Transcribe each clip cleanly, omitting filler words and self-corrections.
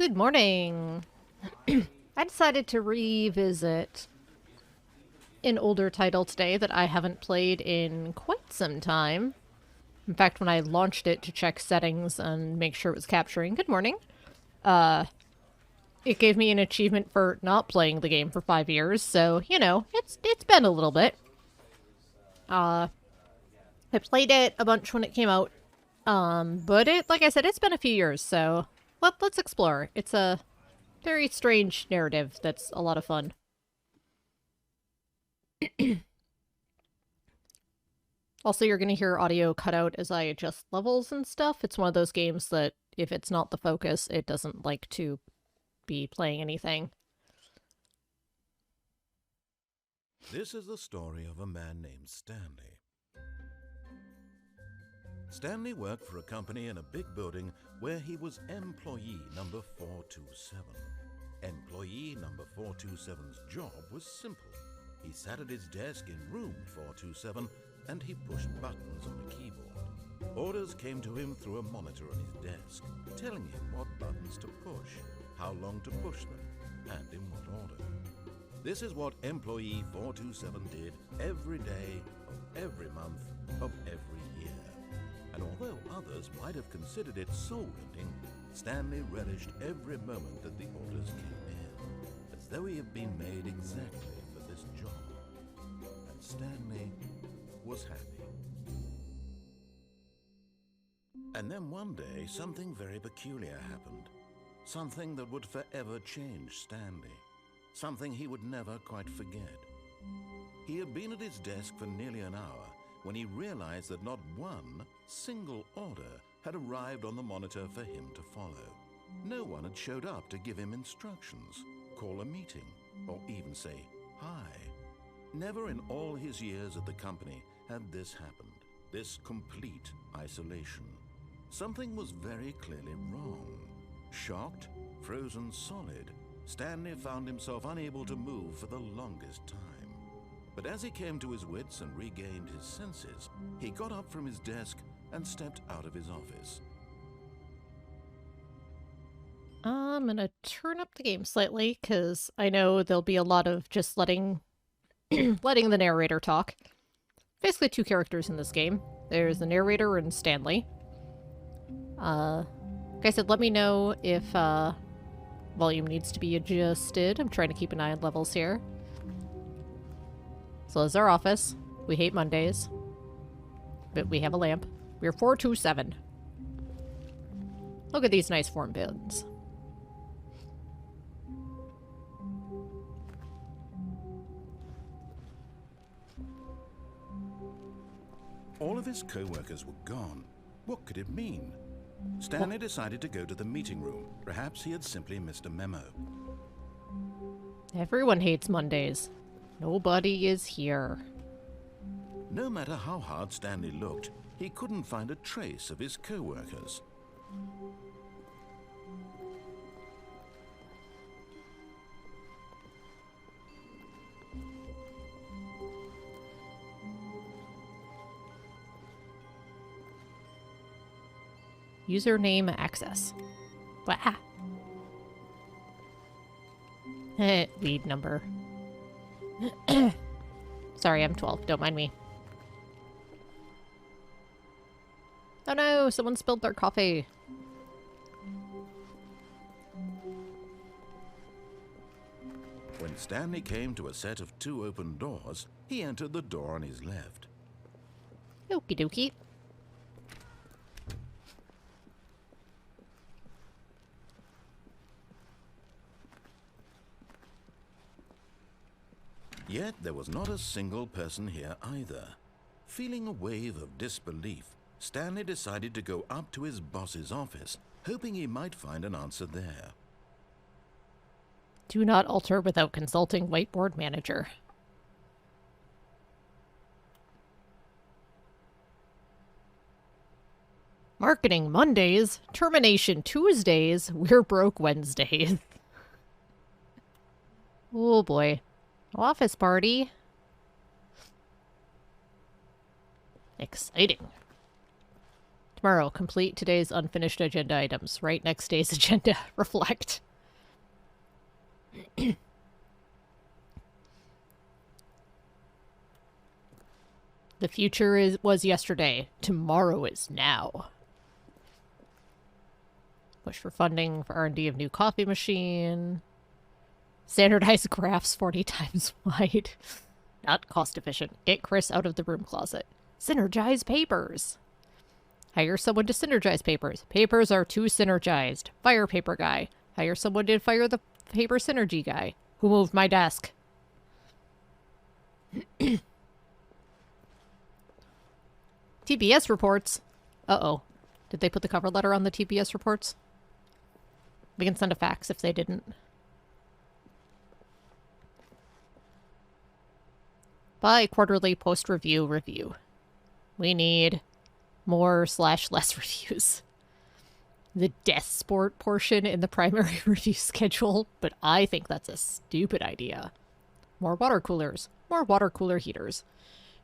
Good morning. I decided to revisit an older title today that I haven't played in quite some time. In fact, when I launched it to check settings and make sure it was capturing, good morning, it gave me an achievement for not playing the game for 5 years, so, you know, it's been a little bit. I played it a bunch when it came out, but like I said, it's been a few years, so let's explore. It's a very strange narrative that's a lot of fun. Also, you're going to hear audio cut out as I adjust levels and stuff. It's one of those games that, if it's not the focus, it doesn't like to be playing anything. This is the story of a man named Stanley. Stanley worked for a company in a big building where he was employee number 427. Employee number 427's job was simple. He sat at his desk in room 427 and he pushed buttons on a keyboard. Orders came to him through a monitor on his desk, telling him what buttons to push, how long to push them, and in what order. This is what employee 427 did every day of every month of every year. And although others might have considered it soul-rending, Stanley relished every moment that the orders came in, as though he had been made exactly for this job. And Stanley was happy. And then one day, something very peculiar happened. Something that would forever change Stanley. Something he would never quite forget. He had been at his desk for nearly an hour when he realized that not one single order had arrived on the monitor for him to follow. No one had showed up to give him instructions, call a meeting, or even say hi. Never in all his years at the company had this happened, this complete isolation. Something was very clearly wrong. Shocked, frozen solid, Stanley found himself unable to move for the longest time. But as he came to his wits and regained his senses, he got up from his desk and stepped out of his office. I'm gonna turn up the game slightly, because I know there'll be a lot of just letting the narrator talk. Basically 2 characters in this game. There's the narrator and Stanley. Like I said, let me know if volume needs to be adjusted. I'm trying to keep an eye on levels here. So this is our office. We hate Mondays. But we have a lamp. We're 427. Look at these nice form bins. All of his co-workers were gone. What could it mean? Stanley decided to go to the meeting room. Perhaps he had simply missed a memo. Everyone hates Mondays. Nobody is here. No matter how hard Stanley looked, he couldn't find a trace of his co-workers. Username access. Wah. Lead number. Sorry, I'm 12. Don't mind me. Oh no, someone spilled their coffee. When Stanley came to a set of 2 open doors, he entered the door on his left. Okie dokie. Yet there was not a single person here either. Feeling a wave of disbelief, Stanley decided to go up to his boss's office, hoping he might find an answer there. Do not alter without consulting whiteboard manager. Marketing Mondays, termination Tuesdays, we're broke Wednesdays. Oh boy. Office party. Exciting. Tomorrow, complete today's unfinished agenda items. Write next day's agenda. Reflect. The future was yesterday. Tomorrow is now. Push for funding for R&D of new coffee machine. Standardize graphs 40 times wide. Not cost efficient. Get Chris out of the broom closet. Synergize papers. Hire someone to synergize papers. Papers are too synergized. Fire paper guy. Hire someone to fire the paper synergy guy. Who moved my desk? TBS reports. Uh-oh. Did they put the cover letter on the TBS reports? We can send a fax if they didn't. Bi-quarterly post-review review. We need more/less reviews. The death sport portion in the primary review schedule, but I think that's a stupid idea. More water coolers. More water cooler heaters.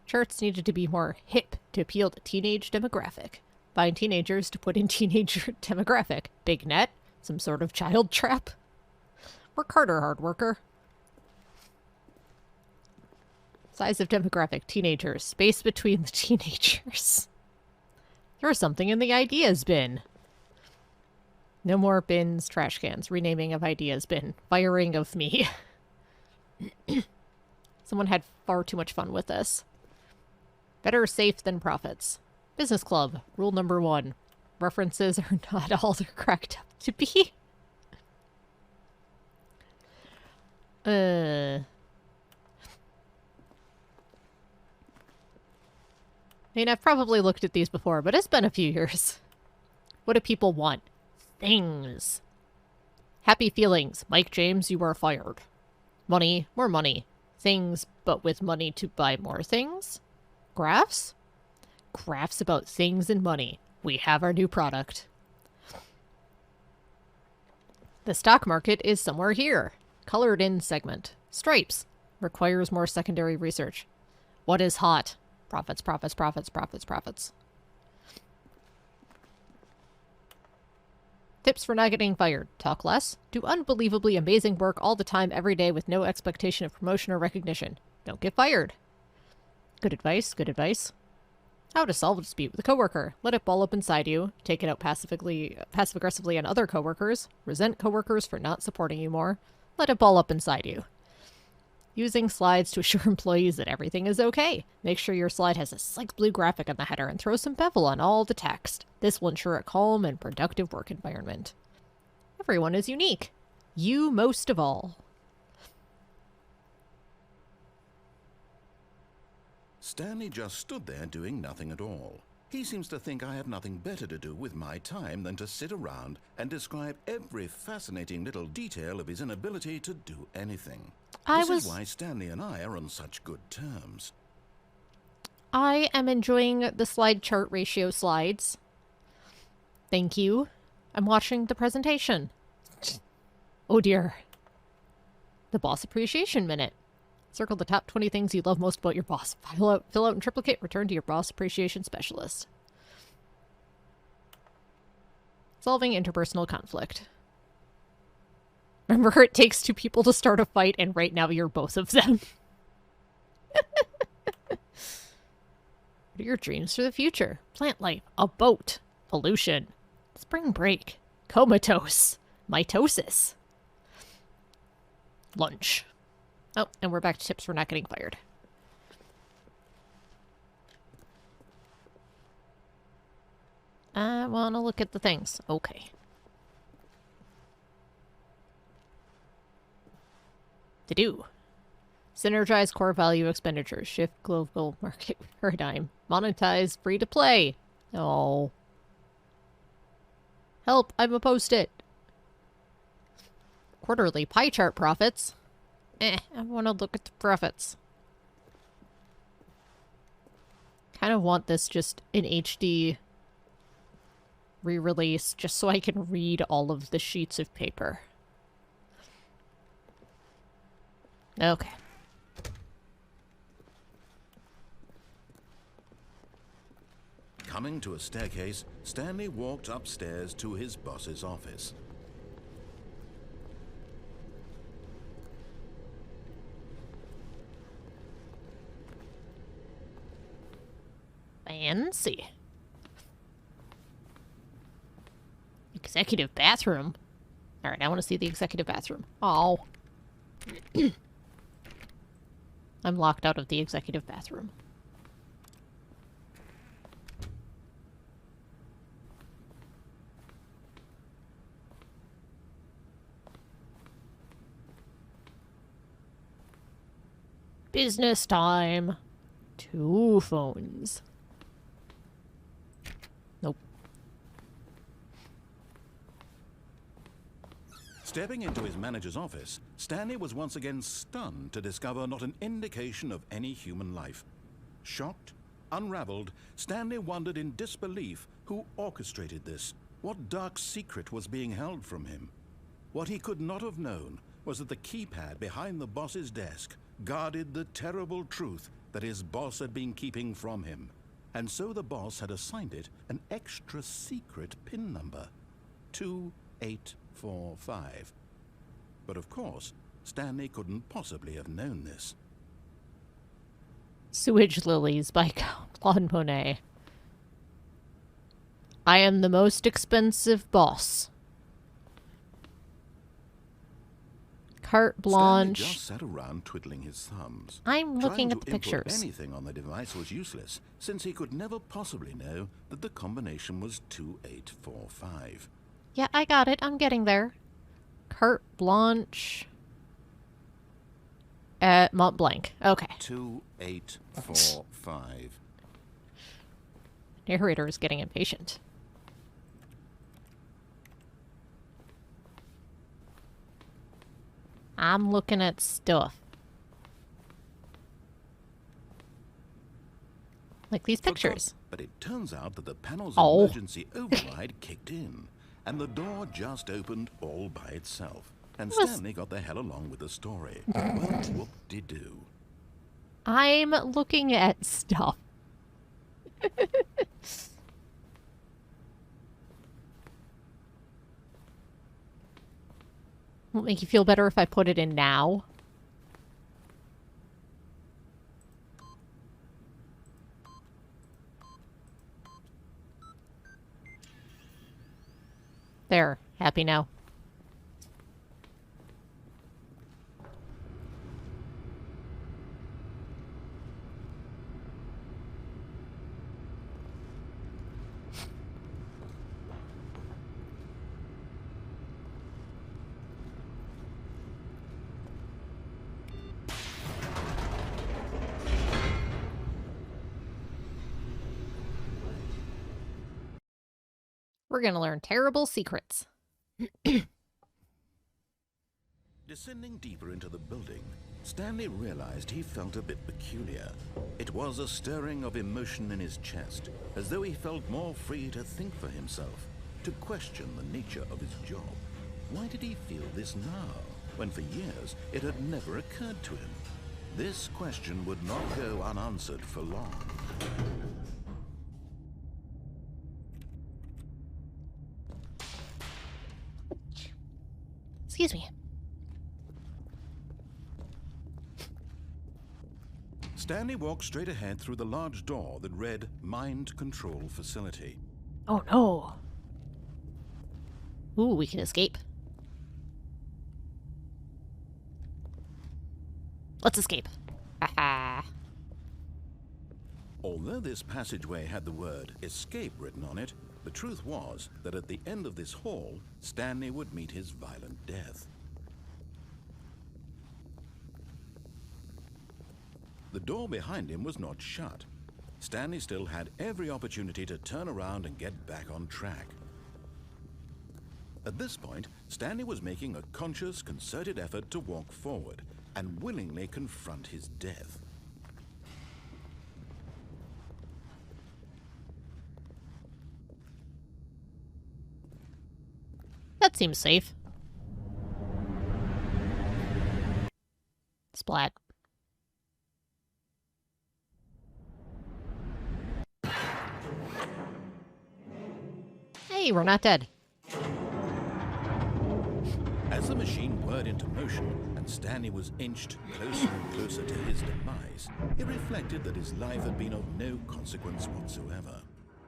Charts needed to be more hip to appeal to teenage demographic. Find teenagers to put in teenager demographic. Big net? Some sort of child trap? Work harder, hard worker. Size of demographic, teenagers. Space between the teenagers. Throw something in the ideas bin. No more bins, trash cans. Renaming of ideas bin. Firing of me. Someone had far too much fun with this. Better safe than profits. Business club. Rule number 1. References are not all they're cracked up to be. I mean, I've probably looked at these before, but it's been a few years. What do people want? Things. Happy feelings. Mike James, you are fired. Money, more money. Things, but with money to buy more things? Graphs? Graphs about things and money. We have our new product. The stock market is somewhere here. Colored in segment. Stripes. Requires more secondary research. What is hot? Profits, profits, profits, profits, profits. Tips for not getting fired. Talk less. Do unbelievably amazing work all the time every day with no expectation of promotion or recognition. Don't get fired. Good advice, good advice. How to solve a dispute with a coworker. Let it ball up inside you. Take it out passive-aggressively on other coworkers. Resent coworkers for not supporting you more. Let it ball up inside you. Using slides to assure employees that everything is okay. Make sure your slide has a slick blue graphic on the header and throw some bevel on all the text. This will ensure a calm and productive work environment. Everyone is unique. You most of all. Stanley just stood there doing nothing at all. He seems to think I have nothing better to do with my time than to sit around and describe every fascinating little detail of his inability to do anything. This is why Stanley and I are on such good terms. I am enjoying the slide chart ratio slides. Thank you. I'm watching the presentation. Oh dear. The boss appreciation minute. Circle the top 20 things you love most about your boss. Fill out in triplicate, return to your boss appreciation specialist. Solving interpersonal conflict. Remember, it takes 2 people to start a fight, and right now you're both of them. What are your dreams for the future? Plant life, a boat, pollution, spring break, comatose, mitosis, lunch. Oh, and we're back to tips for not getting fired. I want to look at the things. Okay. To do. Synergize core value expenditures. Shift global market paradigm. Monetize free to play. Oh. Help, I'm a post-it. Quarterly pie chart profits. I want to look at the profits. Kind of want this just in HD re-release, just so I can read all of the sheets of paper. Okay. Coming to a staircase, Stanley walked upstairs to his boss's office. Fancy. Executive bathroom. Alright, I want to see the executive bathroom. Oh. I'm locked out of the executive bathroom. Business time. 2 phones. Nope. Stepping into his manager's office, Stanley was once again stunned to discover not an indication of any human life. Shocked, unraveled, Stanley wondered in disbelief who orchestrated this. What dark secret was being held from him? What he could not have known was that the keypad behind the boss's desk guarded the terrible truth that his boss had been keeping from him. And so the boss had assigned it an extra secret PIN number, 2845. But of course, Stanley couldn't possibly have known this. Sewage Lilies by Claude Monet. I am the most expensive boss. Carte blanche. Stanley just sat around twiddling his thumbs. I'm looking at the Trying to input pictures. anything on the device was useless, since he could never possibly know that the combination was 2845. Yeah, I got it. I'm getting there. Carte blanche. At Mont Blanc. Okay. 2845. Narrator is getting impatient. I'm looking at stuff. Like these pictures. But it turns out that the panel's Oh. emergency override kicked in, and the door just opened all by itself. And Was- Stanley got the hell along with the story. Well, whoop-de-doo. I'm looking at stuff. Will it make you feel better if I put it in now? There. Happy now. We're gonna learn terrible secrets. Descending deeper into the building, Stanley realized he felt a bit peculiar. It was a stirring of emotion in his chest, as though he felt more free to think for himself, to question the nature of his job. Why did he feel this now, when for years it had never occurred to him? This question would not go unanswered for long. Excuse me. Stanley walked straight ahead through the large door that read Mind Control Facility. Oh no. Ooh, we can escape. Let's escape. Haha. Although this passageway had the word escape written on it, the truth was that at the end of this hall, Stanley would meet his violent death. The door behind him was not shut. Stanley still had every opportunity to turn around and get back on track. At this point, Stanley was making a conscious, concerted effort to walk forward and willingly confront his death. That seems safe. Splat. Hey, we're not dead. As the machine whirred into motion and Stanley was inched closer and closer to his demise, he reflected that his life had been of no consequence whatsoever.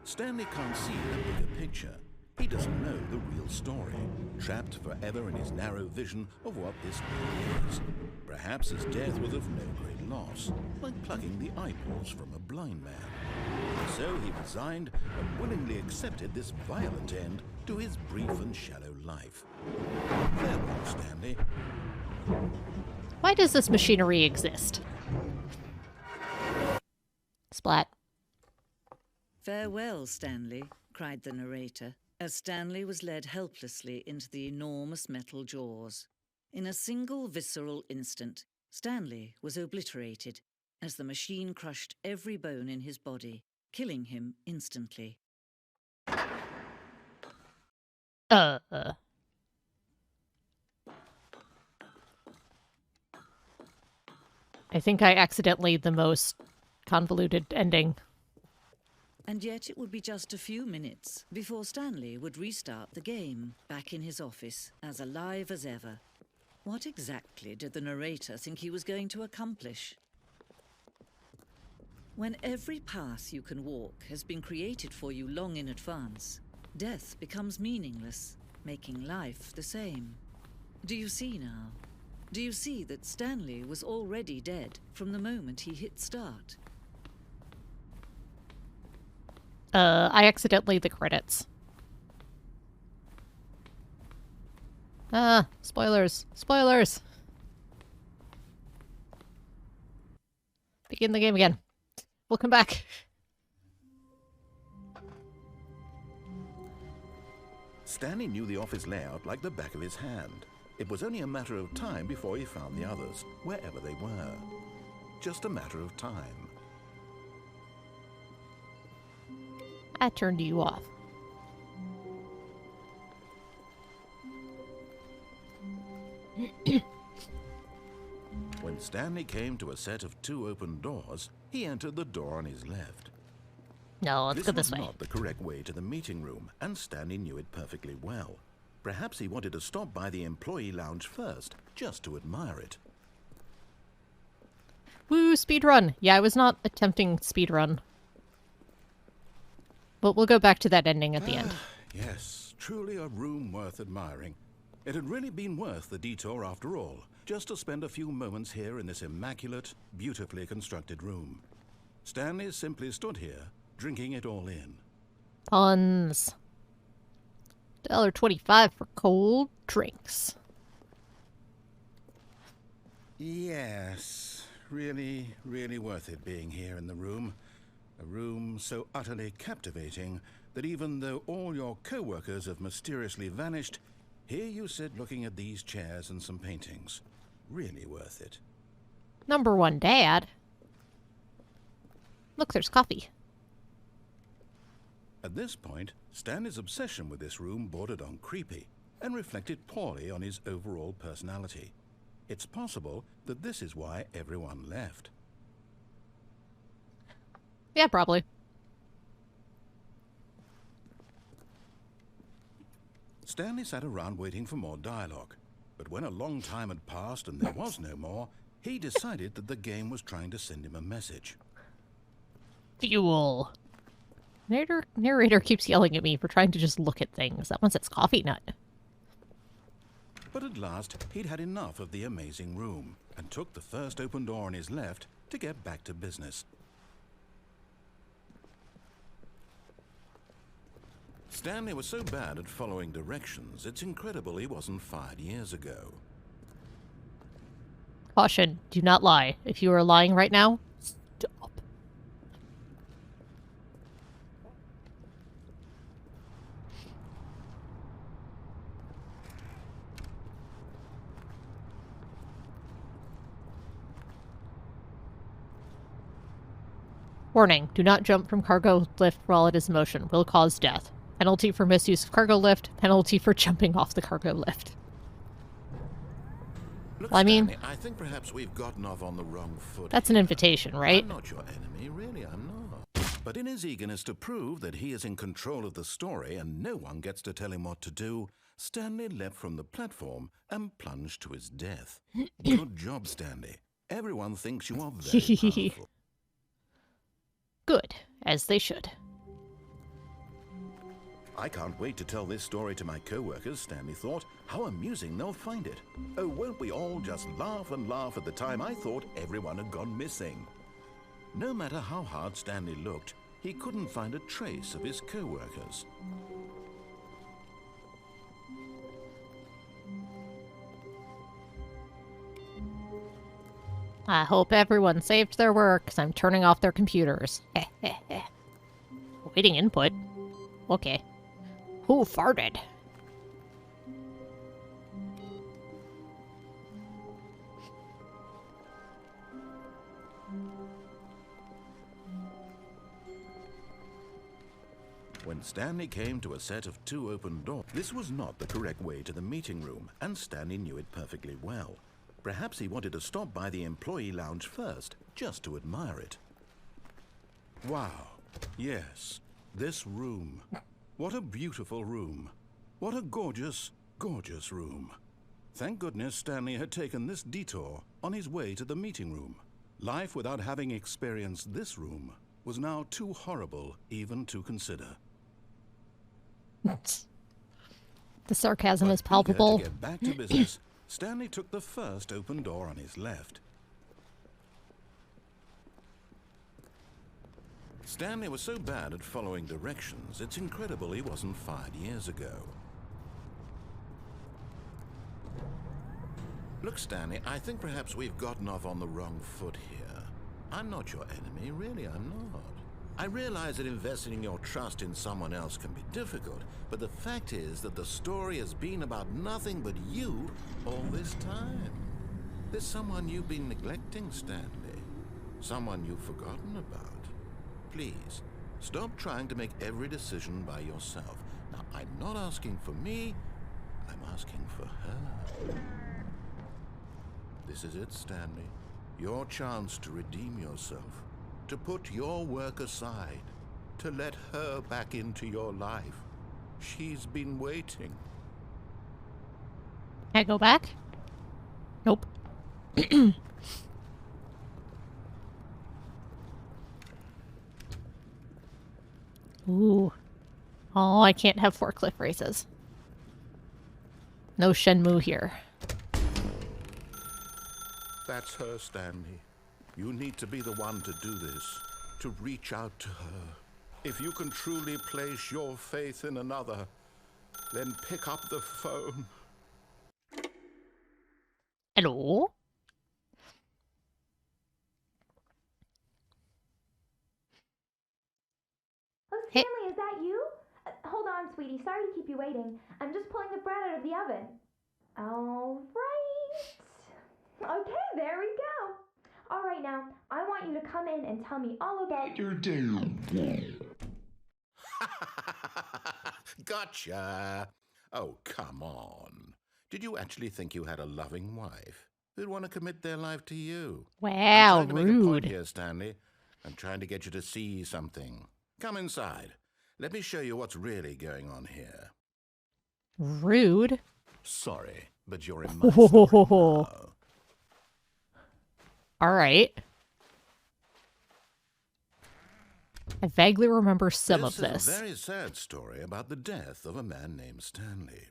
Stanley can't see the bigger picture. He doesn't know the real story, trapped forever in his narrow vision of what this world is. Perhaps his death was of no great loss, like plucking the eyeballs from a blind man. So he resigned and willingly accepted this violent end to his brief and shallow life. Farewell, Stanley. Why does this machinery exist? Splat. "Farewell, Stanley," cried the narrator, as Stanley was led helplessly into the enormous metal jaws. In a single visceral instant, Stanley was obliterated as the machine crushed every bone in his body, killing him instantly. I think I accidentally the most convoluted ending. And yet it would be just a few minutes before Stanley would restart the game, back in his office, as alive as ever. What exactly did the narrator think he was going to accomplish? When every path you can walk has been created for you long in advance, death becomes meaningless, making life the same. Do you see now? Do you see that Stanley was already dead from the moment he hit start? I accidentally the credits. Spoilers. Spoilers! Begin the game again. We'll come back. Stanley knew the office layout like the back of his hand. It was only a matter of time before he found the others, wherever they were. Just a matter of time. I turned you off. When Stanley came to a set of 2 open doors, he entered the door on his left. No, let's go this way. This was not the correct way to the meeting room, and Stanley knew it perfectly well. Perhaps he wanted to stop by the employee lounge first, just to admire it. Woo, speedrun! Yeah, I was not attempting speedrun. But we'll go back to that ending at the end. Yes, truly a room worth admiring. It had really been worth the detour after all, just to spend a few moments here in this immaculate, beautifully constructed room. Stanley simply stood here, drinking it all in. Tons. $1.25 for cold drinks. Yes, really, really worth it being here in the room. A room so utterly captivating that even though all your co-workers have mysteriously vanished, here you sit looking at these chairs and some paintings. Really worth it. Number 1, Dad. Look, there's coffee. At this point, Stanley's obsession with this room bordered on creepy and reflected poorly on his overall personality. It's possible that this is why everyone left. Yeah, probably. Stanley sat around waiting for more dialogue, but when a long time had passed and there was no more, he decided that the game was trying to send him a message. Fuel. Narrator keeps yelling at me for trying to just look at things. That one says coffee nut. But at last, he'd had enough of the amazing room and took the first open door on his left to get back to business. Stanley was so bad at following directions, it's incredible he wasn't fired years ago. Caution, do not lie. If you are lying right now, stop. Warning, do not jump from cargo lift while it is in motion. Will cause death. Penalty for misuse of cargo lift. Penalty for jumping off the cargo lift. Look, Well, I mean, Stanley, I think perhaps we've gotten off on the wrong foot. that's an here. invitation, right? I'm not your enemy, really, I'm not. But in his eagerness to prove that he is in control of the story and no one gets to tell him what to do, Stanley leapt from the platform and plunged to his death. Good job, Stanley. Everyone thinks you are very powerful. Good, as they should. I can't wait to tell this story to my co-workers, Stanley thought. How amusing they'll find it. Oh, won't we all just laugh and laugh at the time I thought everyone had gone missing. No matter how hard Stanley looked, he couldn't find a trace of his co-workers. I hope everyone saved their work, because I'm turning off their computers. Waiting input. Okay. Who farted? When Stanley came to a set of 2 open doors, this was not the correct way to the meeting room, and Stanley knew it perfectly well. Perhaps he wanted to stop by the employee lounge first, just to admire it. Wow. Yes, this room. What a beautiful room. What a gorgeous, gorgeous room. Thank goodness Stanley had taken this detour on his way to the meeting room. Life without having experienced this room was now too horrible even to consider. The sarcasm is Eager palpable. to get back to business, Stanley took the first open door on his left. Stanley was so bad at following directions, it's incredible he wasn't fired years ago. Look, Stanley, I think perhaps we've gotten off on the wrong foot here. I'm not your enemy, really, I'm not. I realize that investing your trust in someone else can be difficult, but the fact is that the story has been about nothing but you all this time. There's someone you've been neglecting, Stanley. Someone you've forgotten about. Please, stop trying to make every decision by yourself. Now, I'm not asking for me, I'm asking for her. This is it, Stanley. Your chance to redeem yourself. To put your work aside. To let her back into your life. She's been waiting. Can I go back? Nope. Ooh. Oh, I can't have forklift races. No Shenmue here. That's her, Stanley. You need to be the one to do this. To reach out to her. If you can truly place your faith in another, then pick up the phone. Hello? Oh, Stanley, is that you? Hold on, sweetie. Sorry to keep you waiting. I'm just pulling the bread out of the oven. All right. Okay, there we go. All right, now, I want you to come in and tell me all about your day. Gotcha. Oh, come on. Did you actually think you had a loving wife who'd want to commit their life to you? Wow, I'm trying to make a point rude. here, Stanley. I'm trying to get you to see something. Come inside. Let me show you what's really going on here. Rude? Sorry, but you're in my story now. Alright. I vaguely remember some of This this. is a very sad story about the death of a man named Stanley.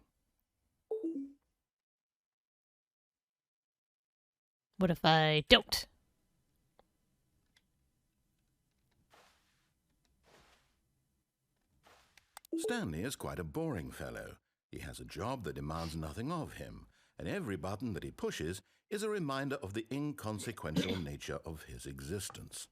What if I don't? Stanley is quite a boring fellow. He has a job that demands nothing of him, and every button that he pushes is a reminder of the inconsequential nature of his existence.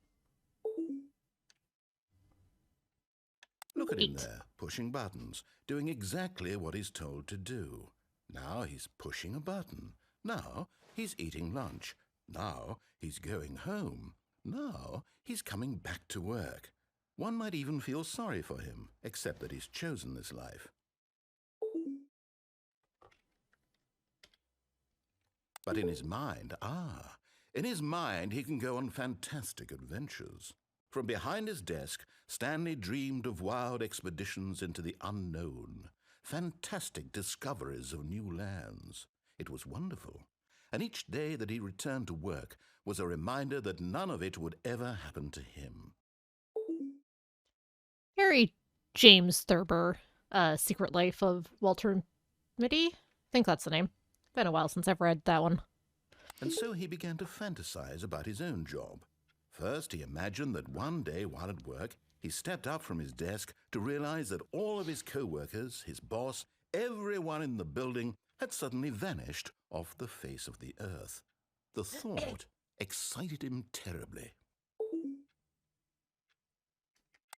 Look at him there, pushing buttons, doing exactly what he's told to do. Now he's pushing a button. Now he's eating lunch. Now he's going home. Now he's coming back to work. One might even feel sorry for him, except that he's chosen this life. But in his mind, in his mind he can go on fantastic adventures. From behind his desk, Stanley dreamed of wild expeditions into the unknown, fantastic discoveries of new lands. It was wonderful, and each day that he returned to work was a reminder that none of it would ever happen to him. Harry James Thurber, Secret Life of Walter Mitty? I think that's the name. Been a while since I've read that one. And so he began to fantasize about his own job. First, he imagined that one day while at work, he stepped up from his desk to realize that all of his co-workers, his boss, everyone in the building had suddenly vanished off the face of the earth. The thought excited him terribly.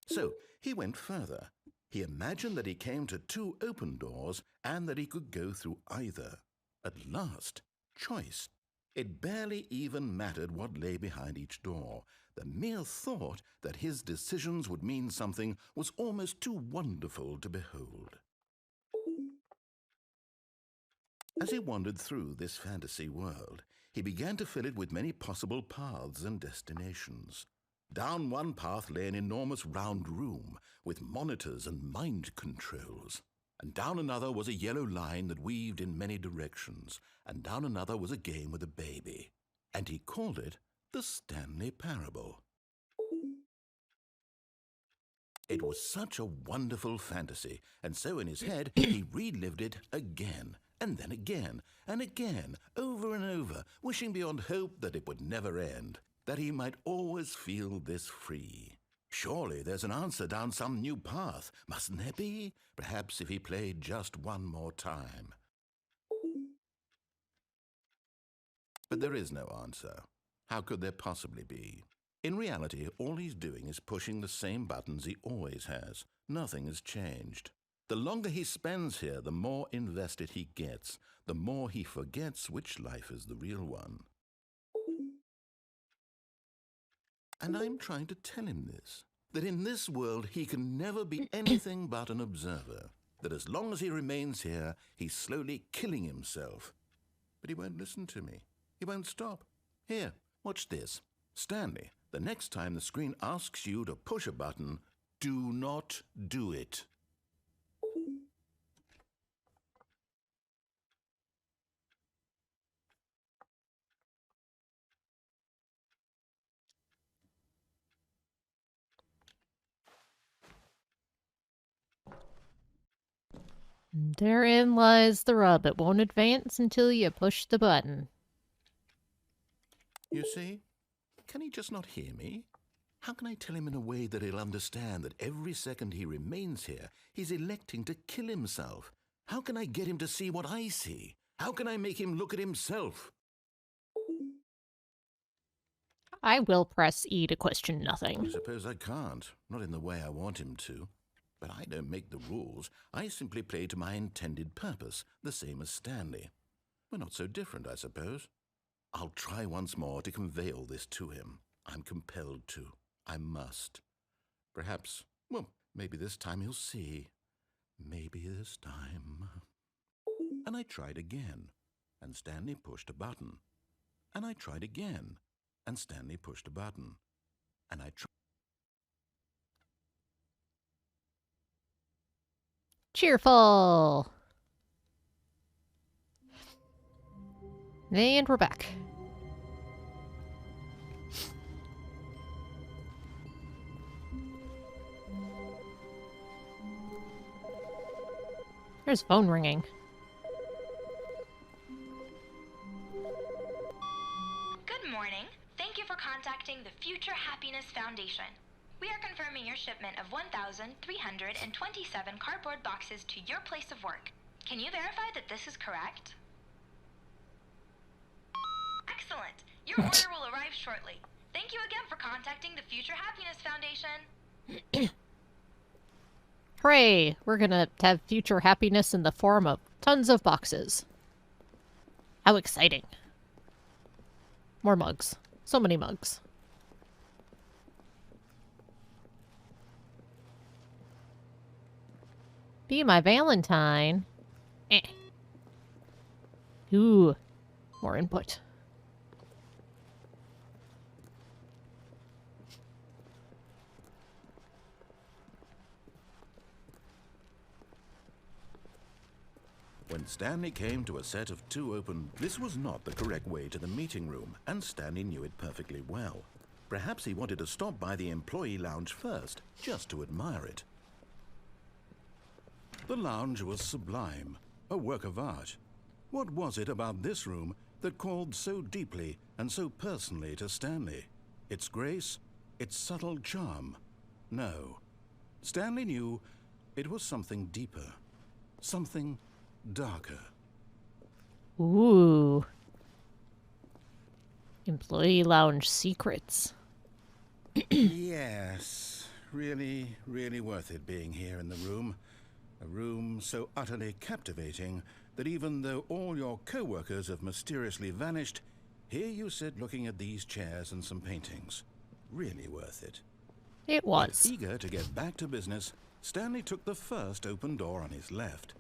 So he went further. He imagined that he came to 2 open doors and that he could go through either. At last, choice. It barely even mattered what lay behind each door. The mere thought that his decisions would mean something was almost too wonderful to behold. As he wandered through this fantasy world, he began to fill it with many possible paths and destinations. Down one path lay an enormous round room with monitors and mind controls. And down another was a yellow line that weaved in many directions, and down another was a game with a baby. And he called it the Stanley Parable. It was such a wonderful fantasy, and so in his head he relived it again, and then again, and again, over and over, wishing beyond hope that it would never end, that he might always feel this free. Surely there's an answer down some new path, mustn't there be? Perhaps if he played just one more time. But there is no answer. How could there possibly be? In reality, all he's doing is pushing the same buttons he always has. Nothing has changed. The longer he spends here, the more invested he gets, the more he forgets which life is the real one. And I'm trying to tell him this, that in this world he can never be anything but an observer, that as long as he remains here, he's slowly killing himself. But he won't listen to me. He won't stop. Here, watch this. Stanley, the next time the screen asks you to push a button, do not do it. Therein lies the rub. It won't advance until you push the button. You see? Can he just not hear me? How can I tell him in a way that he'll understand that every second he remains here, he's electing to kill himself? How can I get him to see what I see? How can I make him look at himself? I will press E to question nothing. I suppose I can't, not in the way I want him to. But I don't make the rules. I simply play to my intended purpose, the same as Stanley. We're not so different, I suppose. I'll try once more to convey all this to him. I'm compelled to. I must. Perhaps, well, maybe this time he'll see. Maybe this time. And I tried again, and Stanley pushed a button. And I tried again, and Stanley pushed a button. And I tried. Cheerful! And we're back. There's phone ringing. Good morning. Thank you for contacting the Future Happiness Foundation. We are confirming your shipment of 1,327 cardboard boxes to your place of work. Can you verify that this is correct? Excellent. Your order will arrive shortly. Thank you again for contacting the Future Happiness Foundation. Hooray! We're gonna have future happiness in the form of tons of boxes. How exciting. More mugs. So many mugs. Be my Valentine. Eh. Ooh. More input. When Stanley came to a set of 2 open, this was not the correct way to the meeting room, and Stanley knew it perfectly well. Perhaps he wanted to stop by the employee lounge first, just to admire it. The lounge was sublime, a work of art. What was it about this room that called so deeply and so personally to Stanley? Its grace? Its subtle charm? No. Stanley knew it was something deeper. Something darker. Ooh. Employee lounge secrets. Yes. Really, really worth it being here in the room. A room so utterly captivating that even though all your co-workers have mysteriously vanished, here you sit looking at these chairs and some paintings. Really worth it. It was. Eager to get back to business, Stanley took the first open door on his left.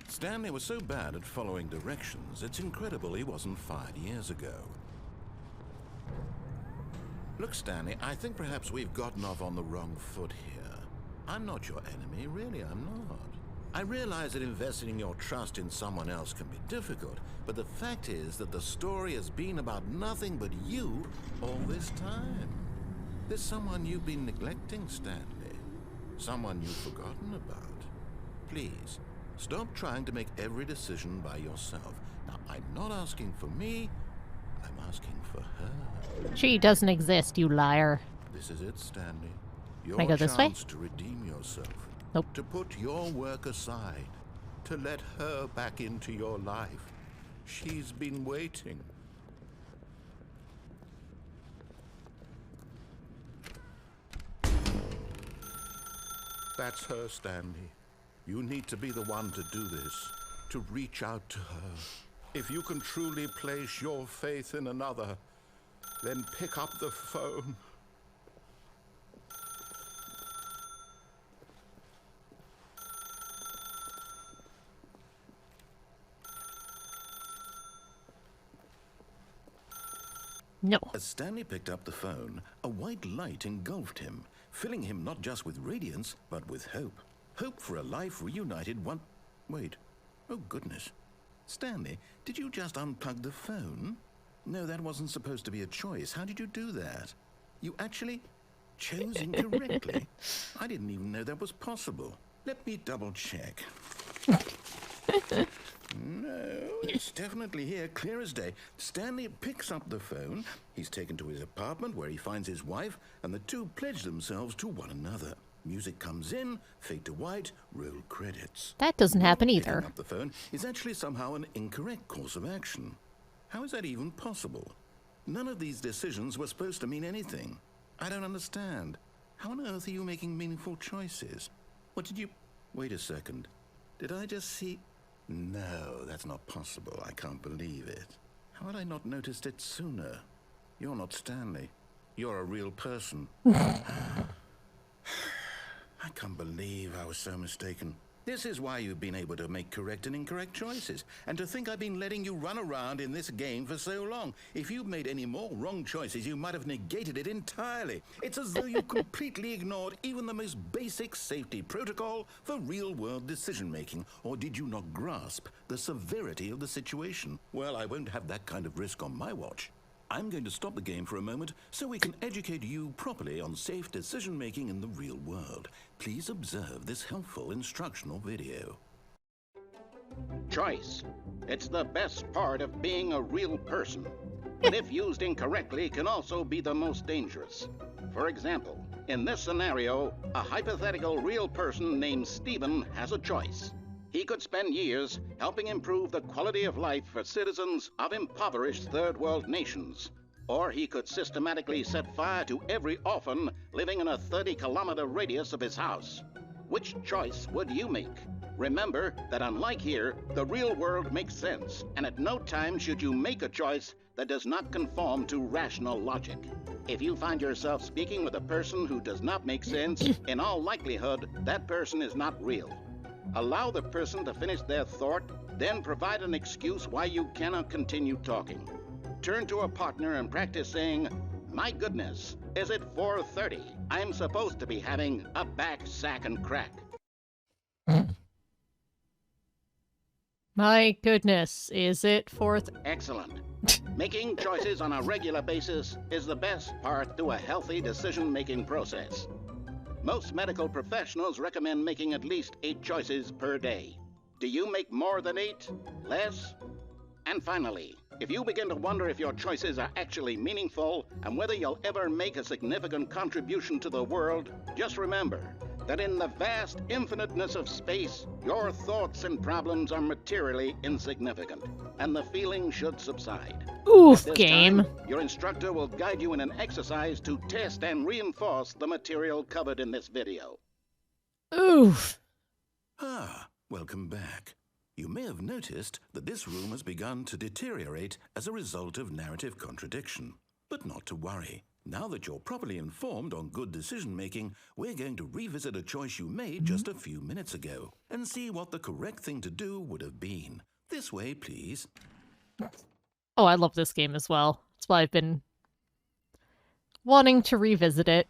Stanley was so bad at following directions, it's incredible he wasn't fired years ago. Look, Stanley, I think perhaps we've gotten off on the wrong foot here. I'm not your enemy, really, I'm not. I realize that investing your trust in someone else can be difficult, but the fact is that the story has been about nothing but you all this time. There's someone you've been neglecting, Stanley. Someone you've forgotten about. Please, stop trying to make every decision by yourself. Now, I'm not asking for me, I'm asking for her. She doesn't exist, you liar. This is it, Stanley. Your Can I go this way? chance to redeem yourself. Nope. To put your work aside. To let her back into your life. She's been waiting. That's her, Stanley. You need to be the one to do this. To reach out to her. If you can truly place your faith in another, then pick up the phone. No. As Stanley picked up the phone, a white light engulfed him, filling him not just with radiance, but with hope. Hope for a life reunited one... Wait. Oh, goodness. Stanley, did you just unplug the phone? No, that wasn't supposed to be a choice. How did you do that? You actually chose incorrectly. I didn't even know that was possible. Let me double check. No, it's definitely here, clear as day. Stanley picks up the phone. He's taken to his apartment where he finds his wife, and the two pledge themselves to one another. Music comes in, fade to white, roll credits. That doesn't happen Picking either. up the phone is actually somehow an incorrect course of action. How is that even possible? None of these decisions were supposed to mean anything. I don't understand. How on earth are you making meaningful choices? What did you... Wait a second. Did I just see... No, that's not possible. I can't believe it. How had I not noticed it sooner? You're not Stanley. You're a real person. I can't believe I was so mistaken. This is why you've been able to make correct and incorrect choices. And to think I've been letting you run around in this game for so long. If you'd made any more wrong choices, you might have negated it entirely. It's as though you completely ignored even the most basic safety protocol for real-world decision-making. Or did you not grasp the severity of the situation? Well, I won't have that kind of risk on my watch. I'm going to stop the game for a moment so we can educate you properly on safe decision-making in the real world. Please observe this helpful instructional video. Choice. It's the best part of being a real person. But if used incorrectly, can also be the most dangerous. For example, in this scenario, a hypothetical real person named Stephen has a choice. He could spend years helping improve the quality of life for citizens of impoverished third world nations. Or he could systematically set fire to every orphan living in a 30-kilometer radius of his house. Which choice would you make? Remember that unlike here, the real world makes sense, and at no time should you make a choice that does not conform to rational logic. If you find yourself speaking with a person who does not make sense, in all likelihood, that person is not real. Allow the person to finish their thought, then provide an excuse why you cannot continue talking. Turn to a partner and practice saying, "My goodness, is it 4:30? I'm supposed to be having a back, sack, and crack." My goodness, is it fourth? Excellent. Making choices on a regular basis is the best part to a healthy decision-making process. Most medical professionals recommend making at least 8 choices per day. Do you make more than 8? Less? And finally, if you begin to wonder if your choices are actually meaningful and whether you'll ever make a significant contribution to the world, just remember that in the vast infiniteness of space, your thoughts and problems are materially insignificant, and the feeling should subside. Oof, At this game. time, your instructor will guide you in an exercise to test and reinforce the material covered in this video. Oof. Ah, welcome back. You may have noticed that this room has begun to deteriorate as a result of narrative contradiction. But not to worry. Now that you're properly informed on good decision-making, we're going to revisit a choice you made just a few minutes ago and see what the correct thing to do would have been. This way, please. Oh, I love this game as well. That's why I've been wanting to revisit it.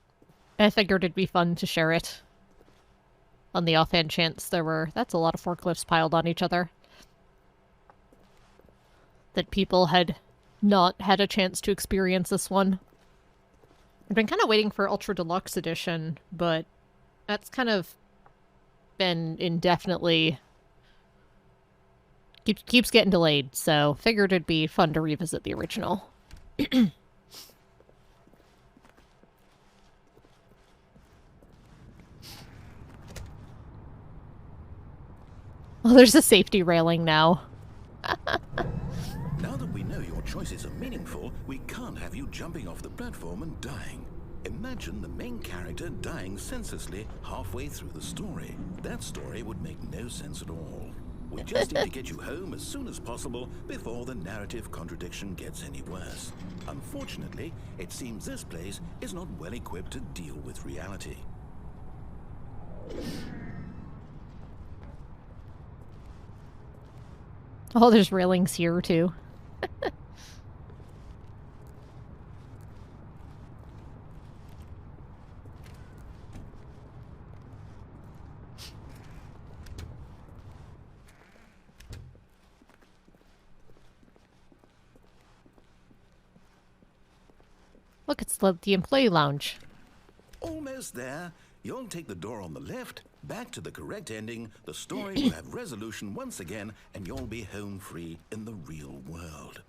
I figured it'd be fun to share it. On the offhand chance that's a lot of forklifts piled on each other. That people had not had a chance to experience this one. I've been kind of waiting for Ultra Deluxe Edition, but that's kind of been indefinitely... Keeps getting delayed, so figured it'd be fun to revisit the original. Oh, there's a safety railing now. Now that we know your choices are meaningful, we can't have you jumping off the platform and dying. Imagine the main character dying senselessly halfway through the story. That story would make no sense at all. We just need to get you home as soon as possible before the narrative contradiction gets any worse. Unfortunately, it seems this place is not well equipped to deal with reality. Oh, there's railings here, too. Look, it's the employee lounge. Almost there. You'll take the door on the left, back to the correct ending, the story will have resolution once again, and you'll be home free in the real world.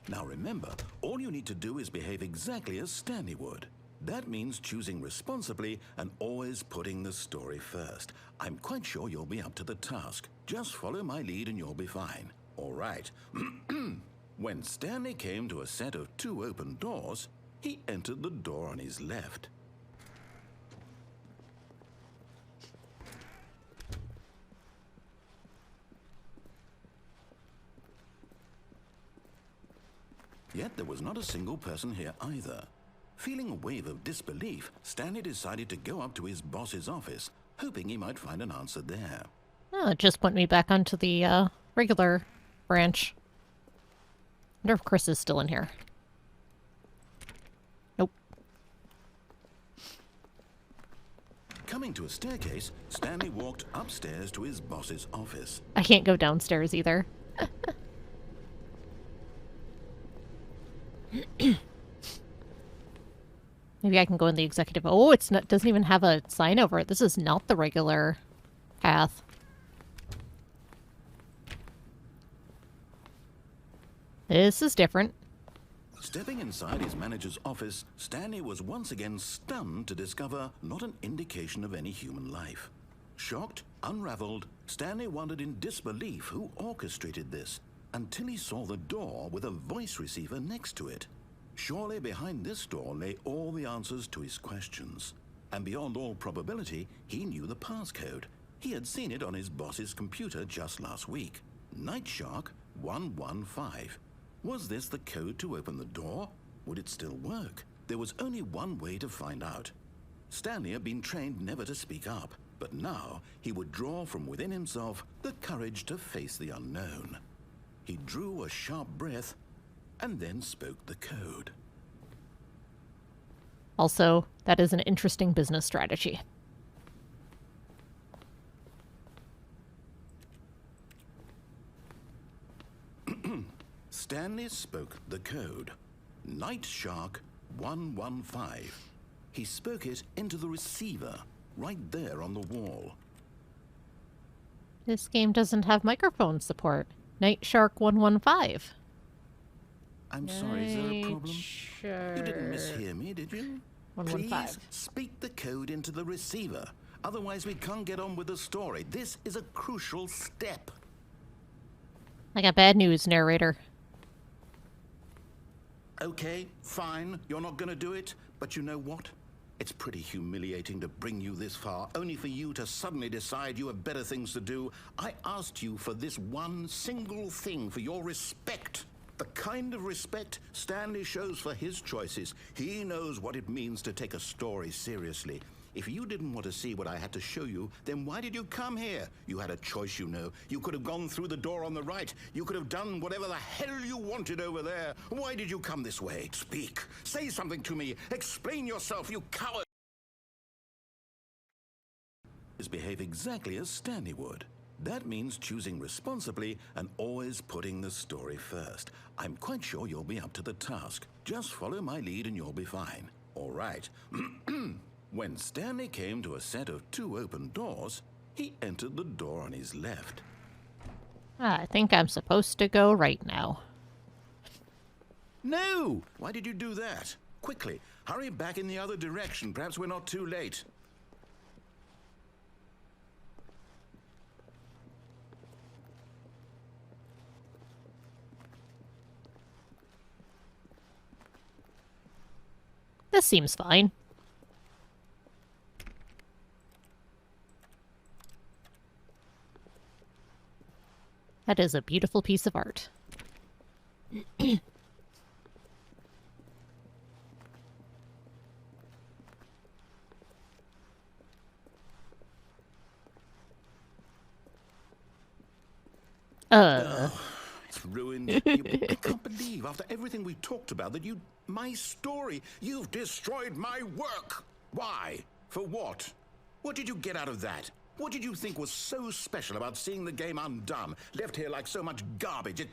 Now remember, all you need to do is behave exactly as Stanley would. That means choosing responsibly and always putting the story first. I'm quite sure you'll be up to the task. Just follow my lead and you'll be fine. All right. When Stanley came to a set of 2 open doors, he entered the door on his left. Yet there was not a single person here either. Feeling a wave of disbelief, Stanley decided to go up to his boss's office, hoping he might find an answer there. Oh, it just put me back onto the regular branch. Wonder if Chris is still in here. Nope. Coming to a staircase, Stanley walked upstairs to his boss's office. I can't go downstairs either. Maybe I can go in the executive... Oh, it's not. Doesn't even have a sign over it. This is not the regular path. This is different. Stepping inside his manager's office, Stanley was once again stunned to discover not an indication of any human life. Shocked, unraveled, Stanley wondered in disbelief who orchestrated this, until he saw the door with a voice receiver next to it. Surely behind this door lay all the answers to his questions. And beyond all probability, he knew the passcode. He had seen it on his boss's computer just last week. Nightshark 115. Was this the code to open the door? Would it still work? There was only one way to find out. Stanley had been trained never to speak up, but now he would draw from within himself the courage to face the unknown. He drew a sharp breath and then spoke the code. Also, that is an interesting business strategy. Stanley spoke the code. Night Shark 115. He spoke it into the receiver, right there on the wall. This game doesn't have microphone support. Night Shark 115. I'm sorry, is there a problem? Sure. You didn't mishear me, did you? 115. Please speak the code into the receiver. Otherwise, we can't get on with the story. This is a crucial step. I got bad news, narrator. Okay, fine, you're not gonna do it, but you know what? It's pretty humiliating to bring you this far, only for you to suddenly decide you have better things to do. I asked you for this one single thing, for your respect. The kind of respect Stanley shows for his choices. He knows what it means to take a story seriously. If you didn't want to see what I had to show you, then why did you come here? You had a choice, you know. You could have gone through the door on the right. You could have done whatever the hell you wanted over there. Why did you come this way? Speak. Say something to me. Explain yourself, you coward. Behave exactly as Stanley would. That means choosing responsibly and always putting the story first. I'm quite sure you'll be up to the task. Just follow my lead and you'll be fine. All right. When Stanley came to a set of 2 open doors, he entered the door on his left. I think I'm supposed to go right now. No! Why did you do that? Quickly, hurry back in the other direction. Perhaps we're not too late. This seems fine. That is a beautiful piece of art. It's ruined. I can't believe, after everything we talked about, that my story, you've destroyed my work. Why? For what? What did you get out of that? What did you think was so special about seeing the game undone, left here like so much garbage?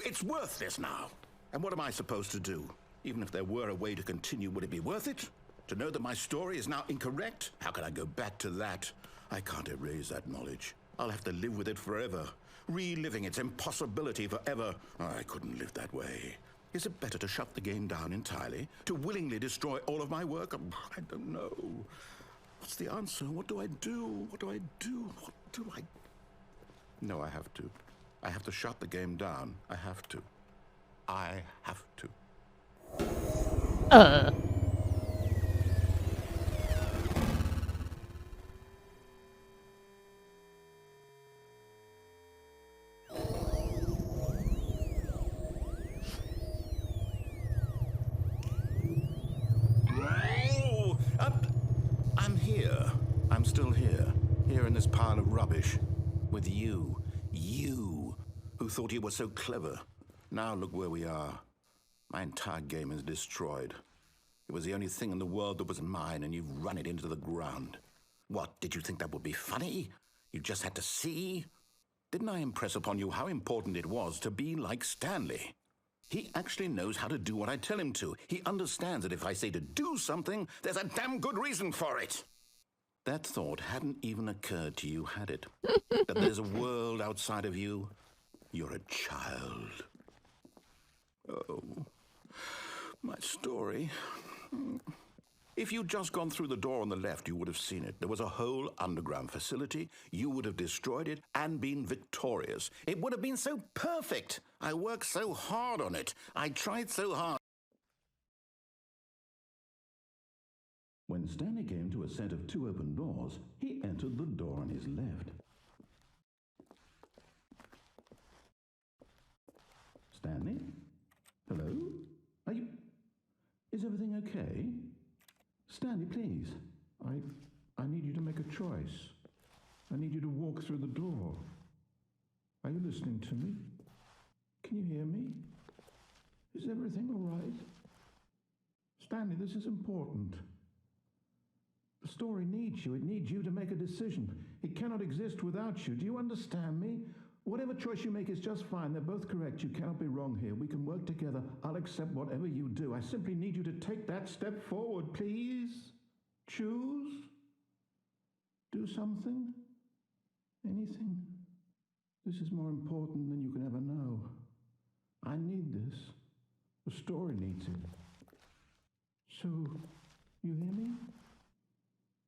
It's worthless now. And what am I supposed to do? Even if there were a way to continue, would it be worth it? To know that my story is now incorrect? How can I go back to that? I can't erase that knowledge. I'll have to live with it forever, reliving its impossibility forever. I couldn't live that way. Is it better to shut the game down entirely? To willingly destroy all of my work? I don't know. What's the answer? What do I do? What do I do? What do I... No, I have to. I have to shut the game down. I have to. I have to. I'm here. I'm still here. Here in this pile of rubbish. With you. You. Who thought you were so clever. Now look where we are. My entire game is destroyed. It was the only thing in the world that was mine, and you've run it into the ground. What, did you think that would be funny? You just had to see? Didn't I impress upon you how important it was to be like Stanley? He actually knows how to do what I tell him to. He understands that if I say to do something, there's a damn good reason for it. That thought hadn't even occurred to you, had it? That there's a world outside of you? You're a child. Oh, my story. If you'd just gone through the door on the left, you would have seen it. There was a whole underground facility. You would have destroyed it and been victorious. It would have been so perfect. I worked so hard on it. I tried so hard. When Stanley came to a set of 2 open doors, he entered the door on his left. Stanley? Hello? Are you... Is everything okay? Stanley, please. I need you to make a choice. I need you to walk through the door. Are you listening to me? Can you hear me? Is everything all right? Stanley, this is important. The story needs you. It needs you to make a decision. It cannot exist without you. Do you understand me? Whatever choice you make is just fine. They're both correct. You cannot be wrong here. We can work together. I'll accept whatever you do. I simply need you to take that step forward, please. Choose. Do something. Anything. This is more important than you can ever know. I need this. The story needs it. So, you hear me?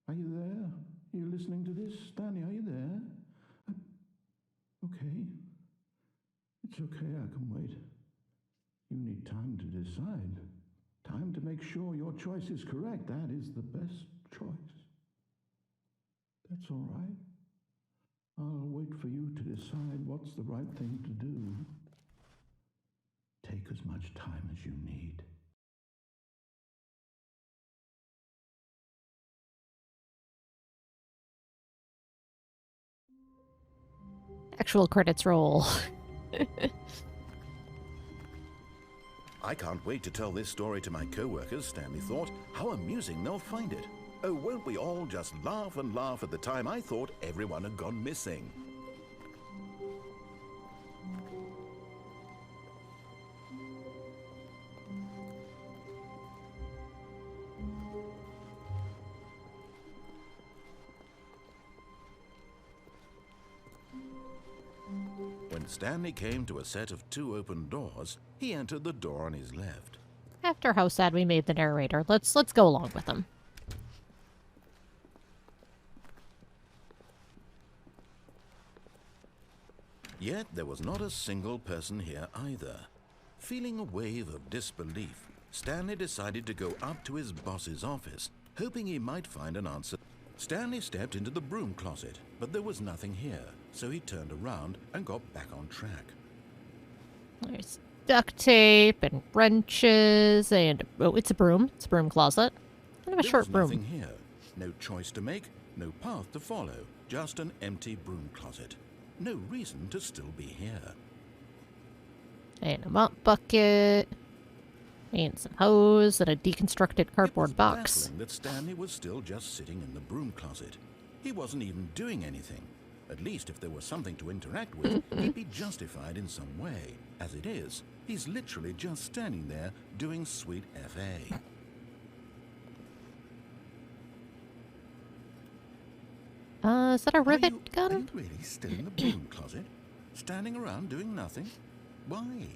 Are you there? Are you listening to this? Stanley, are you there? Okay. It's okay, I can wait. You need time to decide. Time to make sure your choice is correct. That is the best choice. That's all right. I'll wait for you to decide what's the right thing to do. Take as much time as you need. Actual credits roll. I can't wait to tell this story to my co-workers, Stanley thought. How amusing they'll find it. Oh, won't we all just laugh and laugh at the time I thought everyone had gone missing. When Stanley came to a set of 2 open doors, he entered the door on his left. After how sad we made the narrator, let's go along with him. Yet there was not a single person here either. Feeling a wave of disbelief, Stanley decided to go up to his boss's office, hoping he might find an answer. Stanley stepped into the broom closet, but there was nothing here, so he turned around and got back on track. There's duct tape and wrenches and... Oh, it's a broom. It's a broom closet. Kind of a short broom. There was nothing here. No choice to make, no path to follow, just an empty broom closet. No reason to still be here. And a mop bucket. And some hose and a deconstructed cardboard box. It was baffling that Stanley was still just sitting in the broom closet. He wasn't even doing anything. At least if there was something to interact with, he'd be justified in some way. As it is, he's literally just standing there doing sweet FA. Is that a rivet gun? Are you really still in the broom closet? Standing around doing nothing? Why?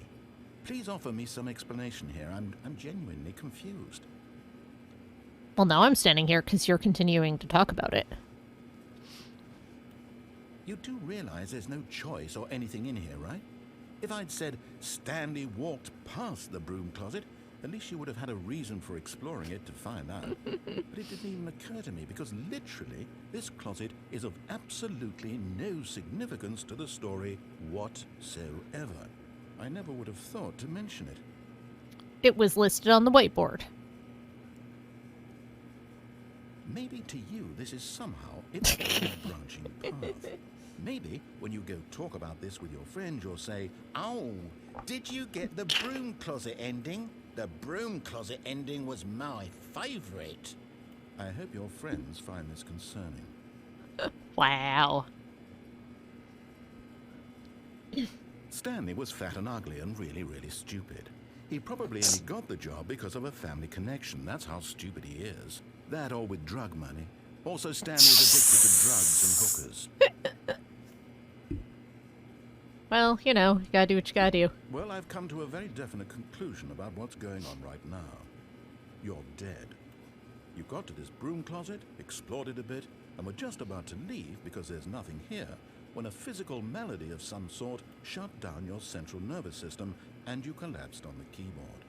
Please offer me some explanation here. I'm genuinely confused. Well, now I'm standing here because you're continuing to talk about it. You do realize there's no choice or anything in here, right? If I'd said Stanley walked past the broom closet, at least you would have had a reason for exploring it to find out. But it didn't even occur to me because literally this closet is of absolutely no significance to the story whatsoever. I never would have thought to mention it. It was listed on the whiteboard. Maybe to you this is somehow its own branching path. Maybe when you go talk about this with your friend, you'll say, "Oh, did you get the broom closet ending? The broom closet ending was my favorite." I hope your friends find this concerning. Wow. Stanley was fat and ugly and really, really stupid. He probably only got the job because of a family connection. That's how stupid he is. That or with drug money. Also, Stanley was addicted to drugs and hookers. Well, you know, you gotta do what you gotta do. Well, I've come to a very definite conclusion about what's going on right now. You're dead. You got to this broom closet, explored it a bit, and were just about to leave because there's nothing here, when a physical malady of some sort shut down your central nervous system and you collapsed on the keyboard.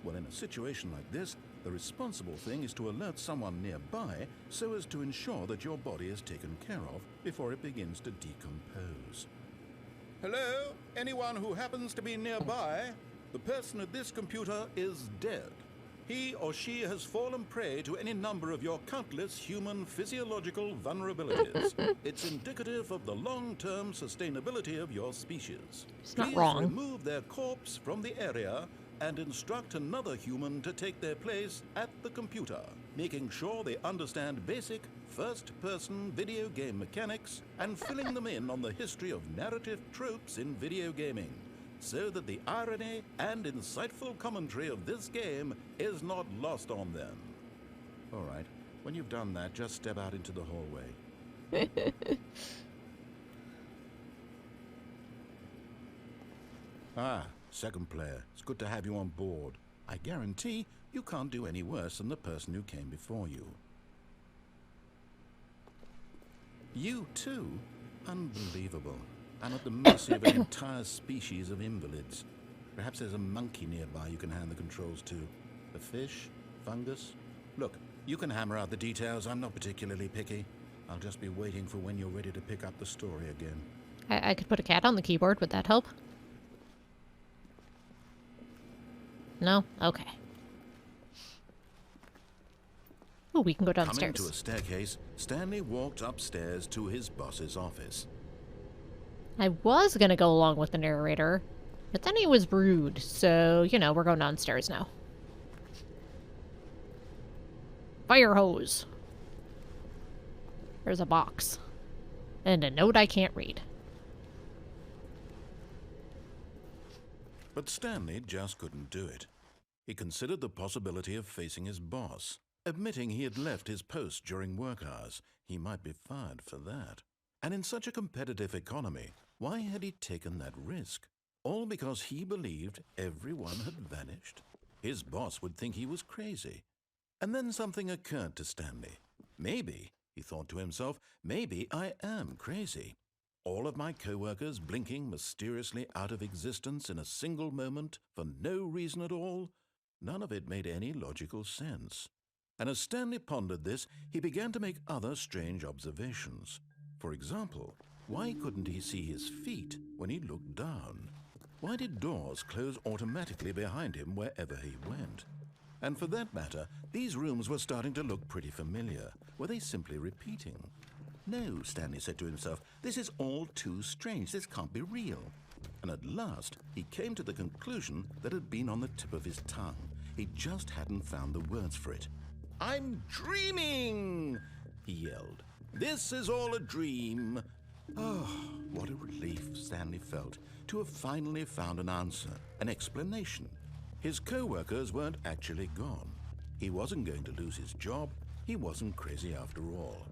Well, in a situation like this, the responsible thing is to alert someone nearby so as to ensure that your body is taken care of before it begins to decompose. Hello? Anyone who happens to be nearby? The person at this computer is dead. He or she has fallen prey to any number of your countless human physiological vulnerabilities. It's indicative of the long-term sustainability of your species. It's not Please wrong. remove their corpse from the area and instruct another human to take their place at the computer, making sure they understand basic first-person video game mechanics and filling them in on the history of narrative tropes in video gaming, so that the irony and insightful commentary of this game is not lost on them. All right, when you've done that, just step out into the hallway. Ah, second player. It's good to have you on board. I guarantee you can't do any worse than the person who came before you. You too? Unbelievable. I'm at the mercy of an entire species of invalids. Perhaps there's a monkey nearby you can hand the controls to. A fish? Fungus? Look, you can hammer out the details. I'm not particularly picky. I'll just be waiting for when you're ready to pick up the story again. I could put a cat on the keyboard. Would that help? No? Okay. Oh, we can go downstairs. Coming to a staircase, Stanley walked upstairs to his boss's office. I was gonna go along with the narrator, but then he was rude, so, you know, we're going downstairs now. Fire hose. There's a box. And a note I can't read. But Stanley just couldn't do it. He considered the possibility of facing his boss. Admitting he had left his post during work hours, he might be fired for that. And in such a competitive economy, why had he taken that risk? All because he believed everyone had vanished? His boss would think he was crazy. And then something occurred to Stanley. Maybe, he thought to himself, maybe I am crazy. All of my co-workers blinking mysteriously out of existence in a single moment for no reason at all? None of it made any logical sense. And as Stanley pondered this, he began to make other strange observations. For example, why couldn't he see his feet when he looked down? Why did doors close automatically behind him wherever he went? And for that matter, these rooms were starting to look pretty familiar. Were they simply repeating? No, Stanley said to himself, this is all too strange. This can't be real. And at last, he came to the conclusion that had been on the tip of his tongue. He just hadn't found the words for it. I'm dreaming, he yelled. This is all a dream. Oh, what a relief Stanley felt to have finally found an answer, an explanation. His co-workers weren't actually gone. He wasn't going to lose his job. He wasn't crazy after all.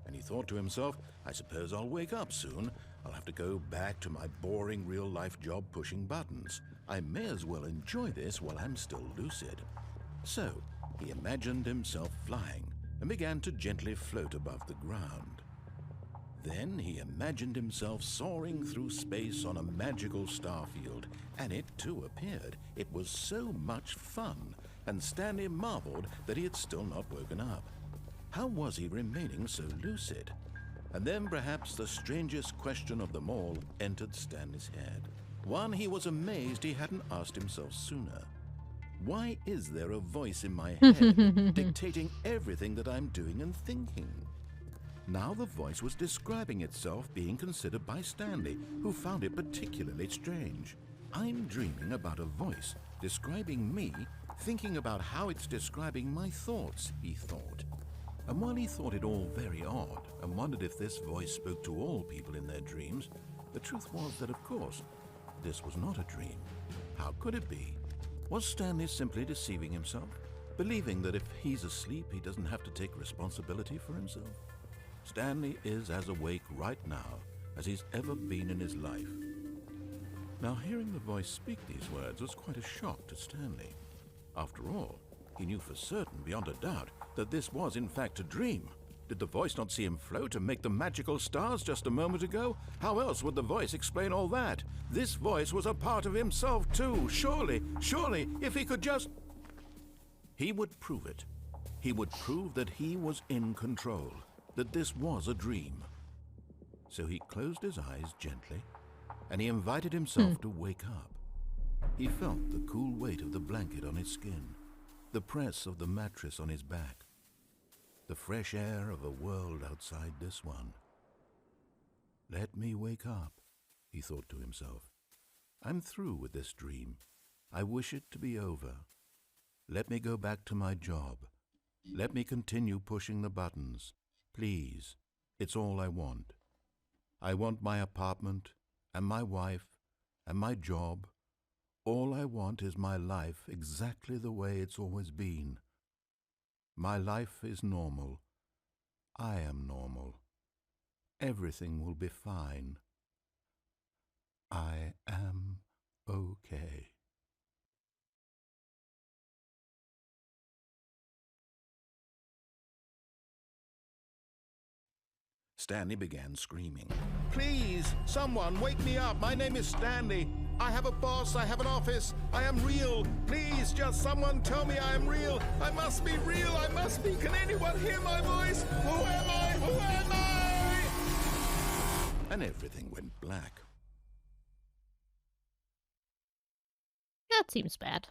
And he thought to himself, I suppose I'll wake up soon. I'll have to go back to my boring real-life job pushing buttons. I may as well enjoy this while I'm still lucid. So, he imagined himself flying and began to gently float above the ground. Then he imagined himself soaring through space on a magical starfield, and it too appeared. It was so much fun, and Stanley marveled that he had still not woken up. How was he remaining so lucid? And then perhaps the strangest question of them all entered Stanley's head. One he was amazed he hadn't asked himself sooner. Why is there a voice in my head dictating everything that I'm doing and thinking? Now the voice was describing itself being considered by Stanley, who found it particularly strange. I'm dreaming about a voice describing me, thinking about how it's describing my thoughts, he thought. And while he thought it all very odd and wondered if this voice spoke to all people in their dreams, the truth was that, of course, this was not a dream. How could it be? Was Stanley simply deceiving himself, believing that if he's asleep, he doesn't have to take responsibility for himself? Stanley is as awake right now as he's ever been in his life. Now, hearing the voice speak these words was quite a shock to Stanley. After all, he knew for certain, beyond a doubt, that this was in fact a dream. Did the voice not see him float and make the magical stars just a moment ago? How else would the voice explain all that? This voice was a part of himself too. Surely, if he could just... He would prove it. He would prove that he was in control, that this was a dream. So he closed his eyes gently, and he invited himself to wake up. He felt the cool weight of the blanket on his skin, the press of the mattress on his back, the fresh air of a world outside this one. Let me wake up, he thought to himself. I'm through with this dream. I wish it to be over. Let me go back to my job. Let me continue pushing the buttons. Please, it's all I want. I want my apartment, and my wife, and my job. All I want is my life exactly the way it's always been. My life is normal. I am normal. Everything will be fine. I am okay. Stanley began screaming. Please, someone, wake me up. My name is Stanley. I have a boss. I have an office. I am real. Please, just someone tell me I am real. I must be real. I must be. Can anyone hear my voice? Who am I? Who am I? And everything went black. That seems bad.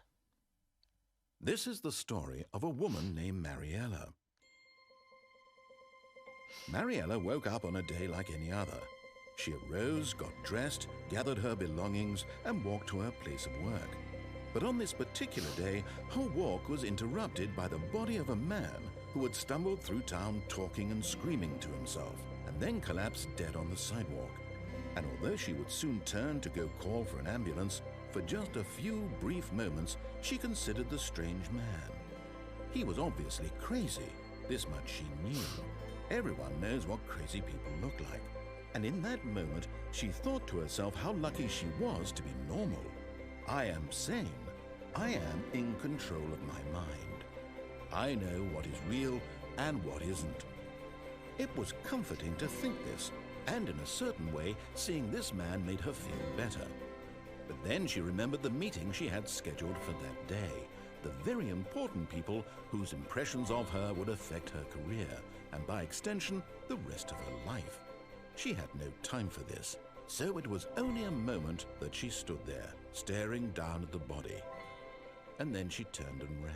This is the story of a woman named Mariella. Mariella woke up on a day like any other. She arose, got dressed, gathered her belongings, and walked to her place of work. But on this particular day, her walk was interrupted by the body of a man who had stumbled through town talking and screaming to himself, and then collapsed dead on the sidewalk. And although she would soon turn to go call for an ambulance, for just a few brief moments she considered the strange man. He was obviously crazy. This much she knew. Everyone knows what crazy people look like. And in that moment, she thought to herself how lucky she was to be normal. I am sane. I am in control of my mind. I know what is real and what isn't. It was comforting to think this, and in a certain way, seeing this man made her feel better. But then she remembered the meeting she had scheduled for that day, the very important people whose impressions of her would affect her career, and by extension, the rest of her life. She had no time for this, so it was only a moment that she stood there, staring down at the body. And then she turned and ran.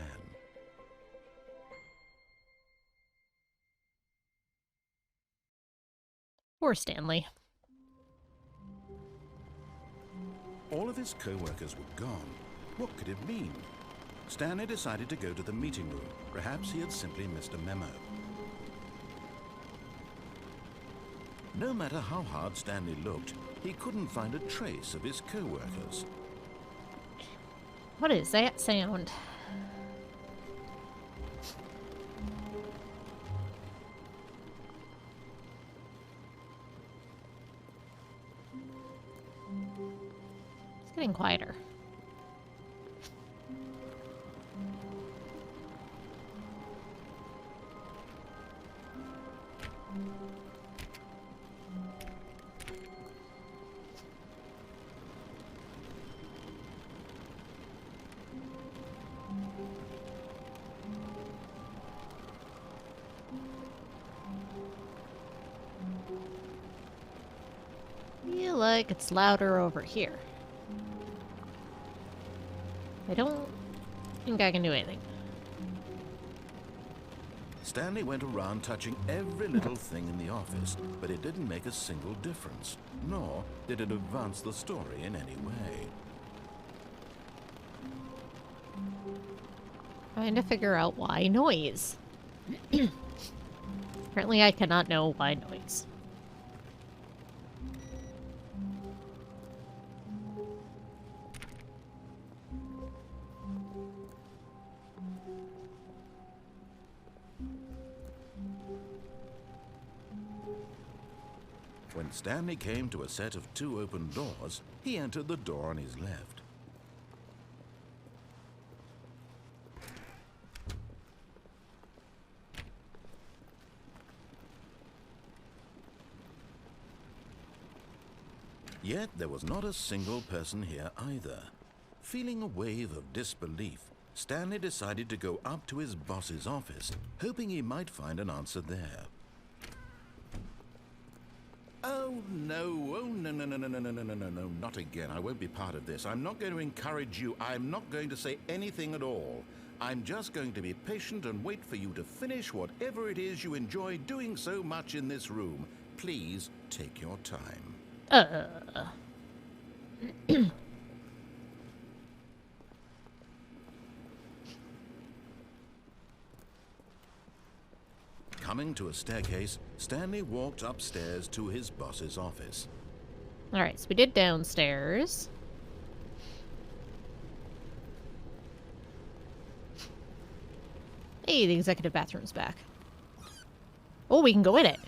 Poor Stanley. All of his co-workers were gone. What could it mean? Stanley decided to go to the meeting room. Perhaps he had simply missed a memo. No matter how hard Stanley looked, he couldn't find a trace of his co-workers. What is that sound? It's getting quieter. Feel like it's louder over here. I don't think I can do anything. Stanley went around touching every little thing in the office, but it didn't make a single difference, nor did it advance the story in any way. Trying to figure out why noise. Apparently I cannot know why noise. When Stanley came to a set of 2 open doors, he entered the door on his left. Yet there was not a single person here either. Feeling a wave of disbelief, Stanley decided to go up to his boss's office, hoping he might find an answer there. Oh no, no, not again. I won't be part of this. I'm not going to encourage you. I'm not going to say anything at all. I'm just going to be patient and wait for you to finish whatever it is you enjoy doing so much in this room. Please take your time. Coming to a staircase, Stanley walked upstairs to his boss's office. Alright, so we did downstairs. Hey, the executive bathroom's back. Oh, we can go in it.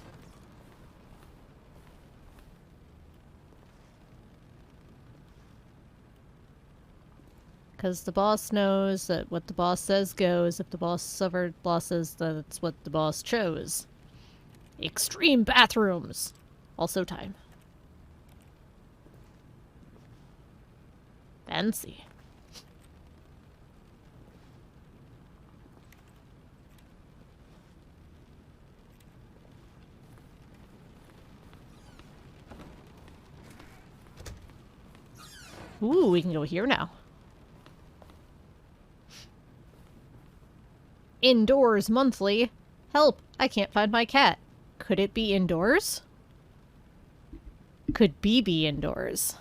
Because the boss knows that what the boss says goes. If the boss ever says that's what the boss chose. Extreme bathrooms. Also time. Fancy. Ooh, we can go here now. Indoors monthly. Help, I can't find my cat. Could it be indoors? Could B be indoors?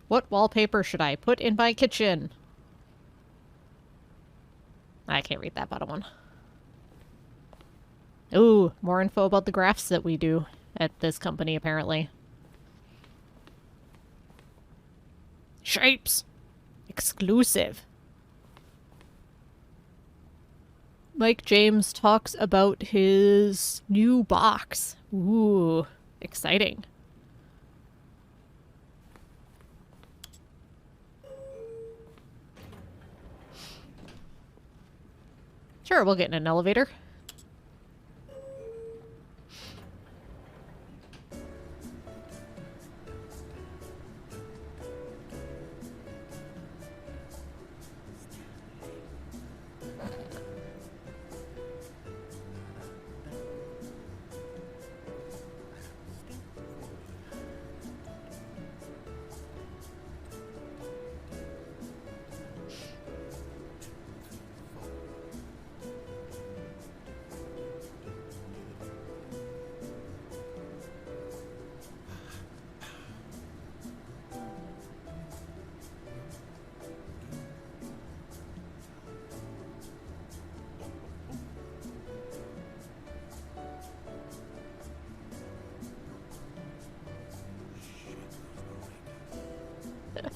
What wallpaper should I put in my kitchen? I can't read that bottom one. Ooh, more info about the graphs that we do at this company, apparently. Shapes! Exclusive. Mike James talks about his new box. Ooh, exciting. Sure, we'll get in an elevator.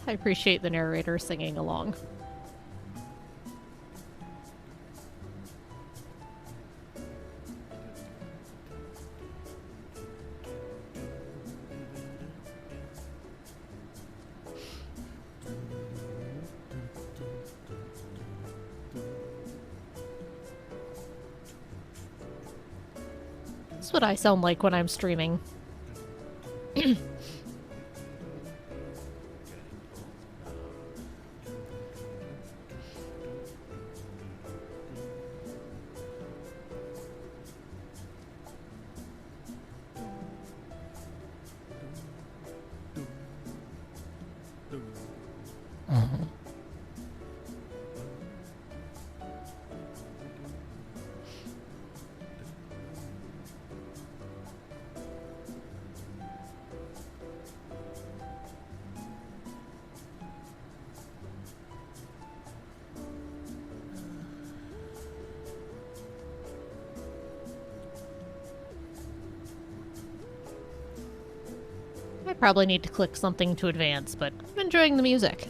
I appreciate the narrator singing along. That's what I sound like when I'm streaming. I probably need to click something to advance, but I'm enjoying the music.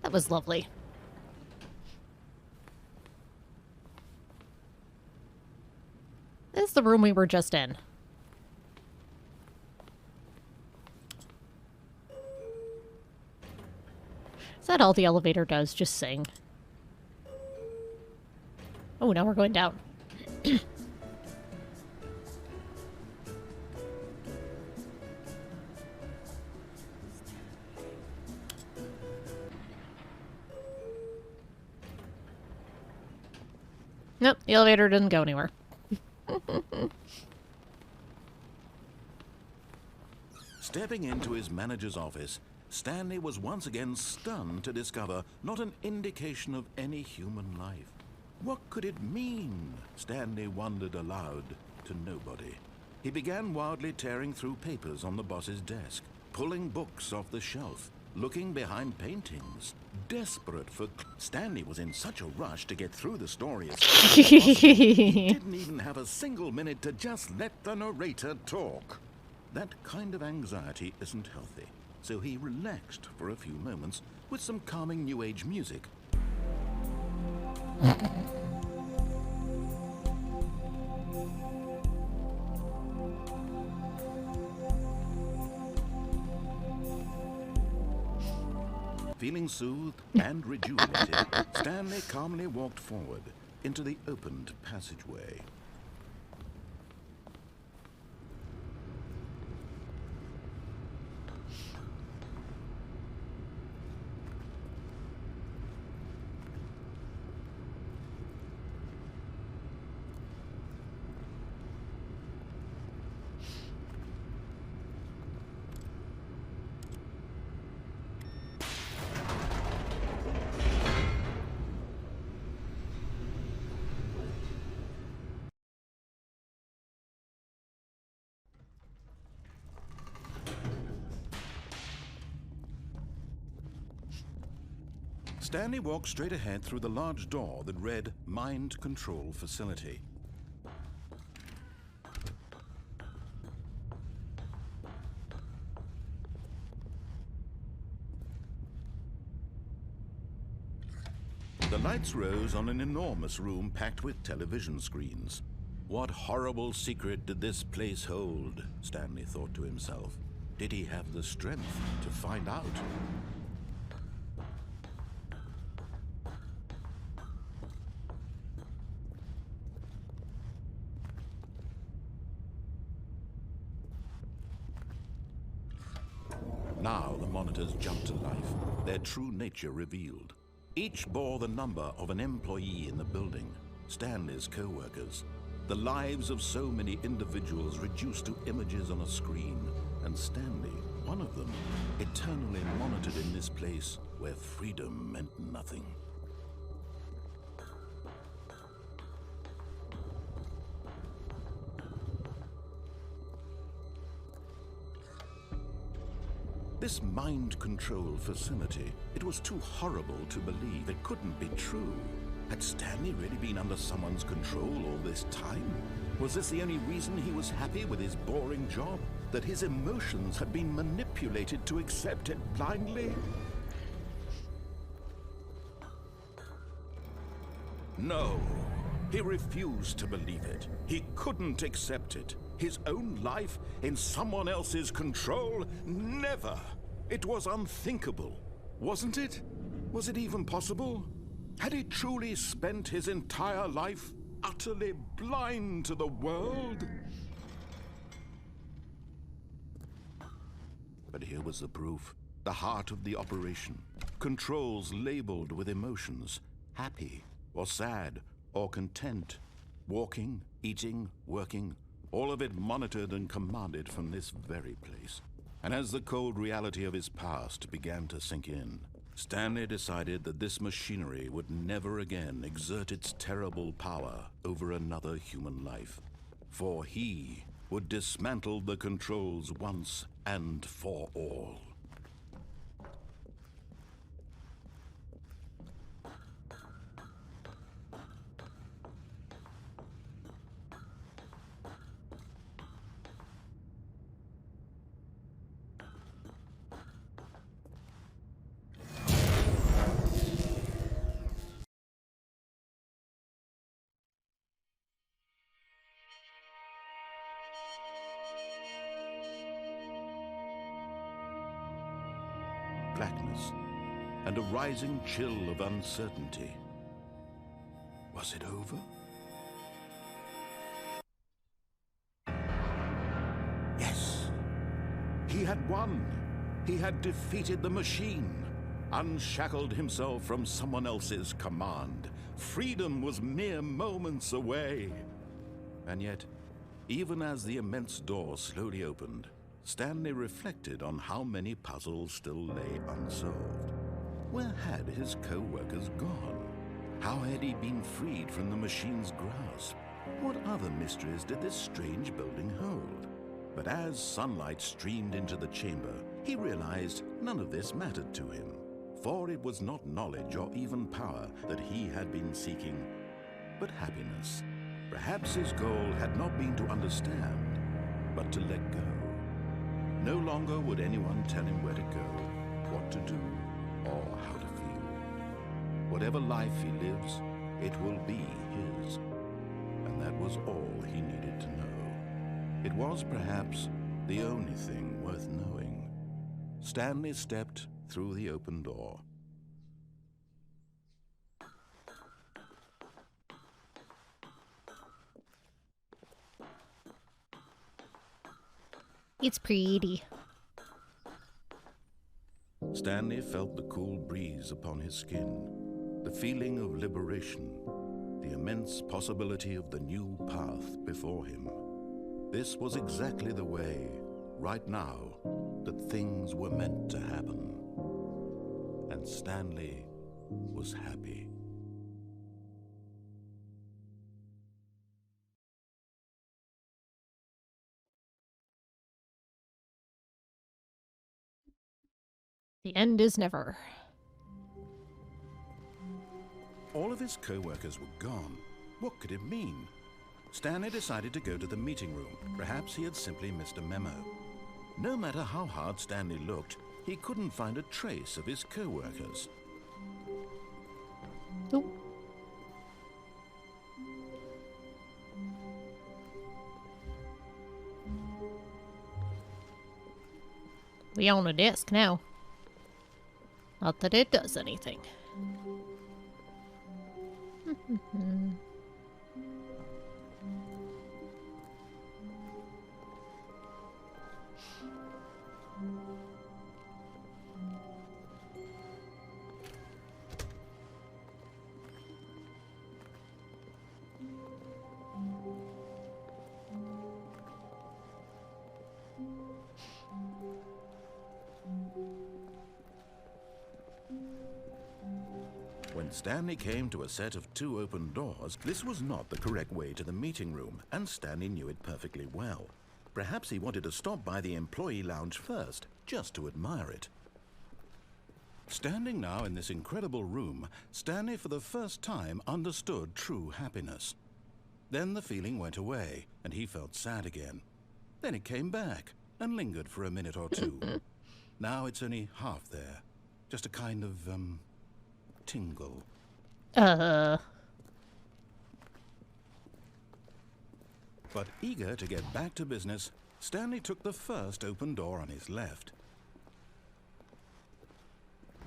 That was lovely. the room we were just in. Is that all the elevator does? Just sing. Oh, now we're going down. Nope, the elevator didn't go anywhere. Stepping into his manager's office, Stanley was once again stunned to discover not an indication of any human life. What could it mean? Stanley wondered aloud to nobody. He began wildly tearing through papers on the boss's desk, pulling books off the shelf, looking behind paintings. Desperate for... Stanley was in such a rush to get through the story as fast as possible. He didn't even have a single minute to just let the narrator talk. That kind of anxiety isn't healthy, so he relaxed for a few moments with some calming New Age music. Feeling soothed and rejuvenated, Stanley calmly walked forward into the opened passageway. Stanley walked straight ahead through the large door that read Mind Control Facility. The lights rose on an enormous room packed with television screens. What horrible secret did this place hold? Stanley thought to himself. Did he have the strength to find out? Now the monitors jumped to life, their true nature revealed. Each bore the number of an employee in the building, Stanley's co-workers. The lives of so many individuals reduced to images on a screen, and Stanley, one of them, eternally monitored in this place where freedom meant nothing. This mind control facility, it was too horrible to believe. It couldn't be true. Had Stanley really been under someone's control all this time? Was this the only reason he was happy with his boring job? That his emotions had been manipulated to accept it blindly? No, he refused to believe it. He couldn't accept it. His own life in someone else's control? Never! It was unthinkable, wasn't it? Was it even possible? Had he truly spent his entire life utterly blind to the world? But here was the proof. The heart of the operation. Controls labeled with emotions. Happy, or sad, or content. Walking, eating, working. All of it monitored and commanded from this very place. And as the cold reality of his past began to sink in, Stanley decided that this machinery would never again exert its terrible power over another human life. For he would dismantle the controls once and for all. blackness and a rising chill of uncertainty. Was it over? Yes! He had won! He had defeated the machine, unshackled himself from someone else's command. Freedom was mere moments away. And yet, even as the immense door slowly opened, Stanley reflected on how many puzzles still lay unsolved. Where had his co-workers gone? How had he been freed from the machine's grasp? What other mysteries did this strange building hold? But as sunlight streamed into the chamber, he realized none of this mattered to him. For it was not knowledge or even power that he had been seeking, but happiness. Perhaps his goal had not been to understand, but to let go. No longer would anyone tell him where to go, what to do, or how to feel. Whatever life he lives, it will be his. And that was all he needed to know. It was perhaps the only thing worth knowing. Stanley stepped through the open door. It's pretty. Stanley felt the cool breeze upon his skin, the feeling of liberation, the immense possibility of the new path before him. This was exactly the way, right now, that things were meant to happen. And Stanley was happy. The end is never. All of his co-workers were gone. What could it mean? Stanley decided to go to the meeting room. Perhaps he had simply missed a memo. No matter how hard Stanley looked, he couldn't find a trace of his co-workers. Oh. We own a desk now. Not that it does anything. When Stanley came to a set of 2 open doors, this was not the correct way to the meeting room, and Stanley knew it perfectly well. Perhaps he wanted to stop by the employee lounge first, just to admire it. Standing now in this incredible room, Stanley for the first time understood true happiness. Then the feeling went away, and he felt sad again. Then it came back, and lingered for a minute or two. Now it's only half there. Just a kind of, tingle. But eager to get back to business, Stanley took the first open door on his left.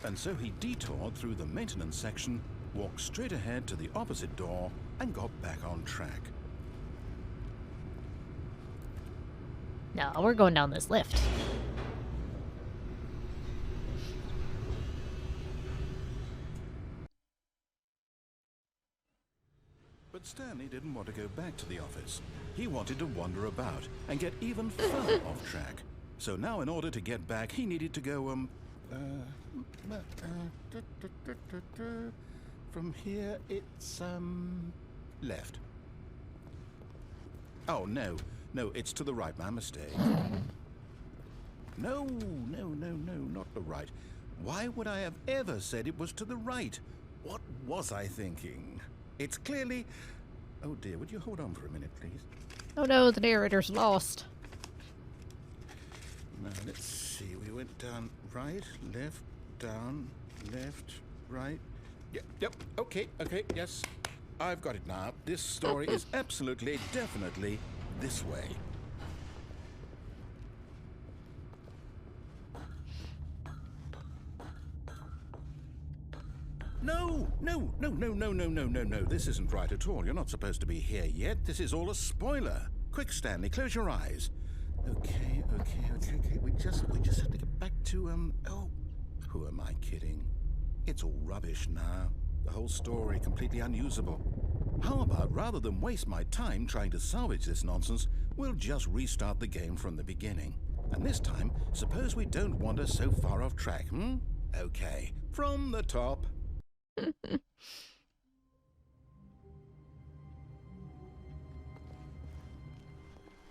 And so he detoured through the maintenance section, walked straight ahead to the opposite door, and got back on track. no, we're going down this lift. But Stanley didn't want to go back to the office. He wanted to wander about and get even further off track. So now in order to get back, he needed to go, from here it's, left. Oh, no, it's to the right, my mistake. No, not the right. Why would I have ever said it was to the right? What was I thinking? It's clearly... Oh dear, would you hold on for a minute, please? Oh no, the narrator's lost. Now, let's see. We went down right, left, down, left, right. Yep, okay, yes. I've got it now. This story is absolutely, definitely this way. No, no, no, no, no, no, no, no, no. This isn't right at all. You're not supposed to be here yet. This is all a spoiler. Quick, Stanley, close your eyes. Okay. We just have to get back to, oh, who am I kidding? It's all rubbish now. The whole story completely unusable. How about, rather than waste my time trying to salvage this nonsense, we'll just restart the game from the beginning. And this time, suppose we don't wander so far off track, Okay, from the top.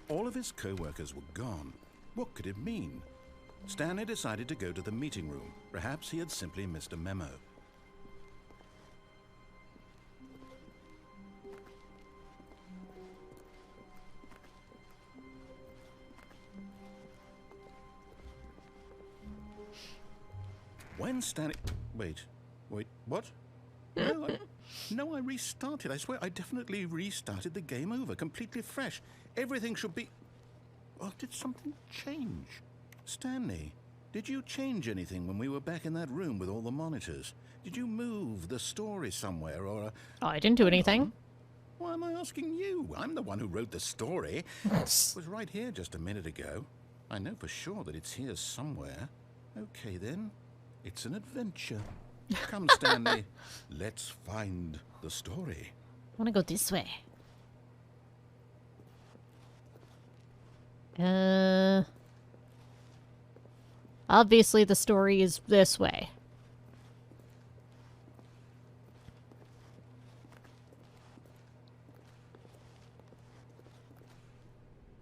All of his co-workers were gone. What could it mean? Stanley decided to go to the meeting room. Perhaps he had simply missed a memo. When Stanley... Wait, what? No, I restarted. I swear, I definitely restarted the game over, completely fresh. Everything should be... Well, did something change? Stanley, did you change anything when we were back in that room with all the monitors? Did you move the story somewhere, or... Oh, I didn't do anything. Why am I asking you? I'm the one who wrote the story. It was right here just a minute ago. I know for sure that it's here somewhere. Okay, then. It's an adventure. Come, Stanley. Let's find the story. I want to go this way. Obviously the story is this way.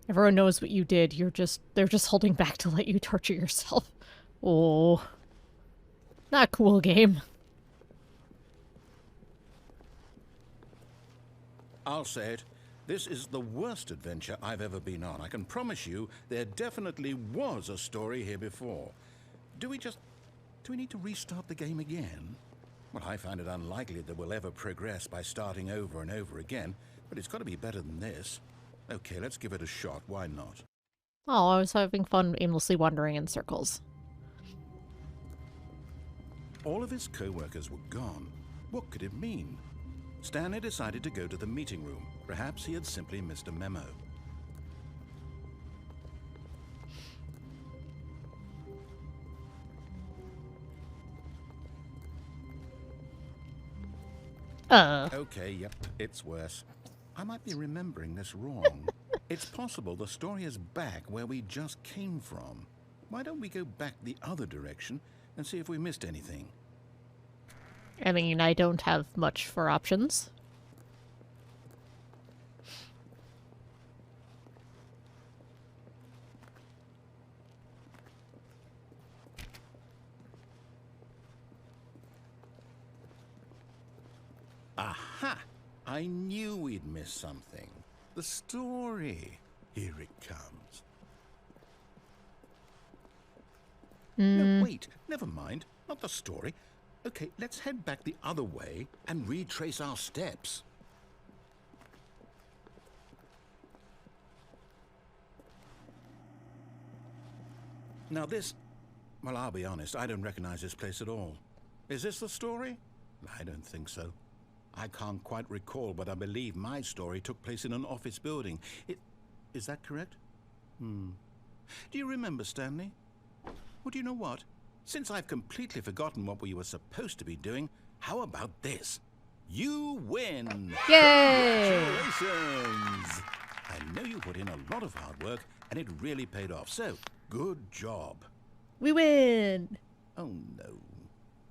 Everyone knows what you did. They're just holding back to let you torture yourself. Oh. Not cool, game. I'll say it. This is the worst adventure I've ever been on. I can promise you there definitely was a story here before. Do we need to restart the game again? Well, I find it unlikely that we'll ever progress by starting over and over again, but it's got to be better than this. Okay, let's give it a shot. Why not? Oh, I was having fun aimlessly wandering in circles. All of his co-workers were gone. What could it mean? Stanley decided to go to the meeting room. Perhaps he had simply missed a memo. Okay, yep, it's worse. I might be remembering this wrong. It's possible the story is back where we just came from. Why don't we go back the other direction and see if we missed anything? I mean, I don't have much for options. Aha! I knew we'd miss something. The story. Here it comes. No, wait. Never mind. Not the story. Okay, let's head back the other way and retrace our steps. Now this... Well, I'll be honest, I don't recognize this place at all. Is this the story? I don't think so. I can't quite recall, but I believe my story took place in an office building. Is that correct? Do you remember, Stanley? Well, do you know what? Since I've completely forgotten what we were supposed to be doing, how about this? You win! Yay! Congratulations! I know you put in a lot of hard work, and it really paid off, so good job. We win! Oh, no.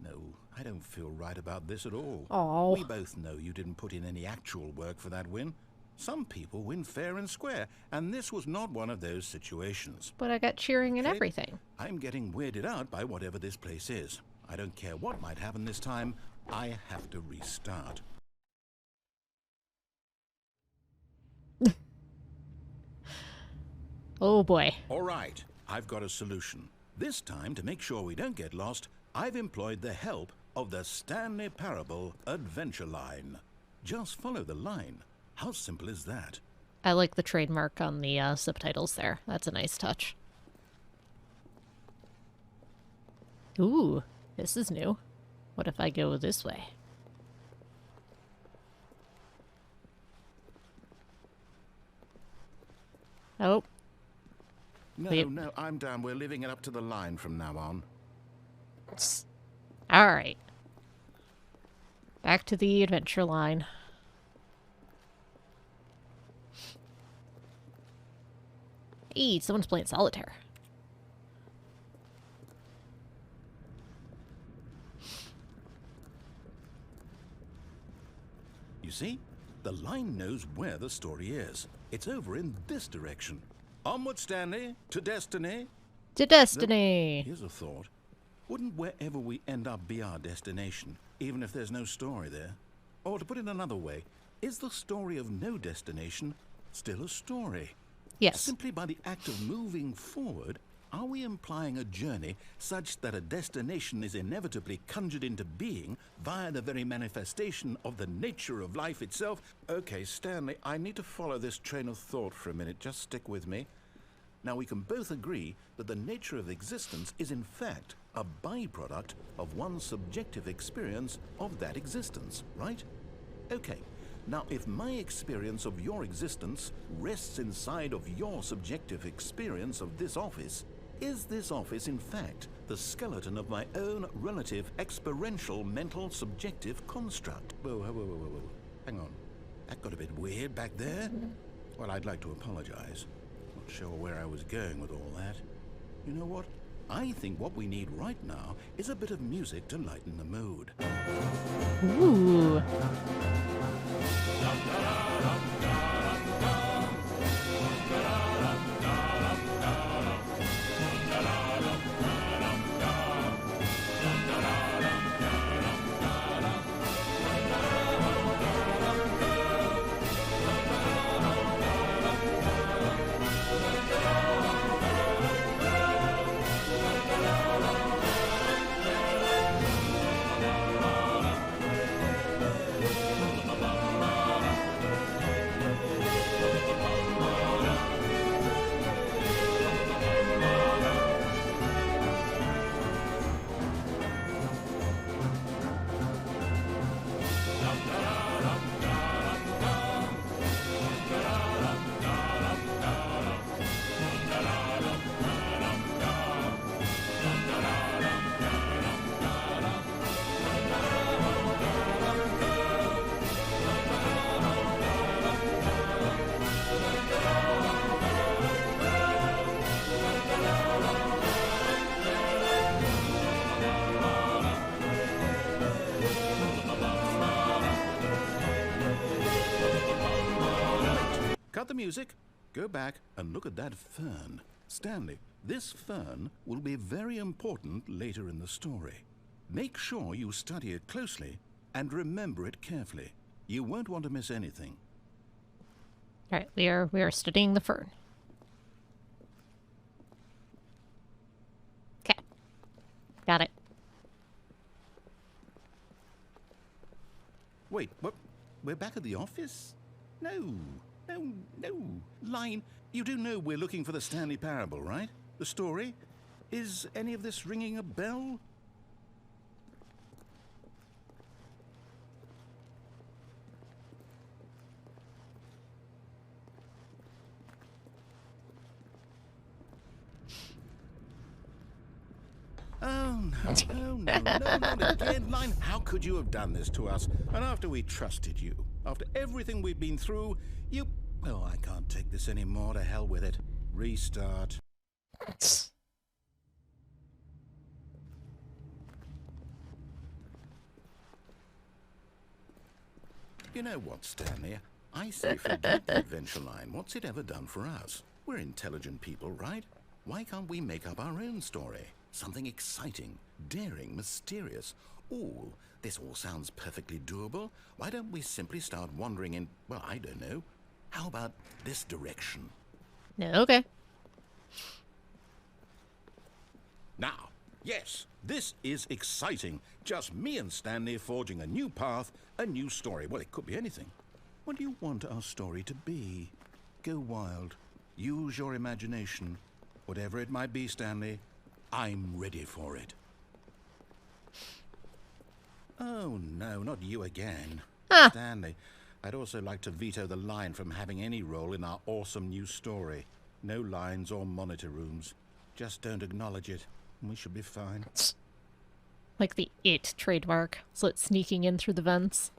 No, I don't feel right about this at all. Oh. We both know you didn't put in any actual work for that win. Some people win fair and square, and this was not one of those situations. But I got cheering and Okay, everything. I'm getting weirded out by whatever this place is. I don't care what might happen this time. I have to restart. Oh boy. All right, I've got a solution. This time, to make sure we don't get lost, I've employed the help of the Stanley Parable adventure line. Just follow the line. How simple is that? I like the trademark on the subtitles there. That's a nice touch. Ooh, this is new. What if I go this way? Oh. No, Wait. no, I'm down. We're leaving it up to the line from now on. Alright. Back to the adventure line. Hey, someone's playing solitaire. You see? The line knows where the story is. It's over in this direction. Onward, Stanley, to destiny. To Destiny! Here's a thought. Wouldn't wherever we end up be our destination, even if there's no story there? Or to put it another way, is the story of no destination still a story? Yes. Simply by the act of moving forward, are we implying a journey such that a destination is inevitably conjured into being via the very manifestation of the nature of life itself? Okay, Stanley, I need to follow this train of thought for a minute. Just stick with me. Now, we can both agree that the nature of existence is in fact a byproduct of one's subjective experience of that existence, right? Okay. Now, if my experience of your existence rests inside of your subjective experience of this office, is this office, in fact, the skeleton of my own relative experiential mental subjective construct? Whoa, whoa, whoa, whoa, whoa. Hang on. That got a bit weird back there. Well, I'd like to apologize. Not sure where I was going with all that. You know what? I think what we need right now is a bit of music to lighten the mood. Ooh. Cut the music, go back and look at that fern. Stanley, this fern will be very important later in the story. Make sure you study it closely and remember it carefully. You won't want to miss anything. Alright, we are studying the fern. Okay. Got it. Wait, what? We're back at the office? No. Line, you do know we're looking for the Stanley Parable, right? The story? Is any of this ringing a bell? Oh, no, not again, Line. How could you have done this to us? And after we trusted you, after everything we've been through, you... Oh, I can't take this anymore. To hell with it. Restart. You know what, Stanley? I say forget the adventure line. What's it ever done for us? We're intelligent people, right? Why can't we make up our own story? Something exciting, daring, mysterious. Ooh, this all sounds perfectly doable. Why don't we simply start wandering in, well, I don't know. How about this direction? No, okay. Now, yes, this is exciting. Just me and Stanley forging a new path, a new story. Well, it could be anything. What do you want our story to be? Go wild. Use your imagination. Whatever it might be, Stanley, I'm ready for it. Oh, no, not you again. Ah. Stanley, I'd also like to veto the line from having any role in our awesome new story. No lines or monitor rooms. Just don't acknowledge it, and we should be fine. Like the It trademark. So it's sneaking in through the vents.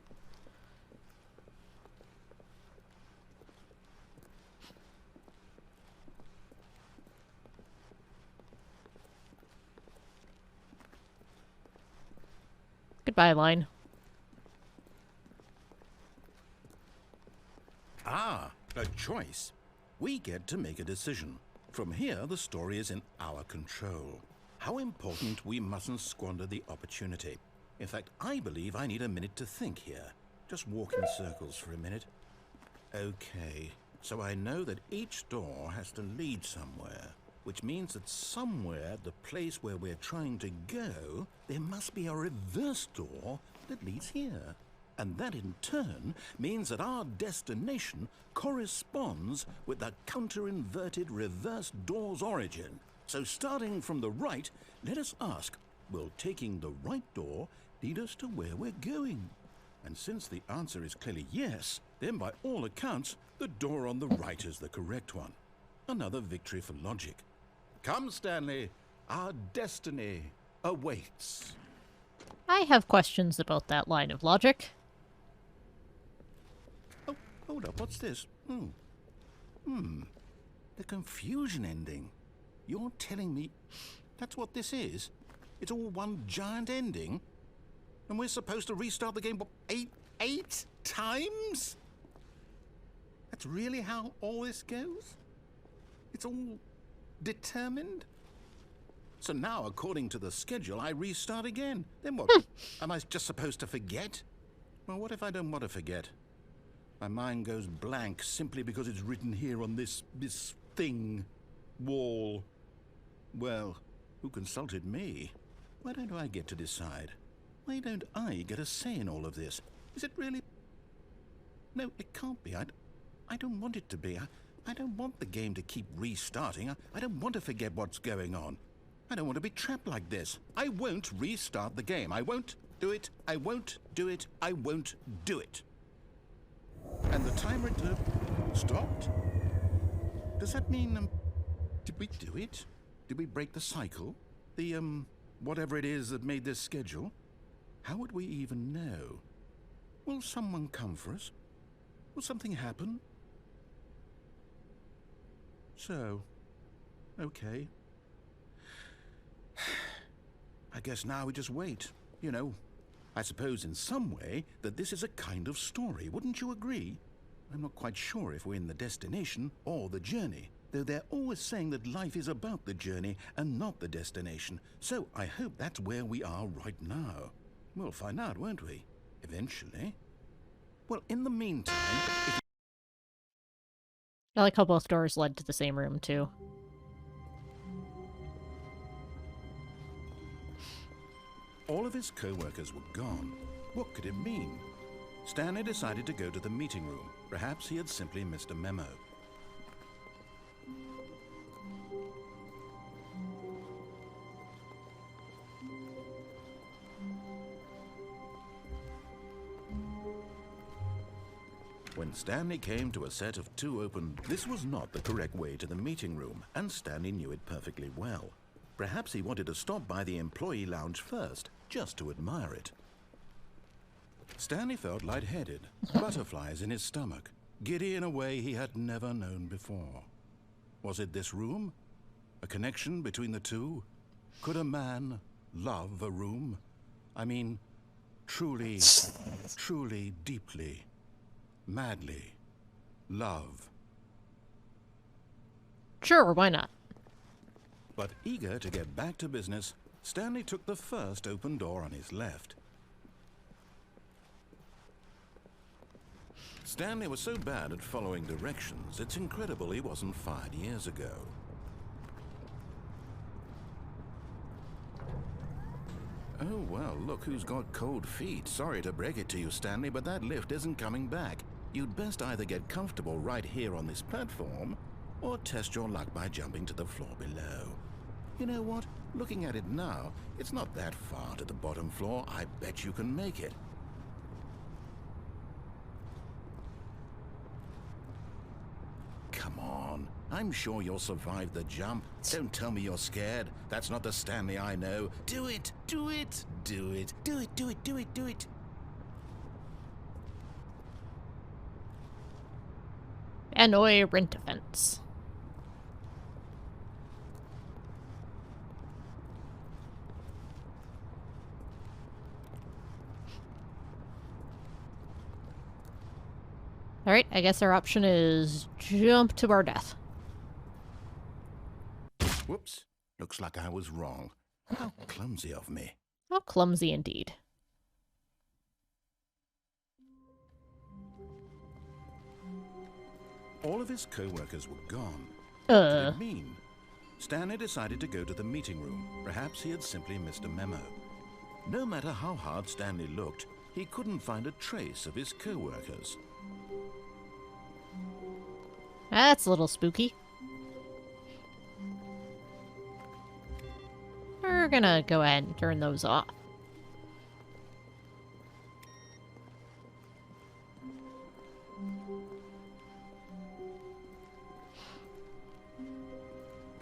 Goodbye, line. Ah, a choice. We get to make a decision. From here, the story is in our control. How important we mustn't squander the opportunity. In fact, I believe I need a minute to think here. Just walk in circles for a minute. Okay, so I know that each door has to lead somewhere, which means that somewhere at the place where we're trying to go, there must be a reverse door that leads here. And that in turn means that our destination corresponds with the counter-inverted reverse door's origin. So starting from the right, let us ask, will taking the right door lead us to where we're going? And since the answer is clearly yes, then by all accounts, the door on the right is the correct one. Another victory for logic. Come, Stanley, our destiny awaits. I have questions about that line of logic. Oh, hold up, what's this? The confusion ending. You're telling me that's what this is? It's all one giant ending? And we're supposed to restart the game, what, eight times? That's really how all this goes? It's all determined? So now, according to the schedule, I restart again. Then what? Am I just supposed to forget? Well, what if I don't want to forget? My mind goes blank simply because it's written here on this thing, wall. Well, who consulted me? Why don't I get to decide? Why don't I get a say in all of this? Is it really? No, it can't be. I don't want it to be. I don't want the game to keep restarting. I don't want to forget what's going on. I don't want to be trapped like this. I won't restart the game. I won't do it. I won't do it. I won't do it. And the timer stopped? Does that mean, did we do it? Did we break the cycle? The, whatever it is that made this schedule? How would we even know? Will someone come for us? Will something happen? So, okay. I guess now we just wait. You know, I suppose in some way that this is a kind of story, wouldn't you agree? I'm not quite sure if we're in the destination or the journey, though they're always saying that life is about the journey and not the destination, so I hope that's where we are right now. We'll find out, won't we? Eventually. Well, in the meantime, if I like how both doors led to the same room, too. all of his co-workers were gone, what could it mean? Stanley decided to go to the meeting room. Perhaps he had simply missed a memo. When Stanley came to a set of two open, this was not the correct way to the meeting room, and Stanley knew it perfectly well. Perhaps he wanted to stop by the employee lounge first, just to admire it. Stanley felt lightheaded, butterflies in his stomach, giddy in a way he had never known before. Was it this room? A connection between the two? Could a man love a room? I mean, truly, truly, deeply, madly love. Sure, why not? But eager to get back to business, Stanley took the first open door on his left. Stanley was so bad at following directions, it's incredible he wasn't fired years ago. Oh, well, look who's got cold feet. Sorry to break it to you, Stanley, but that lift isn't coming back. You'd best either get comfortable right here on this platform, or test your luck by jumping to the floor below. You know what? Looking at it now, it's not that far to the bottom floor. I bet you can make it. Come on. I'm sure you'll survive the jump. Don't tell me you're scared. That's not the Stanley I know. Do it! Do it! Do it! Do it! Do it! Do it! Do it! Annoy rent defense. Alright, I guess our option is jump to our death. Whoops. Looks like I was wrong. How clumsy of me. How clumsy indeed. All of his co-workers were gone. What did Uh. it mean? Stanley decided to go to the meeting room. Perhaps he had simply missed a memo. No matter how hard Stanley looked, he couldn't find a trace of his co-workers. That's a little spooky. We're gonna go ahead and turn those off.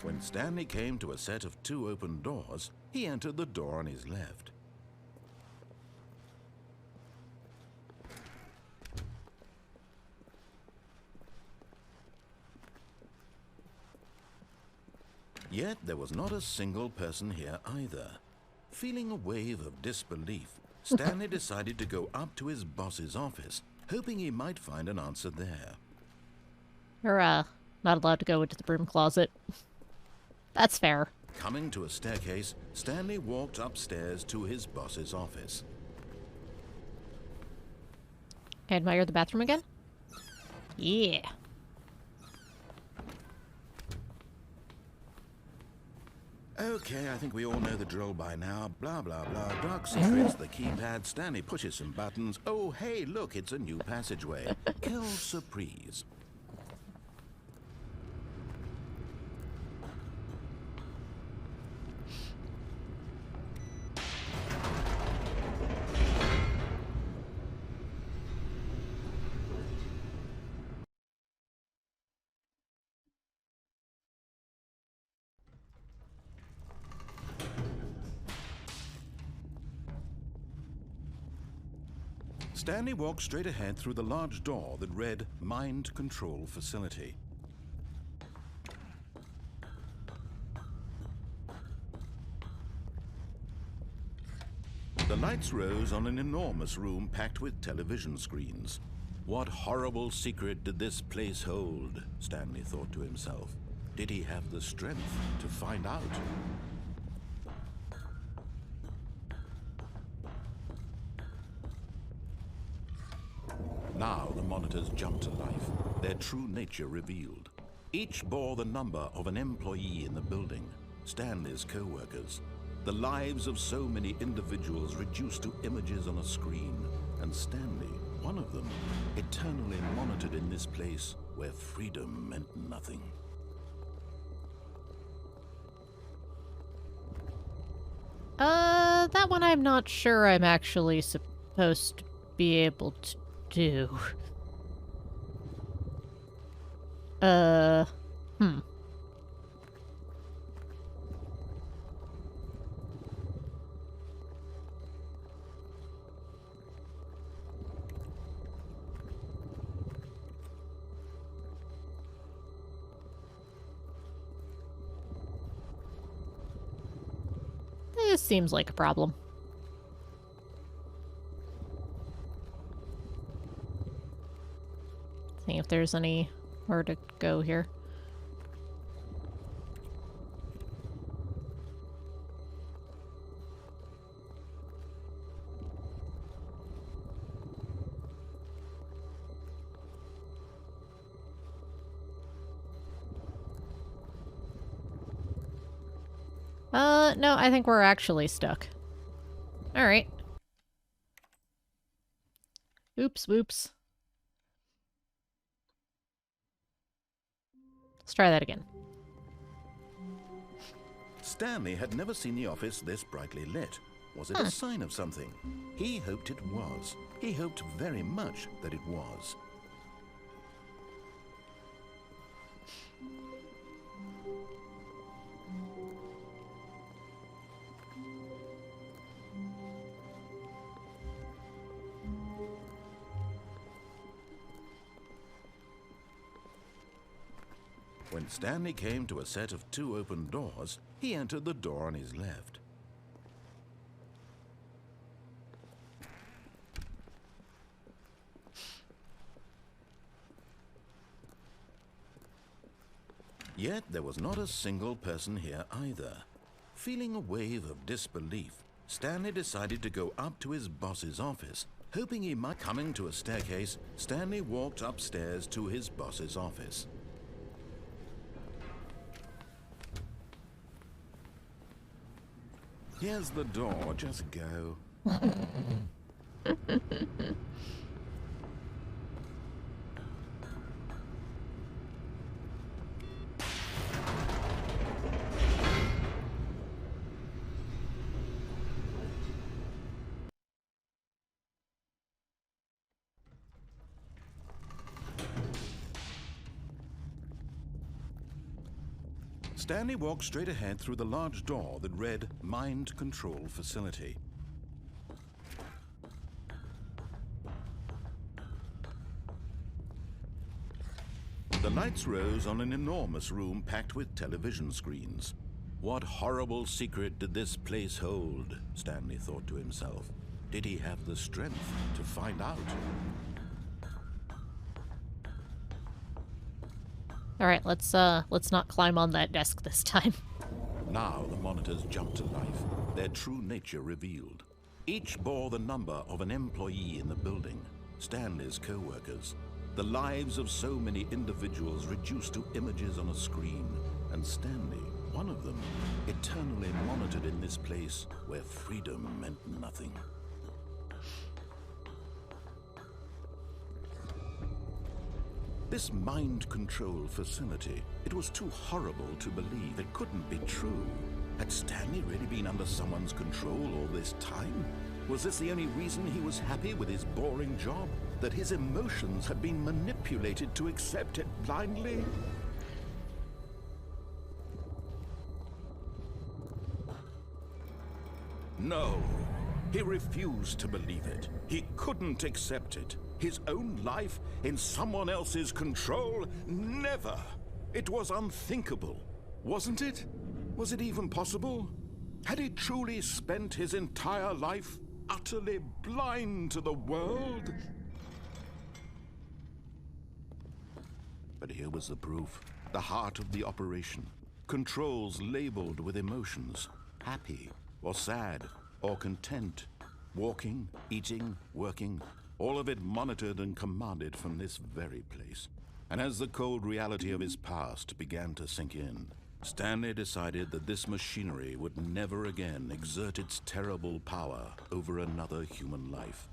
When Stanley came to a set of 2 open doors, he entered the door on his left. Yet there was not a single person here either. Feeling a wave of disbelief, Stanley decided to go up to his boss's office, hoping he might find an answer there. We're, not allowed to go into the broom closet. That's fair. Coming to a staircase, Stanley walked upstairs to his boss's office. Can I admire the bathroom again? Yeah. Okay, I think we all know the drill by now. Blah, blah, blah. Dark secrets, the keypad. Stanley pushes some buttons. Oh, hey, look, it's a new passageway. Quelle surprise. Stanley walked straight ahead through the large door that read Mind Control Facility. The lights rose on an enormous room packed with television screens. What horrible secret did this place hold? Stanley thought to himself. Did he have the strength to find out? Now the monitors jumped to life, their true nature revealed. Each bore the number of an employee in the building, Stanley's co-workers. The lives of so many individuals reduced to images on a screen, and Stanley, one of them, eternally monitored in this place where freedom meant nothing. That one I'm not sure I'm actually supposed to be able to do. Hmm. This seems like a problem. See if there's anywhere to go here. No, I think we're actually stuck. Alright. Oops, whoops. Let's try that again. Stanley had never seen the office this brightly lit. Was it a sign of something? He hoped it was. He hoped very much that it was. When Stanley came to a set of 2 open doors, he entered the door on his left. Yet there was not a single person here either. Feeling a wave of disbelief, Stanley decided to go up to his boss's office. Hoping he might coming to a staircase, Stanley walked upstairs to his boss's office. Here's the door, just go. Stanley walked straight ahead through the large door that read Mind Control Facility. The lights rose on an enormous room packed with television screens. What horrible secret did this place hold? Stanley thought to himself. Did he have the strength to find out? All right, let's not climb on that desk this time. Now the monitors jumped to life, their true nature revealed. Each bore the number of an employee in the building, Stanley's co-workers. The lives of so many individuals reduced to images on a screen, and Stanley, one of them, eternally monitored in this place where freedom meant nothing. This mind control facility, it was too horrible to believe. It couldn't be true. Had Stanley really been under someone's control all this time? Was this the only reason he was happy with his boring job? That his emotions had been manipulated to accept it blindly? No, he refused to believe it. He couldn't accept it. His own life in someone else's control? Never! It was unthinkable, wasn't it? Was it even possible? Had he truly spent his entire life utterly blind to the world? But here was the proof. The heart of the operation. Controls labeled with emotions. Happy, or sad, or content. Walking, eating, working. All of it monitored and commanded from this very place. And as the cold reality of his past began to sink in, Stanley decided that this machinery would never again exert its terrible power over another human life.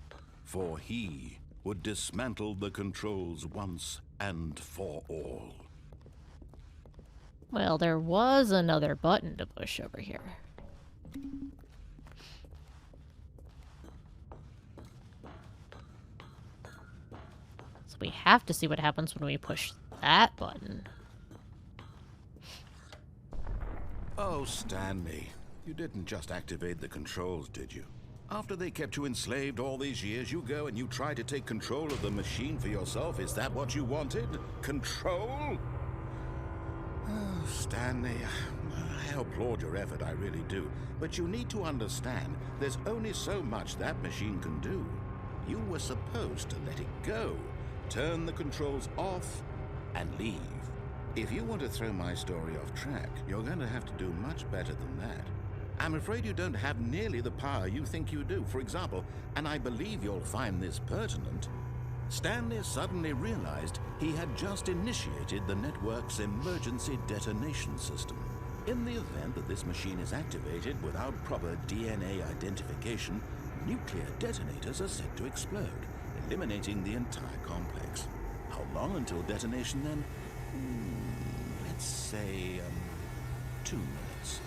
For he would dismantle the controls once and for all. Well, there was another button to push over here. So we have to see what happens when we push that button. Oh, Stanley, you didn't just activate the controls, did you? After they kept you enslaved all these years, you go and you try to take control of the machine for yourself. Is that what you wanted? Control? Oh, Stanley, I applaud your effort, I really do. But you need to understand, there's only so much that machine can do. You were supposed to let it go, turn the controls off, and leave. If you want to throw my story off track, you're going to have to do much better than that. I'm afraid you don't have nearly the power you think you do. For example, and I believe you'll find this pertinent, Stanley suddenly realized he had just initiated the network's emergency detonation system. In the event that this machine is activated without proper DNA identification, nuclear detonators are set to explode, eliminating the entire complex. How long until detonation then? Let's say, 2 minutes.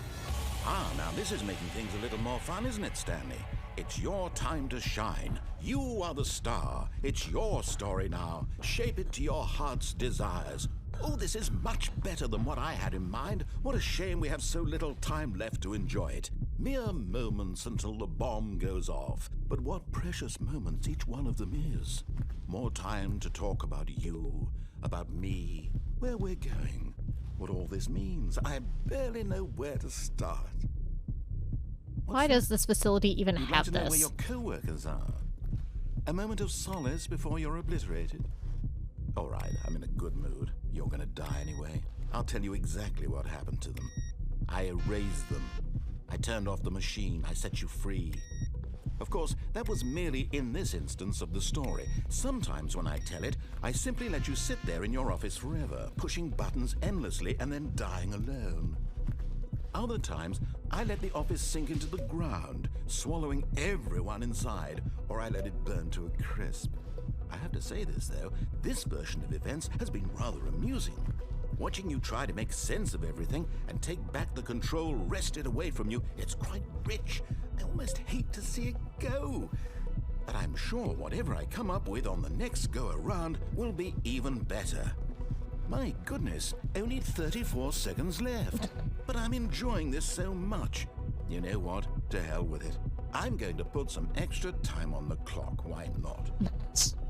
Ah, now this is making things a little more fun, isn't it, Stanley? It's your time to shine. You are the star. It's your story now. Shape it to your heart's desires. Oh, this is much better than what I had in mind. What a shame we have so little time left to enjoy it. Mere moments until the bomb goes off. But what precious moments each one of them is. More time to talk about you, about me, where we're going, what all this means. I barely know where to start. Why does this facility even You'd have like to know where this? your co-workers are. A moment of solace before you're obliterated. All right, I'm in a good mood. You're gonna die anyway. I'll tell you exactly what happened to them. I erased them. I turned off the machine. I set you free. Of course, that was merely in this instance of the story. Sometimes when I tell it, I simply let you sit there in your office forever, pushing buttons endlessly and then dying alone. Other times, I let the office sink into the ground, swallowing everyone inside, or I let it burn to a crisp. I have to say this, though, this version of events has been rather amusing. Watching you try to make sense of everything and take back the control wrested away from you, it's quite rich. I almost hate to see it go. But I'm sure whatever I come up with on the next go-around will be even better. My goodness, only 34 seconds left. But I'm enjoying this so much. You know what? To hell with it. I'm going to put some extra time on the clock. Why not?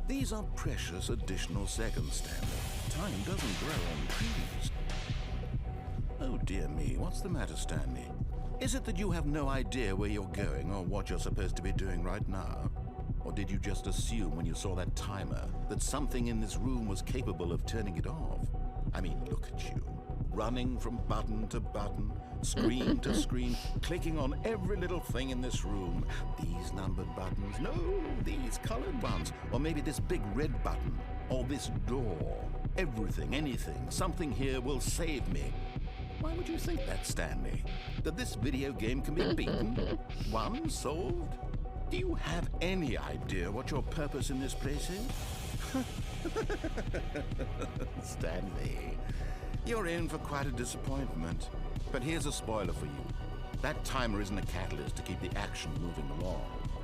These are precious additional seconds, Stanley. Time doesn't grow on trees. Oh dear me, what's the matter, Stanley? Is it that you have no idea where you're going or what you're supposed to be doing right now? Or did you just assume when you saw that timer that something in this room was capable of turning it off? I mean, look at you. Running from button to button, screen to screen, clicking on every little thing in this room. These numbered buttons, no, these colored ones. Or maybe this big red button, or this door. Everything, anything, something here will save me. Why would you think that, Stanley? That this video game can be beaten? Won? Solved? Do you have any idea what your purpose in this place is? Stanley, you're in for quite a disappointment. But here's a spoiler for you. That timer isn't a catalyst to keep the action moving along.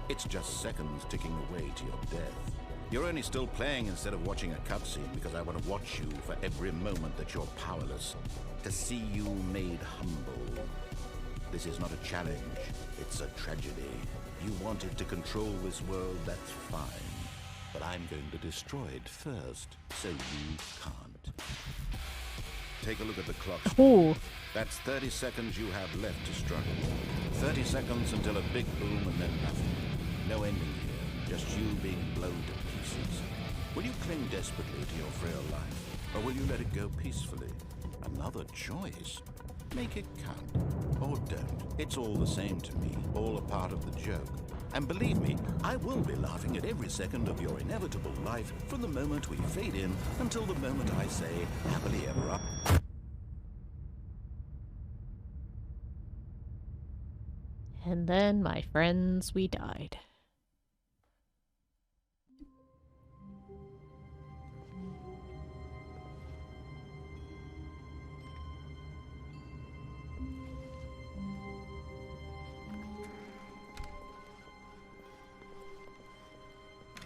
It's just seconds ticking away to your death. You're only still playing instead of watching a cutscene because I want to watch you for every moment that you're powerless. To see you made humble. This is not a challenge. It's a tragedy. You wanted to control this world, that's fine. But I'm going to destroy it first, so you can't. Take a look at the clock. Ooh. That's 30 seconds you have left to struggle. 30 seconds until a big boom and then nothing. No ending here, just you being blown to pieces. Will you cling desperately to your frail life, or will you let it go peacefully? Another choice. Make it count. Or don't. It's all the same to me, all a part of the joke. And believe me, I will be laughing at every second of your inevitable life from the moment we fade in until the moment I say, happily ever after. And then, my friends, we died.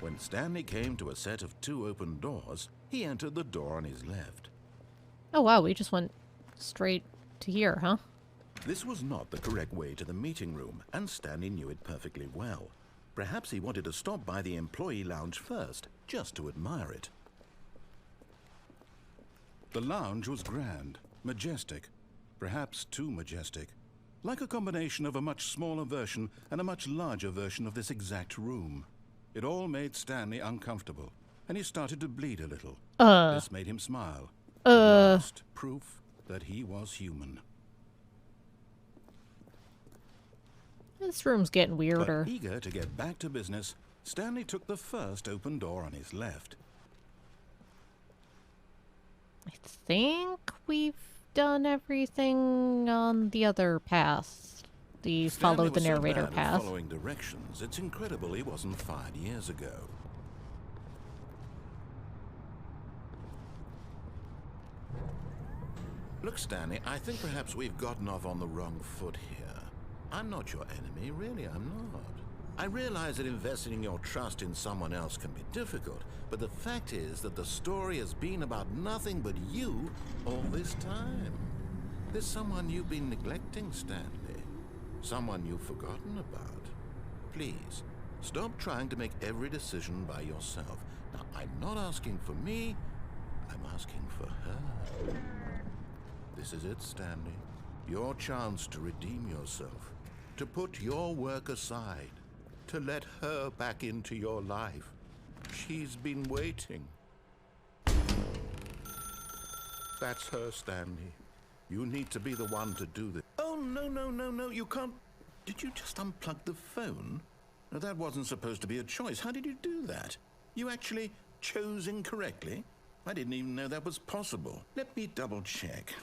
When Stanley came to a set of 2 open doors, he entered the door on his left. Oh wow, we just went straight to here, huh? This was not the correct way to the meeting room, and Stanley knew it perfectly well. Perhaps he wanted to stop by the employee lounge first, just to admire it. The lounge was grand, majestic, perhaps too majestic, like a combination of a much smaller version and a much larger version of this exact room. It all made Stanley uncomfortable, and he started to bleed a little. This made him smile. At last, proof that he was human. This room's getting weirder. But eager to get back to business, Stanley took the first open door on his left. I think we've done everything on the other path. The follow the narrator path. Following directions, it's incredible he wasn't fired years ago. Look, Stanley, I think perhaps we've gotten off on the wrong foot here. I'm not your enemy, really, I'm not. I realize that investing your trust in someone else can be difficult, but the fact is that the story has been about nothing but you all this time. There's someone you've been neglecting, Stanley. Someone you've forgotten about. Please, stop trying to make every decision by yourself. Now, I'm not asking for me, I'm asking for her. This is it, Stanley. Your chance to redeem yourself. To put your work aside. To let her back into your life. She's been waiting. That's her, Stanley. You need to be the one to do this. Oh, no, you can't. Did you just unplug the phone? No, that wasn't supposed to be a choice. How did you do that? You actually chose incorrectly? I didn't even know that was possible. Let me double check.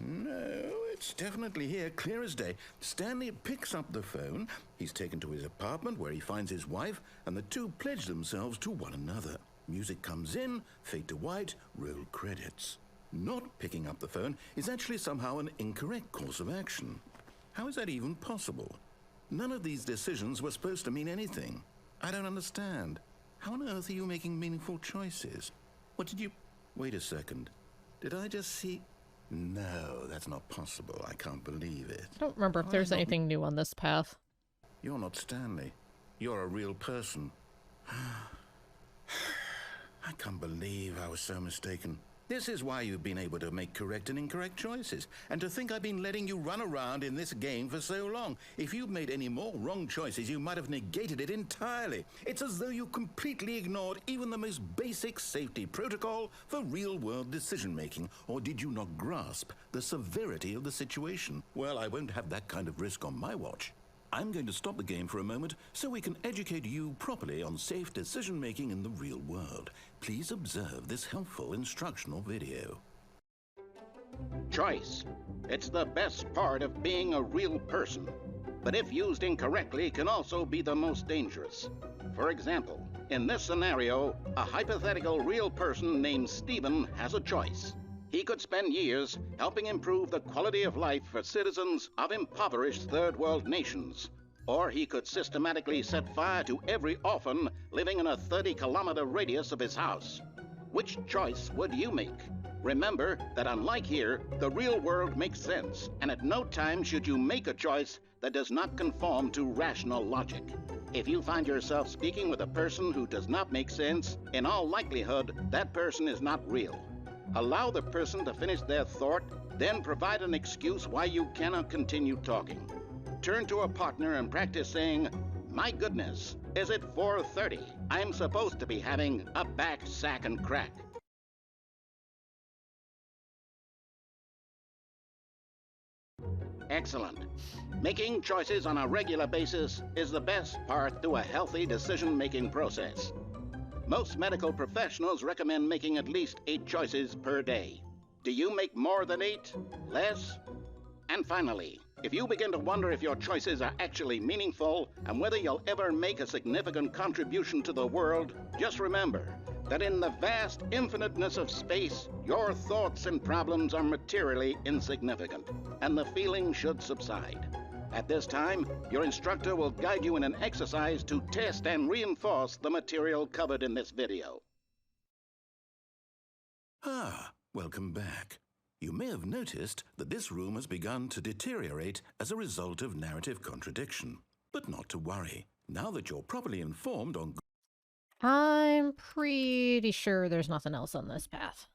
No, it's definitely here, clear as day. Stanley picks up the phone. He's taken to his apartment where he finds his wife, and the two pledge themselves to one another. Music comes in, fade to white, roll credits. Not picking up the phone is actually somehow an incorrect course of action. How is that even possible? None of these decisions were supposed to mean anything. I don't understand. How on earth are you making meaningful choices? What did you... Wait a second. Did I just see... No, that's not possible. I can't believe it. I don't remember if there's anything new on this path. You're not Stanley. You're a real person. I can't believe I was so mistaken. This is why you've been able to make correct and incorrect choices. And to think I've been letting you run around in this game for so long. If you'd made any more wrong choices, you might have negated it entirely. It's as though you completely ignored even the most basic safety protocol for real-world decision-making. Or did you not grasp the severity of the situation? Well, I won't have that kind of risk on my watch. I'm going to stop the game for a moment so we can educate you properly on safe decision-making in the real world. Please observe this helpful instructional video. Choice. It's the best part of being a real person, but if used incorrectly can also be the most dangerous. For example, in this scenario, a hypothetical real person named Stephen has a choice. He could spend years helping improve the quality of life for citizens of impoverished third world nations. Or he could systematically set fire to every orphan living in a 30-kilometer radius of his house. Which choice would you make? Remember that unlike here, the real world makes sense, and at no time should you make a choice that does not conform to rational logic. If you find yourself speaking with a person who does not make sense, in all likelihood, that person is not real. Allow the person to finish their thought, then provide an excuse why you cannot continue talking. Turn to a partner and practice saying, "My goodness, is it 4:30? I'm supposed to be having a back, sack, and crack." Excellent. Making choices on a regular basis is the best part to a healthy decision-making process. Most medical professionals recommend making at least 8 choices per day. Do you make more than 8? Less? And finally, if you begin to wonder if your choices are actually meaningful and whether you'll ever make a significant contribution to the world, just remember that in the vast infiniteness of space, your thoughts and problems are materially insignificant, and the feeling should subside. At this time, your instructor will guide you in an exercise to test and reinforce the material covered in this video. Ah, welcome back. You may have noticed that this room has begun to deteriorate as a result of narrative contradiction. But not to worry. Now that you're properly informed on... I'm pretty sure there's nothing else on this path.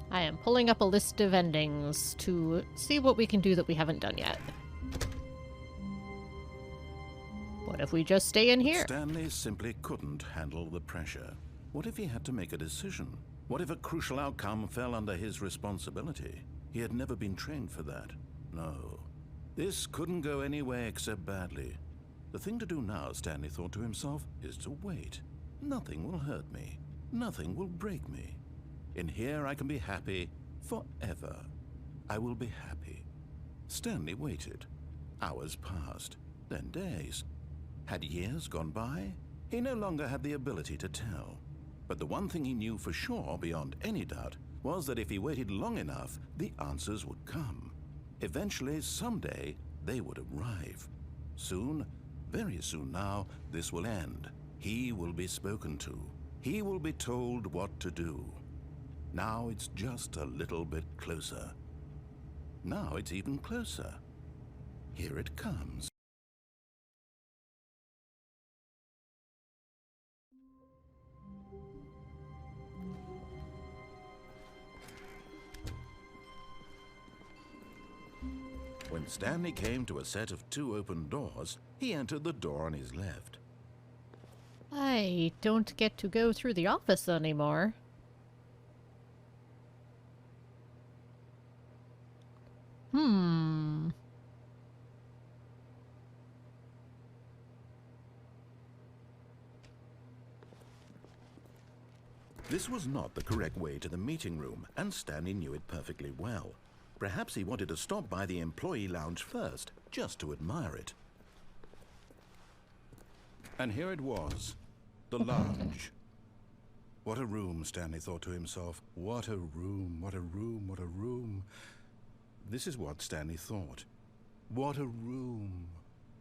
I am pulling up a list of endings to see what we can do that we haven't done yet. What if we just stay in here? Stanley simply couldn't handle the pressure. What if he had to make a decision? What if a crucial outcome fell under his responsibility? He had never been trained for that. No. This couldn't go any way except badly. The thing to do now, Stanley thought to himself, is to wait. Nothing will hurt me. Nothing will break me. In here I can be happy forever. I will be happy. Stanley waited. Hours passed, then days. Had years gone by? He no longer had the ability to tell. But the one thing he knew for sure, beyond any doubt, was that if he waited long enough, the answers would come. Eventually, someday, they would arrive. Soon, very soon now, this will end. He will be spoken to. He will be told what to do. Now it's just a little bit closer. Now it's even closer. Here it comes. When Stanley came to a set of 2 open doors, he entered the door on his left. I don't get to go through the office anymore. This was not the correct way to the meeting room, and Stanley knew it perfectly well. Perhaps he wanted to stop by the employee lounge first, just to admire it. And here it was, the lounge. What a room, Stanley thought to himself. What a room, what a room, what a room. This is what Stanley thought. What a room.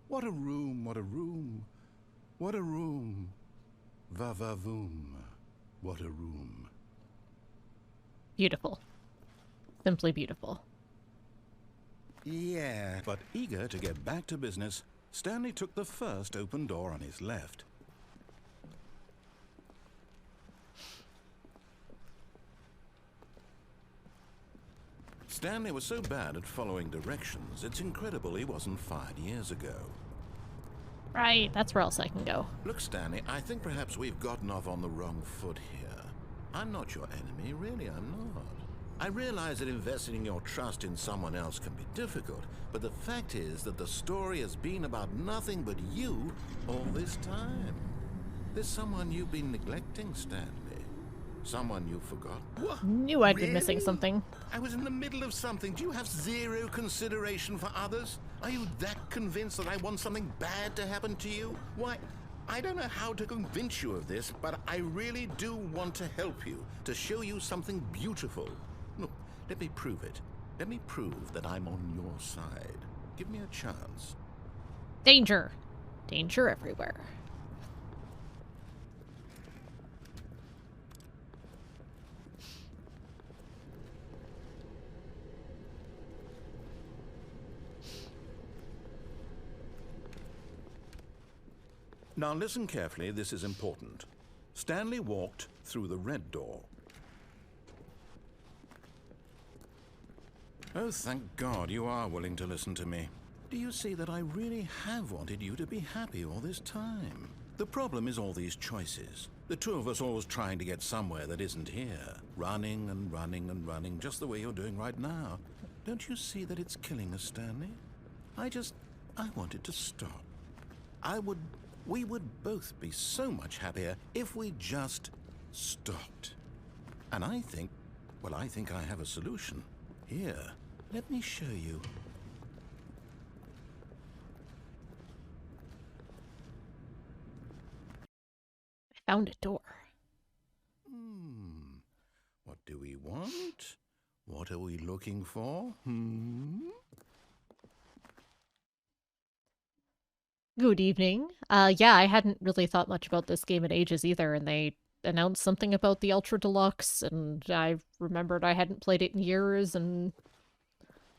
What a room, what a room. What a room. Va-va-voom. What a room. Beautiful. Simply beautiful. Yeah. But eager to get back to business, Stanley took the first open door on his left. Stanley was so bad at following directions, it's incredible he wasn't fired years ago. Right, that's where else I can go. Look, Stanley, I think perhaps we've gotten off on the wrong foot here. I'm not your enemy, really, I'm not. I realize that investing your trust in someone else can be difficult, but the fact is that the story has been about nothing but you all this time. There's someone you've been neglecting, Stanley. Someone you forgot. What? Knew I'd been missing something. I was in the middle of something. Do you have zero consideration for others? Are you that convinced that I want something bad to happen to you? Why, I don't know how to convince you of this, but I really do want to help you, to show you something beautiful. Look, let me prove it. Let me prove that I'm on your side. Give me a chance. Danger. Danger everywhere. Now listen carefully, this is important. Stanley walked through the red door. Oh, thank God you are willing to listen to me. Do you see that I really have wanted you to be happy all this time? The problem is all these choices. The two of us always trying to get somewhere that isn't here. Running and running and running, just the way you're doing right now. Don't you see that it's killing us, Stanley? I wanted to stop. We would both be so much happier if we just stopped. And I think I have a solution. Here, let me show you. I found a door. What do we want? What are we looking for? Good evening. Yeah, I hadn't really thought much about this game in ages either, and they announced something about the Ultra Deluxe, and I remembered I hadn't played it in years, and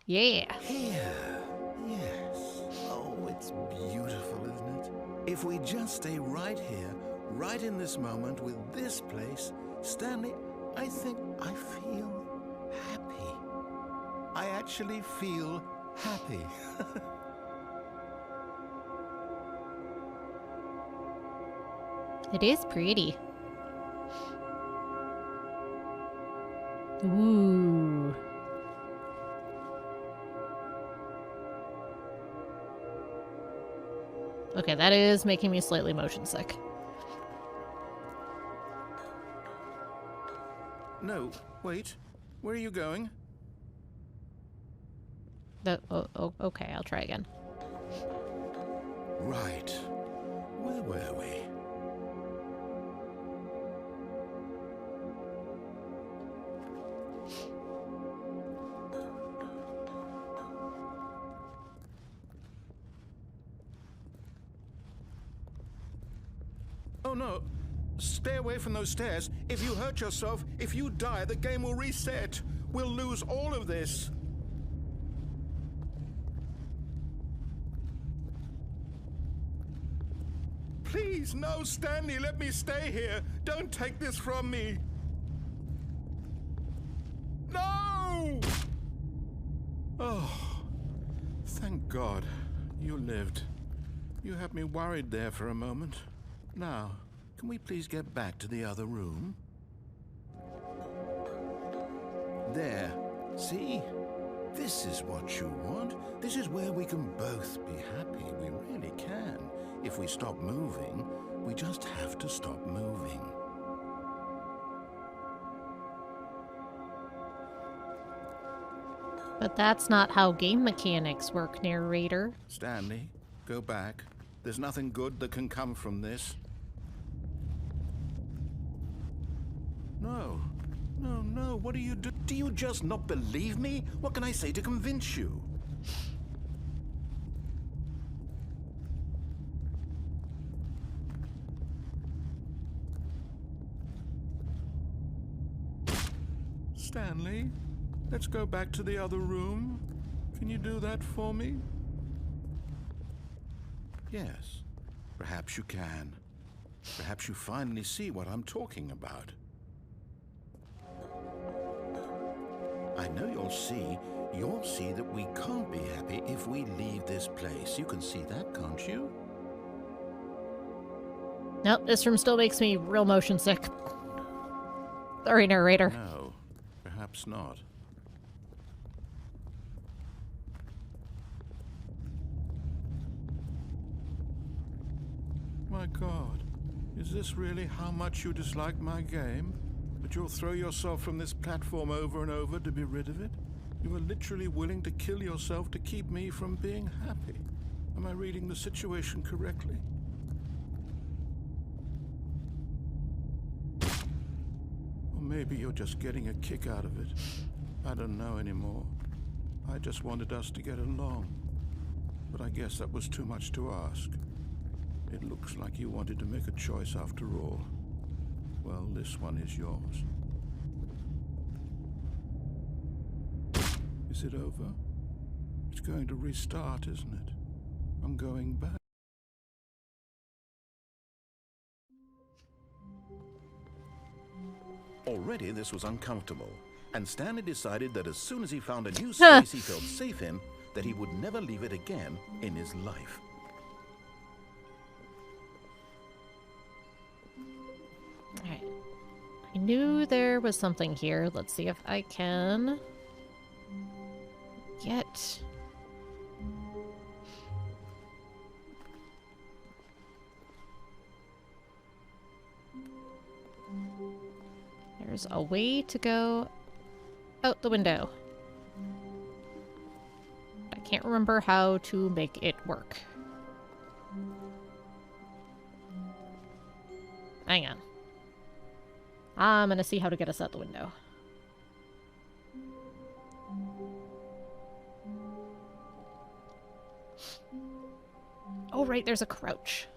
yeah. Here, yes. Oh, it's beautiful, isn't it? If we just stay right here, right in this moment with this place, Stanley, I think I feel happy. I actually feel happy. It is pretty. Ooh. Okay, that is making me slightly motion sick. No, wait. Where are you going? Okay, I'll try again. Right. Where were we? Oh no, stay away from those stairs. If you hurt yourself, if you die, the game will reset. We'll lose all of this. Please, no, Stanley, let me stay here. Don't take this from me. No! Oh, thank God you lived. You had me worried there for a moment. Now, can we please get back to the other room? There. See? This is what you want. This is where we can both be happy. We really can. If we stop moving, we just have to stop moving. But that's not how game mechanics work, narrator. Stanley, go back. There's nothing good that can come from this. No. No, no, what do you do? Do you just not believe me? What can I say to convince you? Stanley, let's go back to the other room. Can you do that for me? Yes, perhaps you can. Perhaps you finally see what I'm talking about. I know you'll see that we can't be happy if we leave this place. You can see that, can't you? Nope, this room still makes me real motion sick. Sorry, narrator. No, perhaps not. My God, is this really how much you dislike my game? That you'll throw yourself from this platform over and over to be rid of it? You are literally willing to kill yourself to keep me from being happy. Am I reading the situation correctly? Or maybe you're just getting a kick out of it. I don't know anymore. I just wanted us to get along. But I guess that was too much to ask. It looks like you wanted to make a choice after all. Well, this one is yours. Is it over? It's going to restart, isn't it? I'm going back. Already this was uncomfortable, and Stanley decided that as soon as he found a new space he felt safe in, that he would never leave it again in his life. Alright. I knew there was something here. Let's see if I can get... There's a way to go out the window. I can't remember how to make it work. Hang on. I'm gonna see how to get us out the window. Oh, right, there's a crouch.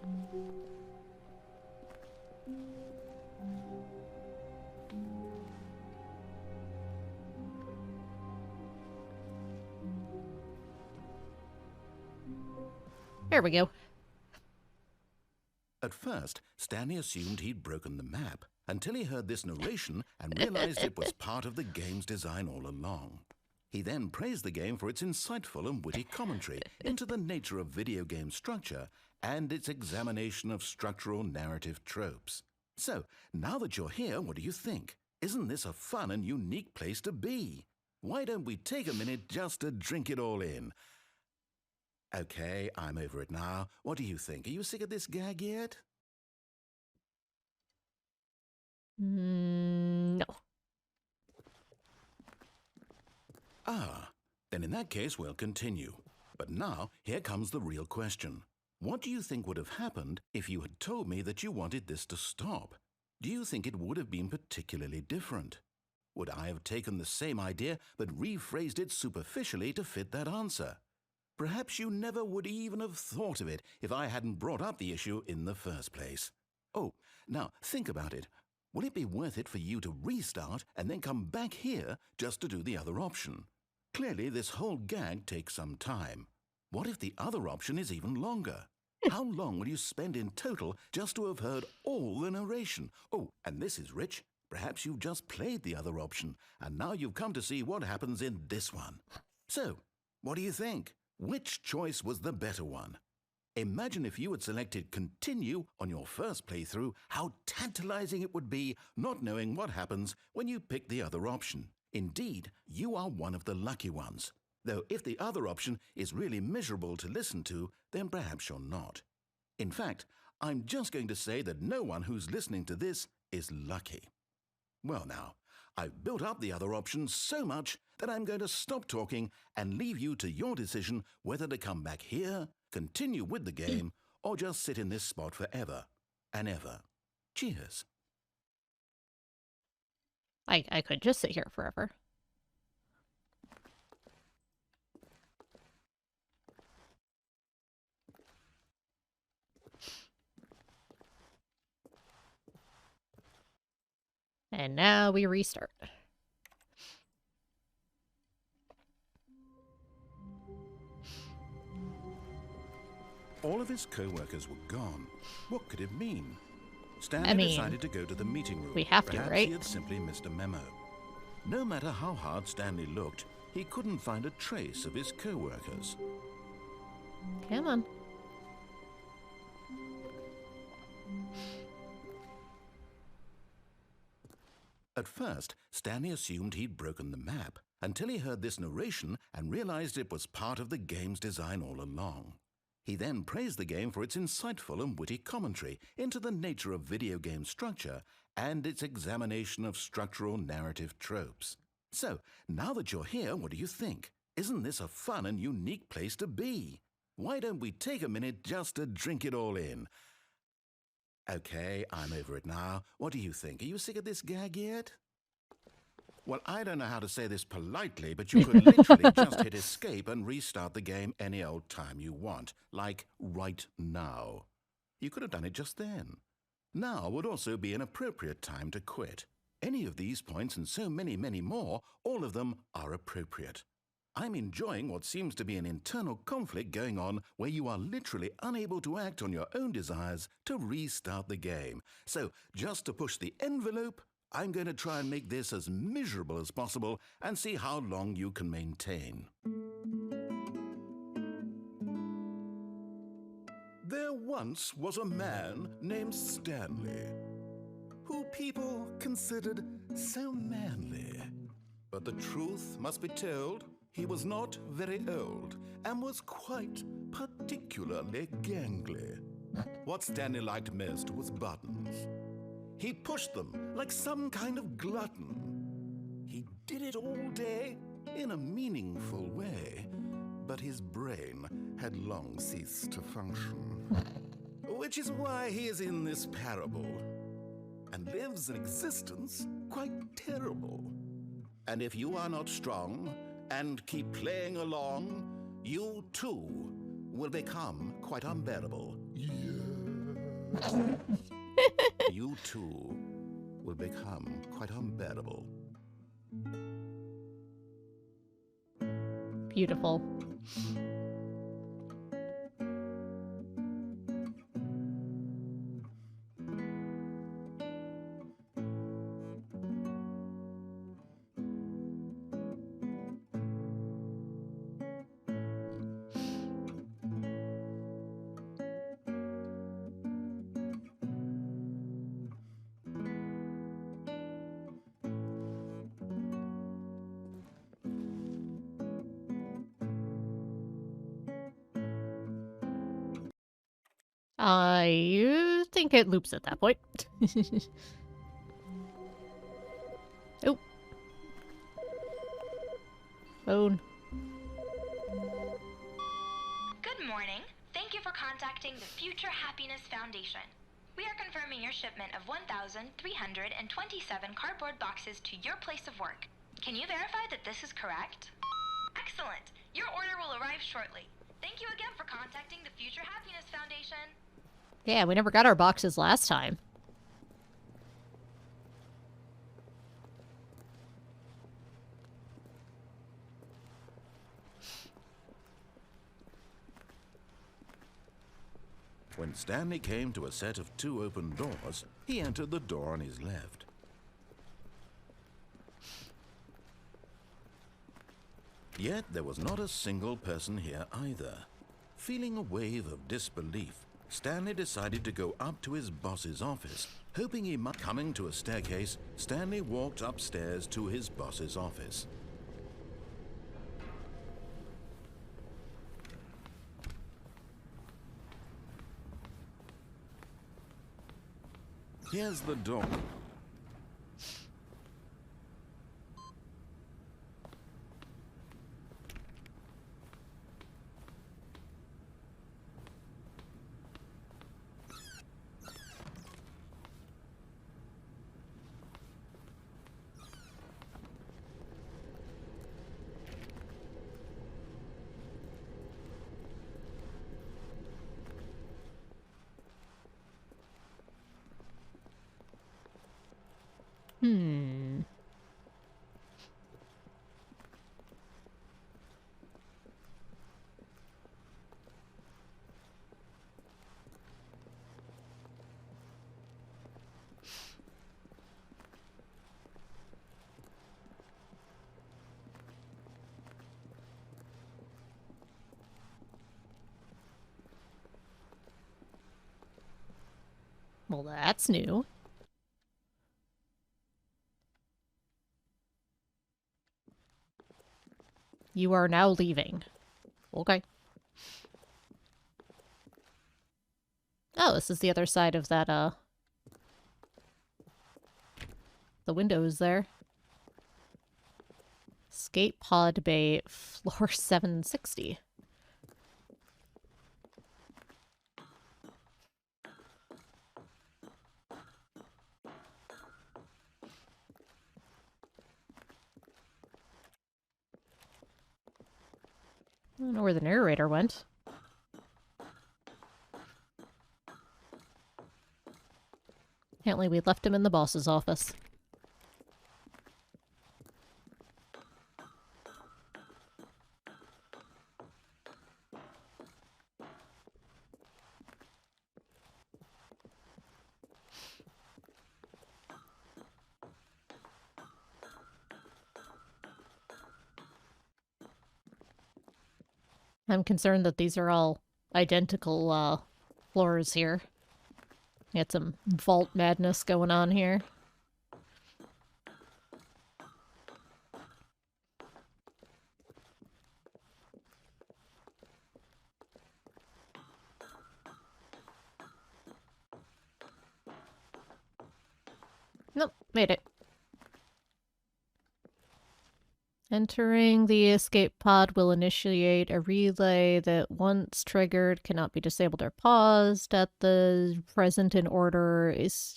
There we go. At first, Stanley assumed he'd broken the map until he heard this narration and realized it was part of the game's design all along. He then praised the game for its insightful and witty commentary into the nature of video game structure and its examination of structural narrative tropes. So, now that you're here, what do you think? Isn't this a fun and unique place to be? Why don't we take a minute just to drink it all in? Okay, I'm over it now. What do you think? Are you sick of this gag yet? No. Ah, then in that case we'll continue. But now, here comes the real question. What do you think would have happened if you had told me that you wanted this to stop? Do you think it would have been particularly different? Would I have taken the same idea but rephrased it superficially to fit that answer? Perhaps you never would even have thought of it if I hadn't brought up the issue in the first place. Oh, now think about it. Will it be worth it for you to restart and then come back here just to do the other option? Clearly, this whole gag takes some time. What if the other option is even longer? How long will you spend in total just to have heard all the narration? Oh, and this is rich. Perhaps you've just played the other option, and now you've come to see what happens in this one. So, what do you think? Which choice was the better one? Imagine if you had selected Continue on your first playthrough, how tantalizing it would be not knowing what happens when you pick the other option. Indeed, you are one of the lucky ones. Though if the other option is really miserable to listen to, then perhaps you're not. In fact, I'm just going to say that no one who's listening to this is lucky. Well now, I've built up the other option so much that I'm going to stop talking and leave you to your decision whether to come back here, continue with the game, or just sit in this spot forever and ever. Cheers. I could just sit here forever. And now we restart. All of his co-workers were gone. What could it mean? Stanley decided to go to the meeting room. We have to, Perhaps right? he had simply missed a memo. No matter how hard Stanley looked, he couldn't find a trace of his co-workers. Come on. At first, Stanley assumed he'd broken the map, until he heard this narration and realized it was part of the game's design all along. He then praised the game for its insightful and witty commentary into the nature of video game structure and its examination of structural narrative tropes. So, now that you're here, what do you think? Isn't this a fun and unique place to be? Why don't we take a minute just to drink it all in? Okay, I'm over it now. What do you think? Are you sick of this gag yet? Well, I don't know how to say this politely, but you could literally just hit escape and restart the game any old time you want, like right now. You could have done it just then. Now would also be an appropriate time to quit. Any of these points and so many, many more, all of them are appropriate. I'm enjoying what seems to be an internal conflict going on where you are literally unable to act on your own desires to restart the game. So, just to push the envelope, I'm going to try and make this as miserable as possible and see how long you can maintain. There once was a man named Stanley, who people considered so manly. But the truth must be told, he was not very old and was quite particularly gangly. What Stanley liked most was buttons. He pushed them like some kind of glutton. He did it all day in a meaningful way, but his brain had long ceased to function. Which is why he is in this parable and lives an existence quite terrible. And if you are not strong and keep playing along, you too will become quite unbearable. Yeah. You too will become quite unbearable. Beautiful. I think it loops at that point. Oh. Phone. Good morning. Thank you for contacting the Future Happiness Foundation. We are confirming your shipment of 1,327 cardboard boxes to your place of work. Can you verify that this is correct? Excellent. Your order will arrive shortly. Thank you again for contacting the Future Happiness Foundation. Yeah, we never got our boxes last time. When Stanley came to a set of 2 open doors, he entered the door on his left. Yet there was not a single person here either. Feeling a wave of disbelief, Stanley decided to go up to his boss's office, hoping he might. Coming to a staircase, Stanley walked upstairs to his boss's office. Here's the door. Well, that's new. You are now leaving. Okay. Oh, this is the other side of that, the windows there. Escape pod bay, floor 760. I don't know where the narrator went. Apparently we left him in the boss's office. I'm concerned that these are all identical, floors here. Got some vault madness going on here. Nope, made it. Entering the escape pod will initiate a relay that, once triggered, cannot be disabled or paused. At the present in order is...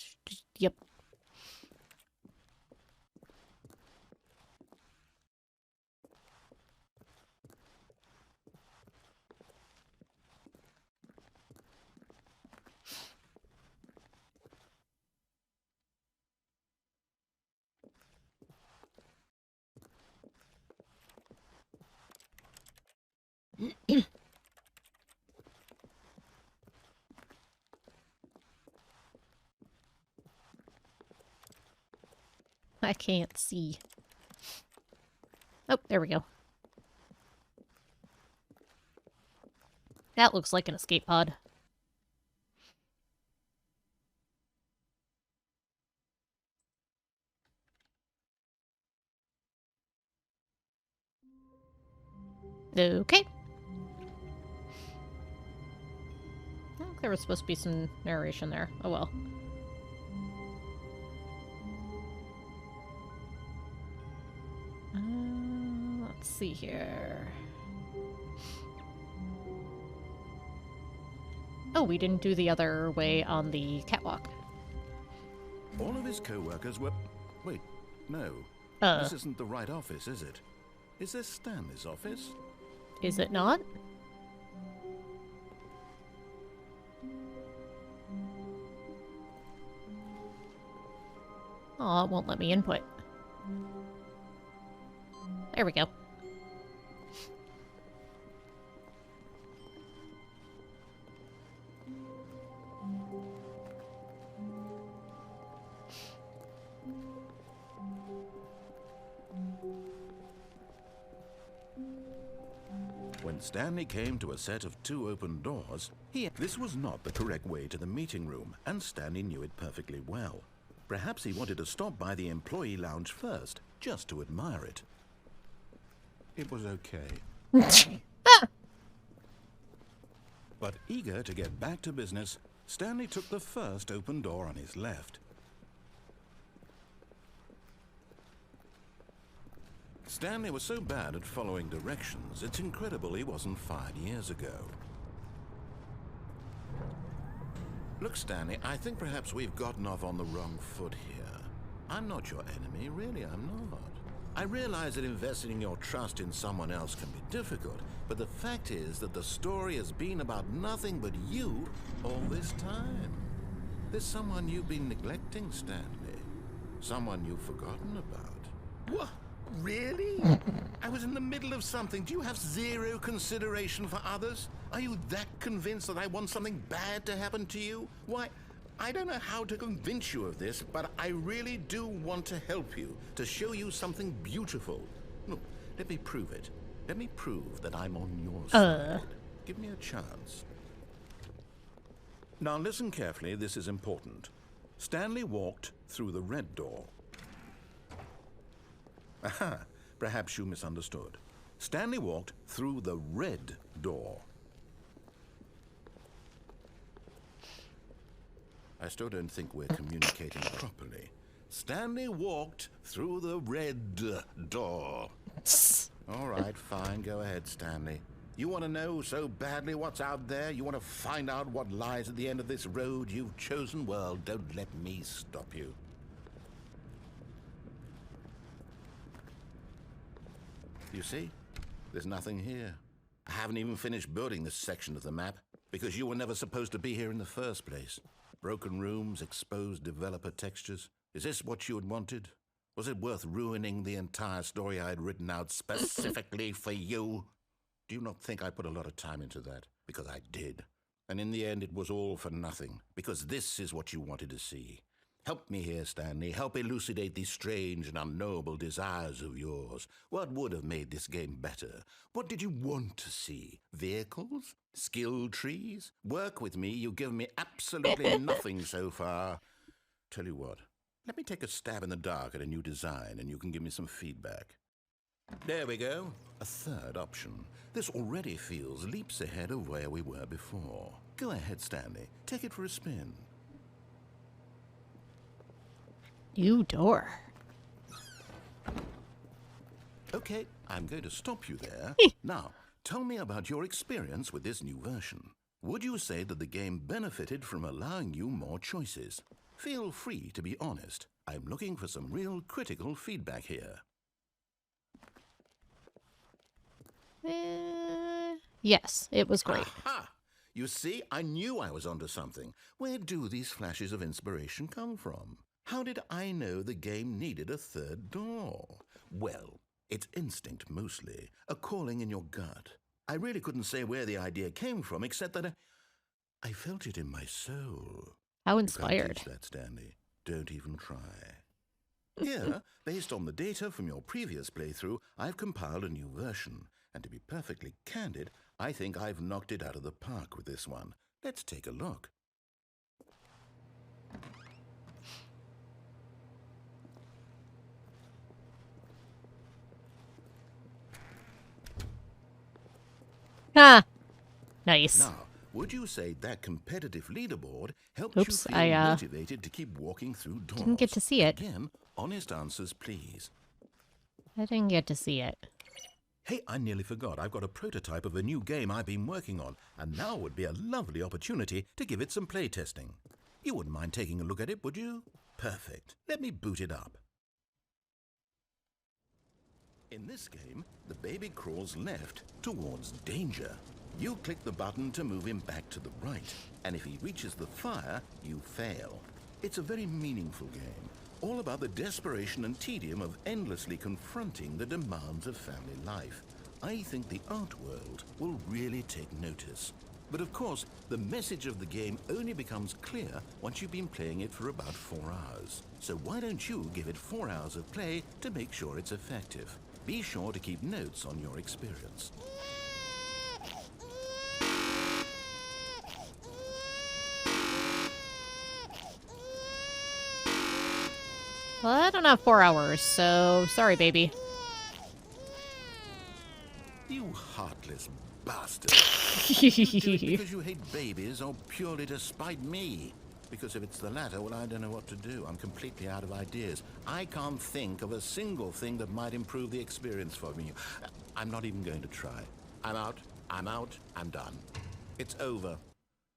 Yep. I can't see. Oh, there we go. That looks like an escape pod. Okay. I think there was supposed to be some narration there. Oh well. Let's see here. Oh, we didn't do the other way on the catwalk. All of his co-workers were... Wait, no. This isn't the right office, is it? Is this Stanley's office? Is it not? Oh, it won't let me input. There we go. When Stanley came to a set of 2 open doors, this was not the correct way to the meeting room, and Stanley knew it perfectly well. Perhaps he wanted to stop by the employee lounge first, just to admire it. It was okay. But eager to get back to business, Stanley took the first open door on his left. Stanley was so bad at following directions, it's incredible he wasn't fired years ago. Look, Stanley, I think perhaps we've gotten off on the wrong foot here. I'm not your enemy, really, I'm not. I realize that investing your trust in someone else can be difficult, but the fact is that the story has been about nothing but you all this time. There's someone you've been neglecting, Stanley. Someone you've forgotten about. What? Really? I was in the middle of something. Do you have zero consideration for others? Are you that convinced that I want something bad to happen to you? Why, I don't know how to convince you of this, but I really do want to help you, to show you something beautiful. Look, let me prove it. Let me prove that I'm on your side. Give me a chance. Now listen carefully, this is important. Stanley walked through the red door. Aha, perhaps you misunderstood. Stanley walked through the red door. I still don't think we're communicating properly. Stanley walked through the red door. All right, fine, go ahead, Stanley. You want to know so badly what's out there? You want to find out what lies at the end of this road you've chosen? Well, don't let me stop you. You see? There's nothing here. I haven't even finished building this section of the map, because you were never supposed to be here in the first place. Broken rooms, exposed developer textures. Is this what you had wanted? Was it worth ruining the entire story I had written out specifically for you? Do you not think I put a lot of time into that? Because I did. And in the end, it was all for nothing, because this is what you wanted to see. Help me here, Stanley. Help elucidate these strange and unknowable desires of yours. What would have made this game better? What did you want to see? Vehicles? Skill trees? Work with me. You've given me absolutely nothing so far. Tell you what, let me take a stab in the dark at a new design and you can give me some feedback. There we go. A third option. This already feels leaps ahead of where we were before. Go ahead, Stanley. Take it for a spin. New door. Okay, I'm going to stop you there. Now, tell me about your experience with this new version. Would you say that the game benefited from allowing you more choices? Feel free to be honest. I'm looking for some real critical feedback here. Yes, it was great. Aha! You see, I knew I was onto something. Where do these flashes of inspiration come from? How did I know the game needed a third door? Well, it's instinct mostly, a calling in your gut. I really couldn't say where the idea came from, except that I felt it in my soul. How You can't inspired. teach that, Stanley. Don't even try. Here, based on the data from your previous playthrough, I've compiled a new version. And to be perfectly candid, I think I've knocked it out of the park with this one. Let's take a look. Ah, nice. Now, would you say that competitive leaderboard helped Oops, you feel motivated to keep walking through doors? Didn't get to see it. Again, honest answers, please. I didn't get to see it. Hey, I nearly forgot. I've got a prototype of a new game I've been working on, and now would be a lovely opportunity to give it some playtesting. You wouldn't mind taking a look at it, would you? Perfect. Let me boot it up. In this game, the baby crawls left towards danger. You click the button to move him back to the right, and if he reaches the fire, you fail. It's a very meaningful game. all about the desperation and tedium of endlessly confronting the demands of family life. I think the art world will really take notice. But of course, the message of the game only becomes clear once you've been playing it for about 4 hours. So why don't you give it 4 hours of play to make sure it's effective? Be sure to keep notes on your experience. Well, I don't have 4 hours, so sorry, baby. You heartless bastard. Do it because you hate babies or purely to spite me? Because if it's the latter, well, I don't know what to do. I'm completely out of ideas. I can't think of a single thing that might improve the experience for me. I'm not even going to try. I'm out, I'm done. It's over.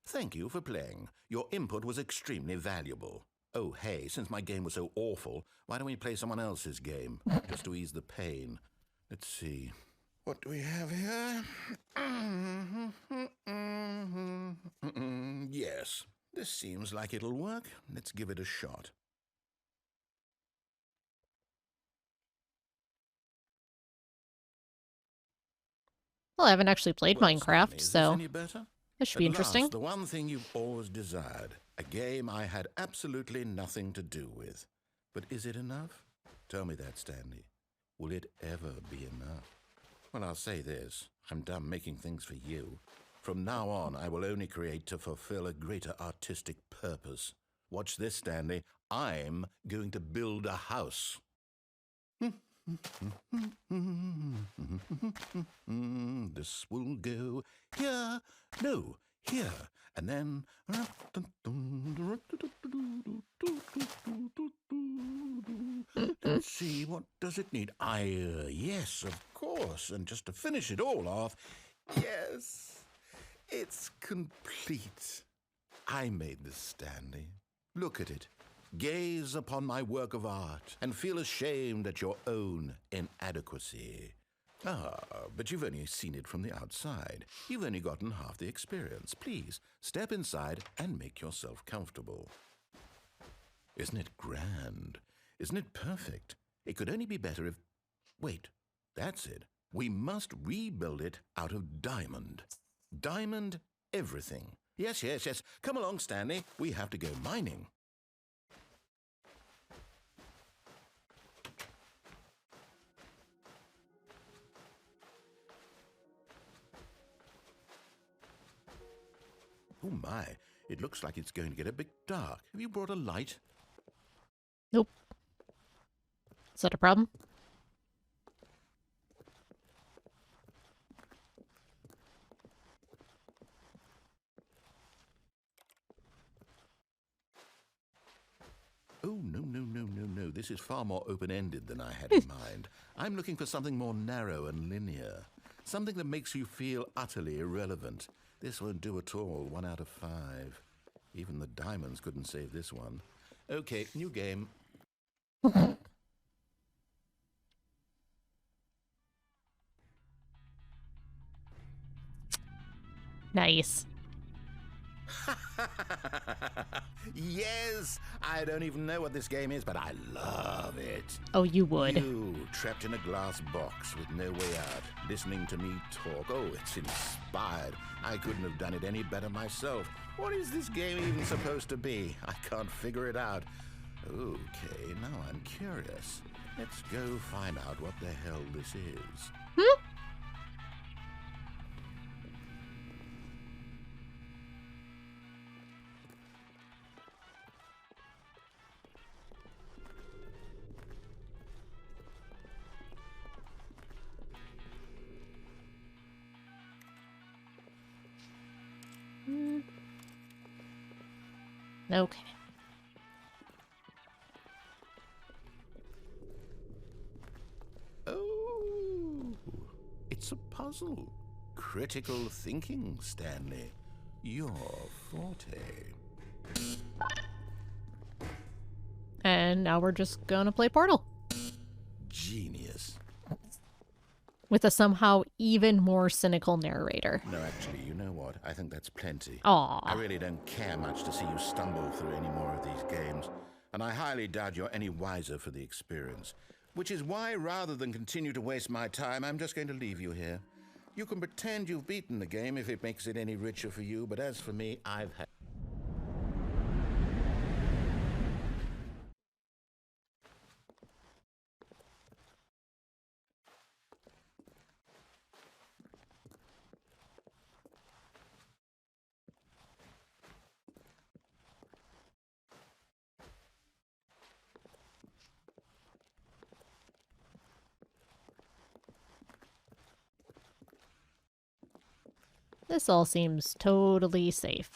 Thank you for playing. Your input was extremely valuable. Oh, hey, since my game was so awful, why don't we play someone else's game? Just to ease the pain. Let's see. What do we have here? Yes, this seems like it'll work. Let's give it a shot. Well, I haven't actually played Well, Minecraft, Stanley, is this so any better? this should be At last, interesting. the one thing you've always desired. A game I had absolutely nothing to do with. But is it enough? Tell me that, Stanley. Will it ever be enough? Well, I'll say this. I'm done making things for you. From now on, I will only create to fulfill a greater artistic purpose. Watch this, Stanley. I'm going to build a house. This will go here. No, here. And then... Let's see, what does it need? Yes, of course. And just to finish it all off, yes, it's complete. I made this, Stanley. Look at it. Gaze upon my work of art and feel ashamed at your own inadequacy. Ah, but you've only seen it from the outside. You've only gotten half the experience. Please, step inside and make yourself comfortable. Isn't it grand? Isn't it perfect? It could only be better if... Wait, that's it. We must rebuild it out of diamond. Diamond everything. Yes, yes, yes. Come along, Stanley. We have to go mining. Oh my, it looks like it's going to get a bit dark. Have you brought a light? Nope. Is that a problem? Oh, no, no, no, no, no. This is far more open-ended than I had in mind. I'm looking for something more narrow and linear. Something that makes you feel utterly irrelevant. This won't do at all. 1 out of 5. Even the diamonds couldn't save this one. Okay, new game. Nice. Yes! I don't even know what this game is, but I love it. Oh, you would. You, trapped in a glass box with no way out, listening to me talk. Oh, it's inspired. I couldn't have done it any better myself. What is this game even supposed to be? I can't figure it out. Okay, now I'm curious. Let's go find out what the hell this is. Okay. Oh, it's a puzzle. Critical thinking, Stanley. Your forte. And now we're just gonna play Portal. Genius. With a somehow even more cynical narrator. No, actually, you know what? I think that's plenty. Aww. I really don't care much to see you stumble through any more of these games. and I highly doubt you're any wiser for the experience. Which is why, rather than continue to waste my time, I'm just going to leave you here. You can pretend you've beaten the game if it makes it any richer for you, but as for me, I've had... This all seems totally safe.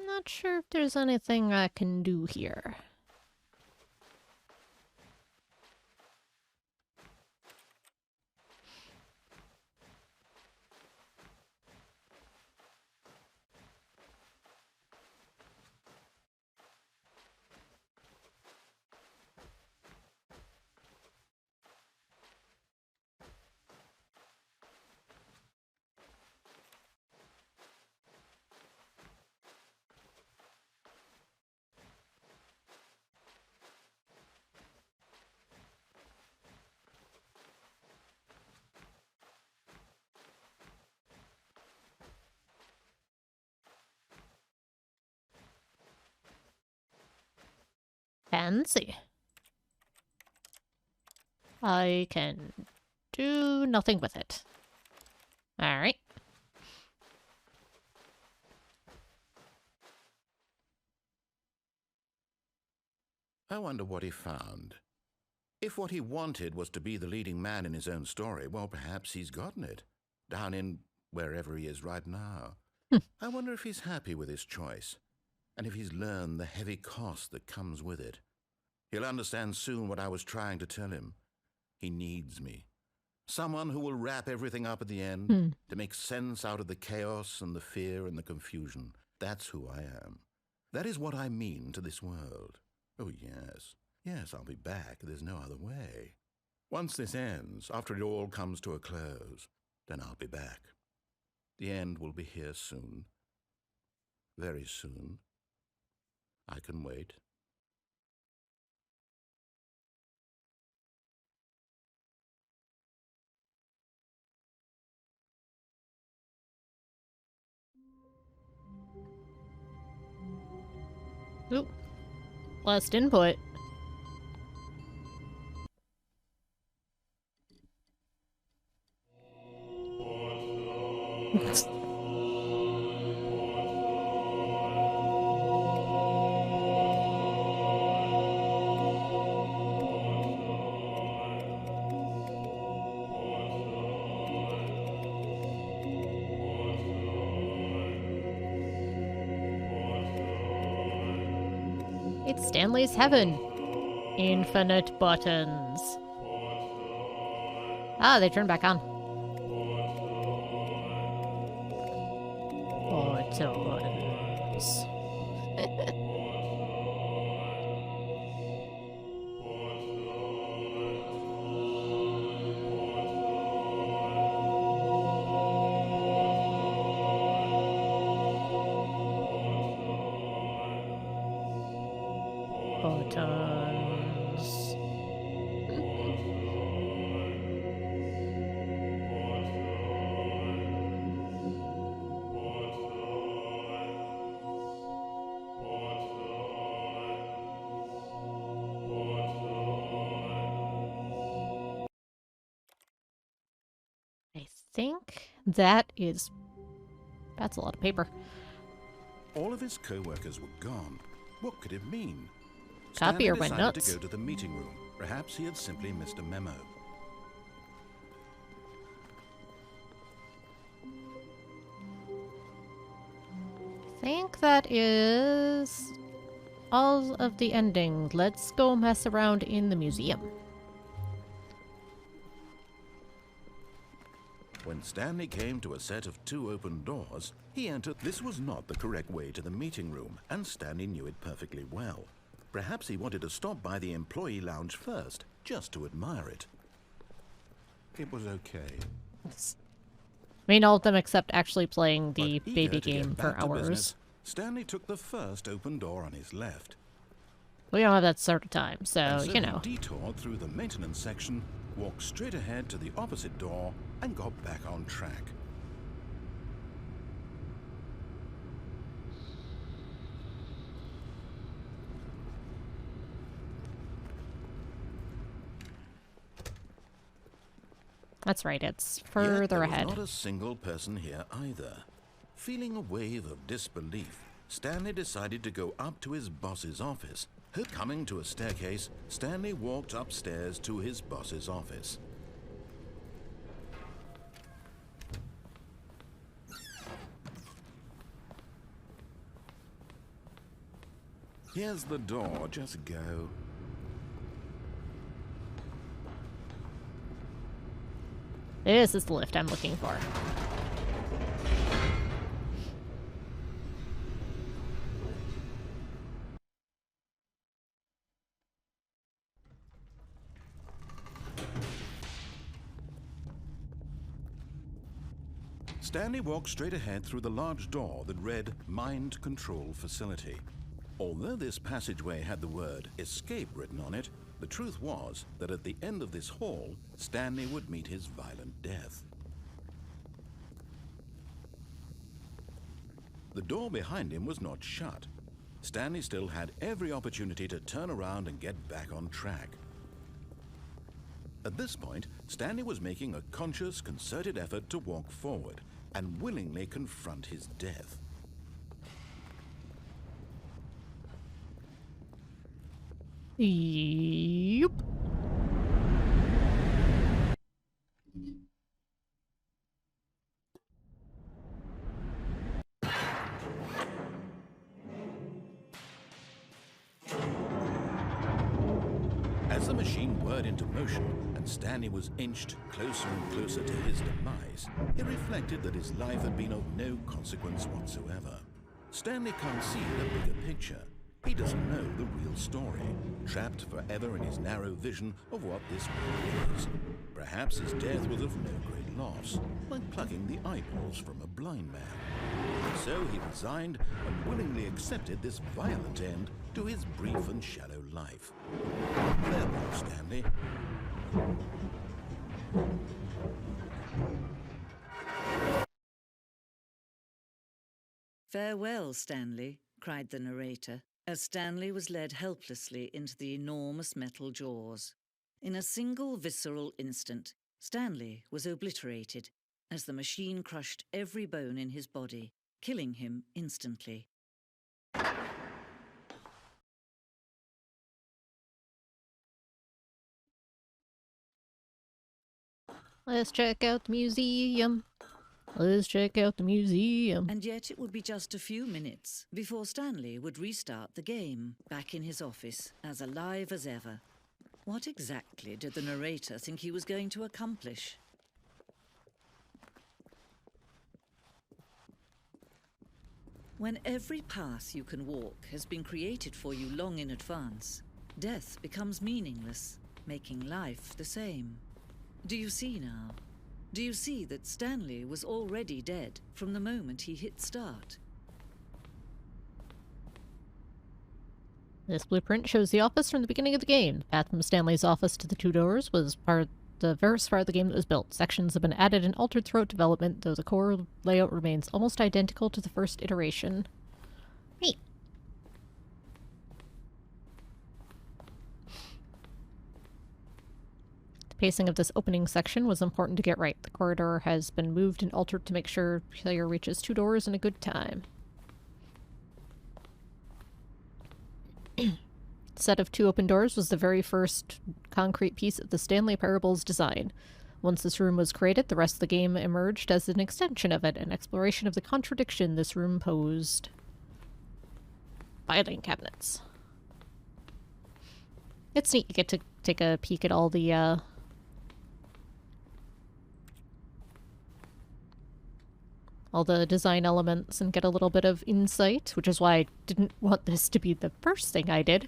Not sure if there's anything I can do here. Fancy. I can do nothing with it. Alright. I wonder what he found. If what he wanted was to be the leading man in his own story, well, perhaps he's gotten it. Down in wherever he is right now. I wonder if he's happy with his choice, and if he's learned the heavy cost that comes with it. He'll understand soon what I was trying to tell him. He needs me. Someone who will wrap everything up at the end, to make sense out of the chaos and the fear and the confusion. That's who I am. That is what I mean to this world. Oh, yes. Yes, I'll be back. There's no other way. Once this ends, after it all comes to a close, then I'll be back. The end will be here soon. Very soon. I can wait. Oop. Last input. It's Stanley's heaven. Infinite buttons. Ah, they turned back on. Buttons. Buttons. think that's a lot of paper. All of his co-workers were gone. What could it mean? Copier Stanley went decided nuts. to go to the meeting room. Perhaps he had simply missed a memo. I think that is all of the ending. Let's go mess around in the museum. When Stanley came to a set of 2 open doors, he entered. This was not the correct way to the meeting room, and Stanley knew it perfectly well. Perhaps he wanted to stop by the employee lounge first, just to admire it. It was okay. I mean, all of them except actually playing the But eager baby to get game for back to hours. business, Stanley took the first open door on his left. We don't have that sort of time, so, And so you know. he detoured through the maintenance section, walked straight ahead to the opposite door, and got back on track. That's right, it's Yet further there ahead. was not a single person here either. Feeling a wave of disbelief, Stanley decided to go up to his boss's office. Coming to a staircase, Stanley walked upstairs to his boss's office. Here's the door, just go. This is the lift I'm looking for. Stanley walked straight ahead through the large door that read Mind Control Facility. Although this passageway had the word escape written on it, the truth was that at the end of this hall, Stanley would meet his violent death. The door behind him was not shut. Stanley still had every opportunity to turn around and get back on track. At this point, Stanley was making a conscious, concerted effort to walk forward and willingly confront his death. Yup. As the machine whirred into motion and Stanley was inched closer and closer to his demise, he reflected that his life had been of no consequence whatsoever. Stanley can't see the bigger picture. He doesn't know the real story, trapped forever in his narrow vision of what this world is. Perhaps his death was of no great loss, like plucking the eyeballs from a blind man. And so he resigned and willingly accepted this violent end to his brief and shallow life. Farewell, Stanley. "Farewell, Stanley," cried the narrator, as Stanley was led helplessly into the enormous metal jaws. In a single visceral instant, Stanley was obliterated as the machine crushed every bone in his body, killing him instantly. Let's check out the museum. Let's check out the museum. And yet it would be just a few minutes before Stanley would restart the game, back in his office, as alive as ever. What exactly did the narrator think he was going to accomplish? When every path you can walk has been created for you long in advance, death becomes meaningless, making life the same. Do you see now? Do you see that Stanley was already dead from the moment he hit start? This blueprint shows the office from the beginning of the game. The path from Stanley's office to the 2 doors was part of the first part of the game that was built. Sections have been added and altered throughout development, though the core layout remains almost identical to the first iteration. Neat. Pacing of this opening section was important to get right. The corridor has been moved and altered to make sure player reaches 2 doors in a good time. Set of 2 open doors was the very first concrete piece of the Stanley Parable's design. Once this room was created, the rest of the game emerged as an extension of it, an exploration of the contradiction this room posed. Filing cabinets. It's neat you get to take a peek at all the design elements and get a little bit of insight, which is why I didn't want this to be the first thing I did.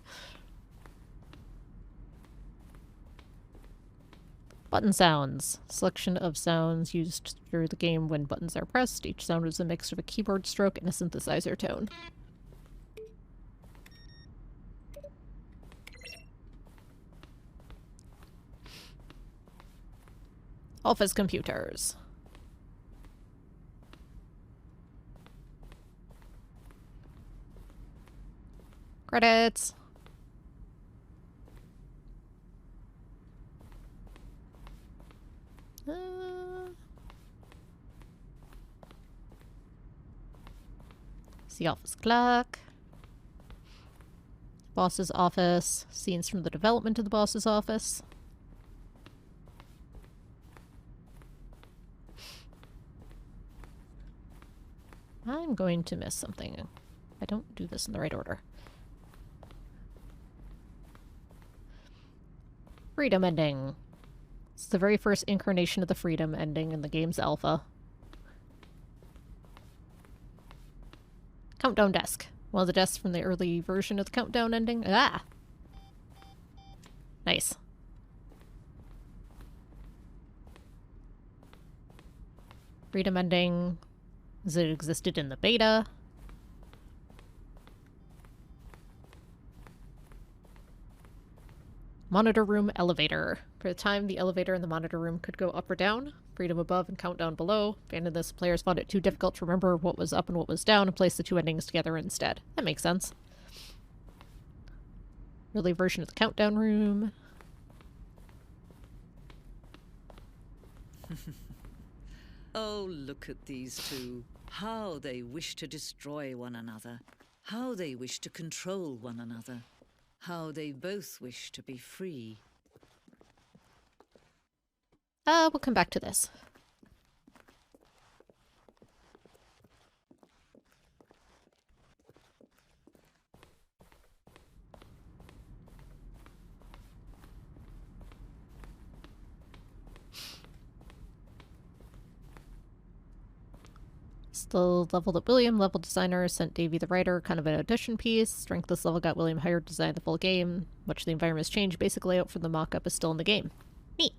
Button sounds. Selection of sounds used through the game when buttons are pressed. Each sound is a mix of a keyboard stroke and a synthesizer tone. Office computers. Credits. The office clock. Boss's office. Scenes from the development of the boss's office. I'm going to miss something. I don't do this in the right order. Freedom ending. It's the very first incarnation of the freedom ending in the game's alpha. Countdown desk. One of the desks from the early version of the countdown ending. Ah! Nice. Freedom ending as it existed in the beta. Monitor room elevator. For the time, the elevator in the monitor room could go up or down. Freedom above and countdown below. Abandoned this, players found it too difficult to remember what was up and what was down and placed the 2 endings together instead. That makes sense. Early version of the countdown room. Oh, look at these 2. How they wish to destroy one another. How they wish to control one another. How they both wish to be free. We'll come back to this. The level that William, level designer, sent Davey the writer, kind of an audition piece. Strength this level got William hired to design the full game. Much of the environment has changed. Basic layout for the mock-up is still in the game. Neat.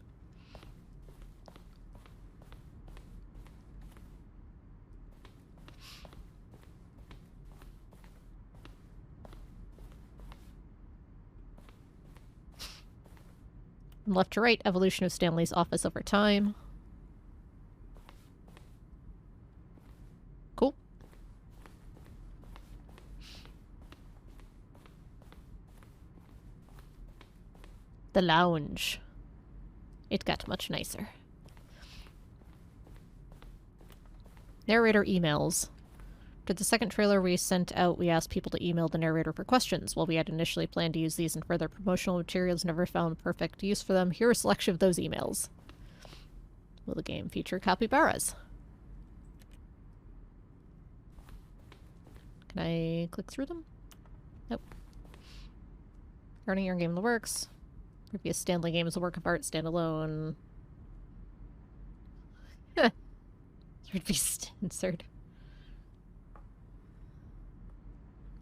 From left to right, evolution of Stanley's office over time. Cool. The lounge. It got much nicer. Narrator emails. For the second trailer we sent out, we asked people to email the narrator for questions. While we had initially planned to use these in further promotional materials, never found perfect use for them. Here are a selection of those emails. Will the game feature capybaras? Can I click through them? Nope. Starting your game in the works. Previous Stanley game is a work of art, standalone. You'd be censored.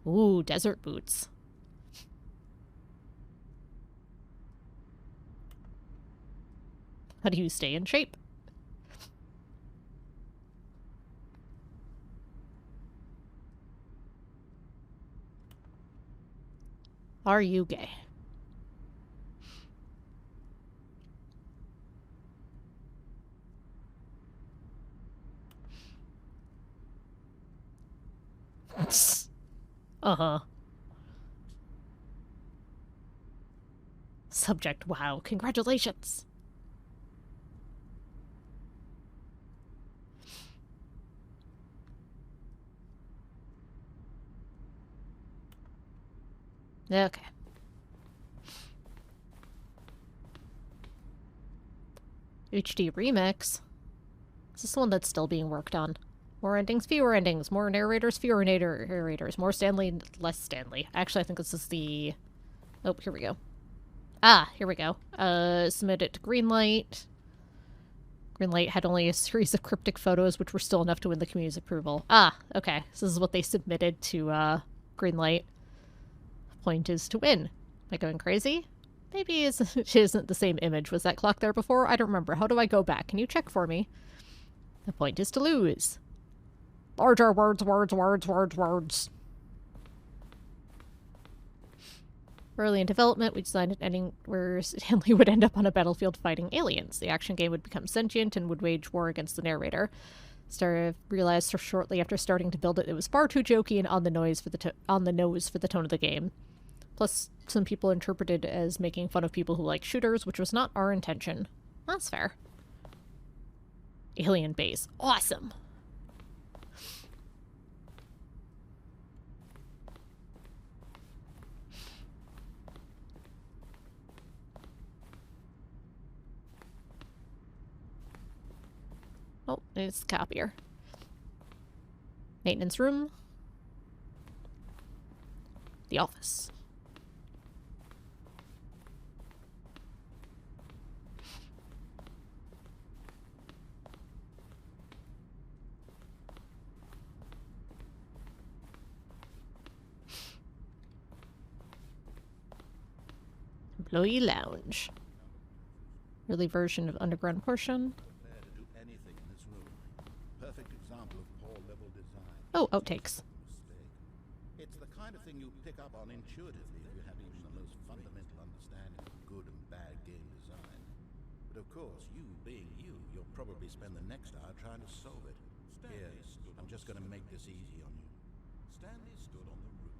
Ooh, desert boots. How do you stay in shape? Are you gay? Uh-huh. Subject, wow, congratulations. Okay. HD Remix? Is this the one that's still being worked on? More endings, fewer endings. More narrators, fewer narrators. More Stanley, less Stanley. Actually, I think this is the... Oh, here we go. Ah, here we go. Submit it to Greenlight. Greenlight had only a series of cryptic photos, which were still enough to win the community's approval. Ah, okay. So this is what they submitted to, Greenlight. Point is to win. Am I going crazy? Maybe it isn't the same image. Was that clock there before? I don't remember. How do I go back? Can you check for me? The point is to lose. Larger words, words, words, words, words. Early in development, we designed an ending where Stanley would end up on a battlefield fighting aliens. The action game would become sentient and would wage war against the narrator. Realized shortly after starting to build it, it was far too jokey and on the nose for the tone of the game. Plus, some people interpreted it as making fun of people who like shooters, which was not our intention. That's fair. Alien base. Awesome! Oh, it's the copier. Maintenance room. The office. Employee lounge. Early version of underground portion. Oh, outtakes. It's the kind of thing you pick up on intuitively if you have even the most fundamental understanding of good and bad game design. But of course, you being you, you'll probably spend the next hour trying to solve it. Here, I'm just going to make this easy on you. Stanley stood on the roof.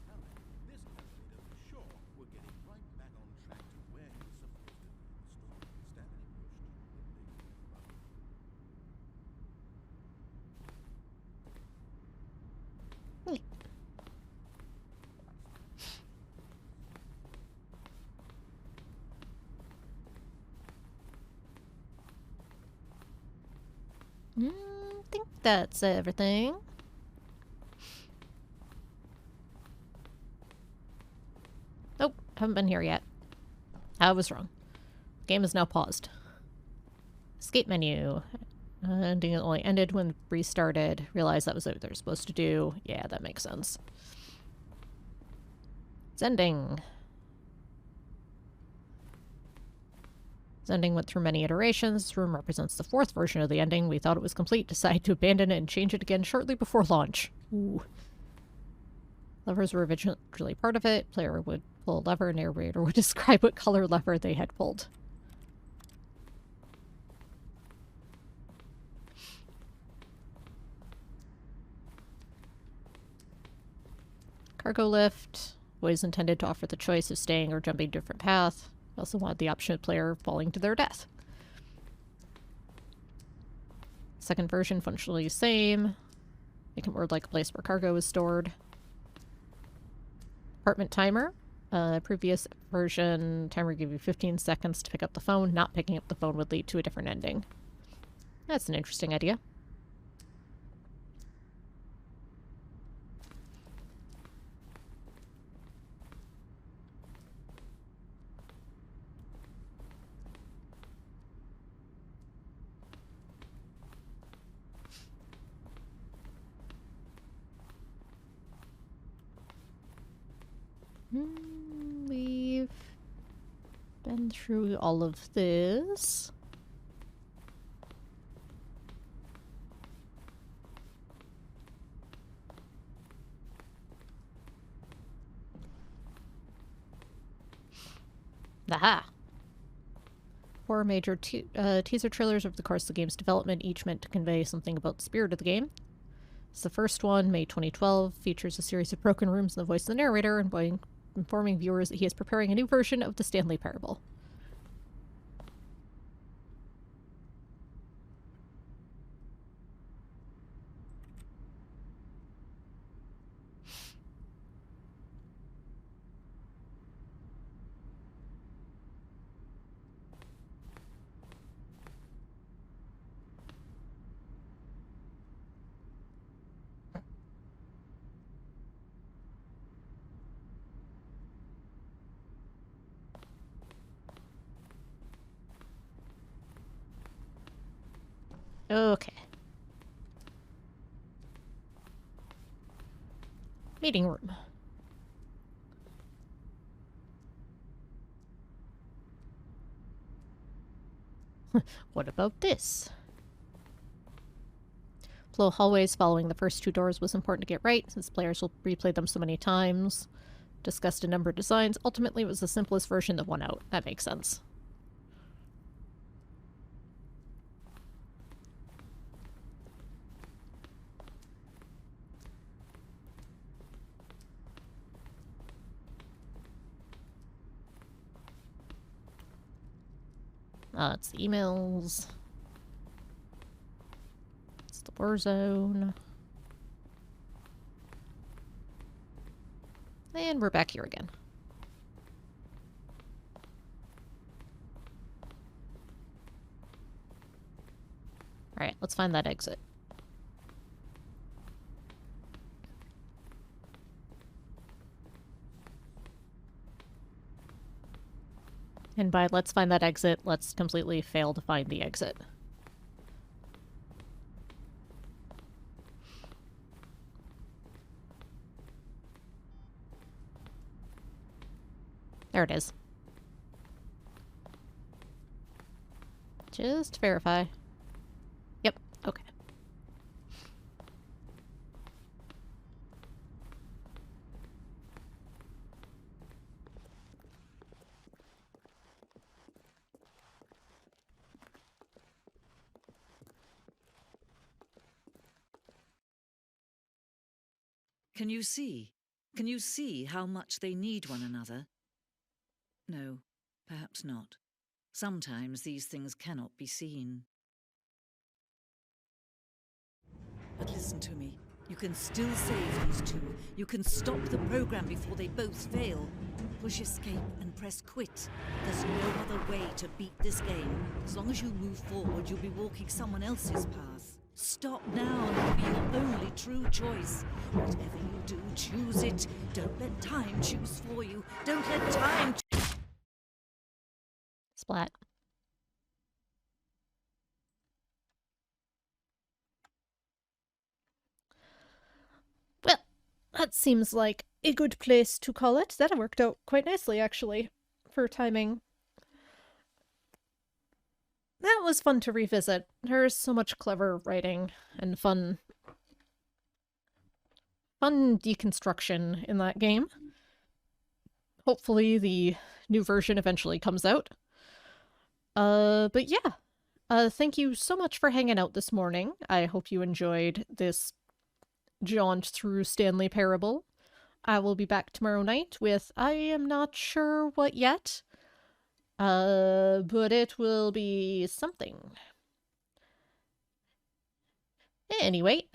Now then, this calculator for sure will get him right back on track to where he's supposed to be in the story. Stanley pushed the big button. I think that's everything. Nope, haven't been here yet. I was wrong. Game is now paused. Escape menu. Ending only ended when restarted. Realized that was what they're supposed to do. Yeah, that makes sense. It's ending. This ending went through many iterations. This room represents the fourth version of the ending. We thought it was complete, decided to abandon it and change it again shortly before launch. Ooh. Levers were originally part of it. Player would pull a lever, narrator would describe what color lever they had pulled. Cargo lift was intended to offer the choice of staying or jumping a different path. Also wanted the option of player falling to their death. Second version, functionally the same. Make it more like a place where cargo is stored. Apartment timer. Previous version, timer gave you 15 seconds to pick up the phone. Not picking up the phone would lead to a different ending. That's an interesting idea. We've been through all of this. Aha! 4 major teaser trailers over the course of the game's development, each meant to convey something about the spirit of the game. It's the first one, May 2012, features a series of broken rooms and the voice of the narrator, and informing viewers that he is preparing a new version of the Stanley Parable. Okay. Meeting room. What about this? Flow hallways following the first two doors was important to get right, since players will replay them so many times. Discussed a number of designs. Ultimately, it was the simplest version that won out. That makes sense. It's the emails. It's the war zone. And we're back here again. Alright, let's find that exit. And by let's find that exit, let's completely fail to find the exit. There it is. Just verify. Yep, okay. Can you see? Can you see how much they need one another? No, perhaps not. Sometimes these things cannot be seen. But listen to me. You can still save these two. You can stop the program before they both fail. Push escape and press quit. There's no other way to beat this game. As long as you move forward, you'll be walking someone else's path. Stop now and it'll be your only true choice. Whatever you do, choose it. Don't let time choose for you. Don't let time Splat. Well, that seems like a good place to call it. That worked out quite nicely, actually, for timing. That was fun to revisit. There's so much clever writing and fun deconstruction in that game. Hopefully the new version eventually comes out. But yeah. Thank you so much for hanging out this morning. I hope you enjoyed this jaunt through Stanley Parable. I will be back tomorrow night with I am not sure what yet. But it will be something. Anyway,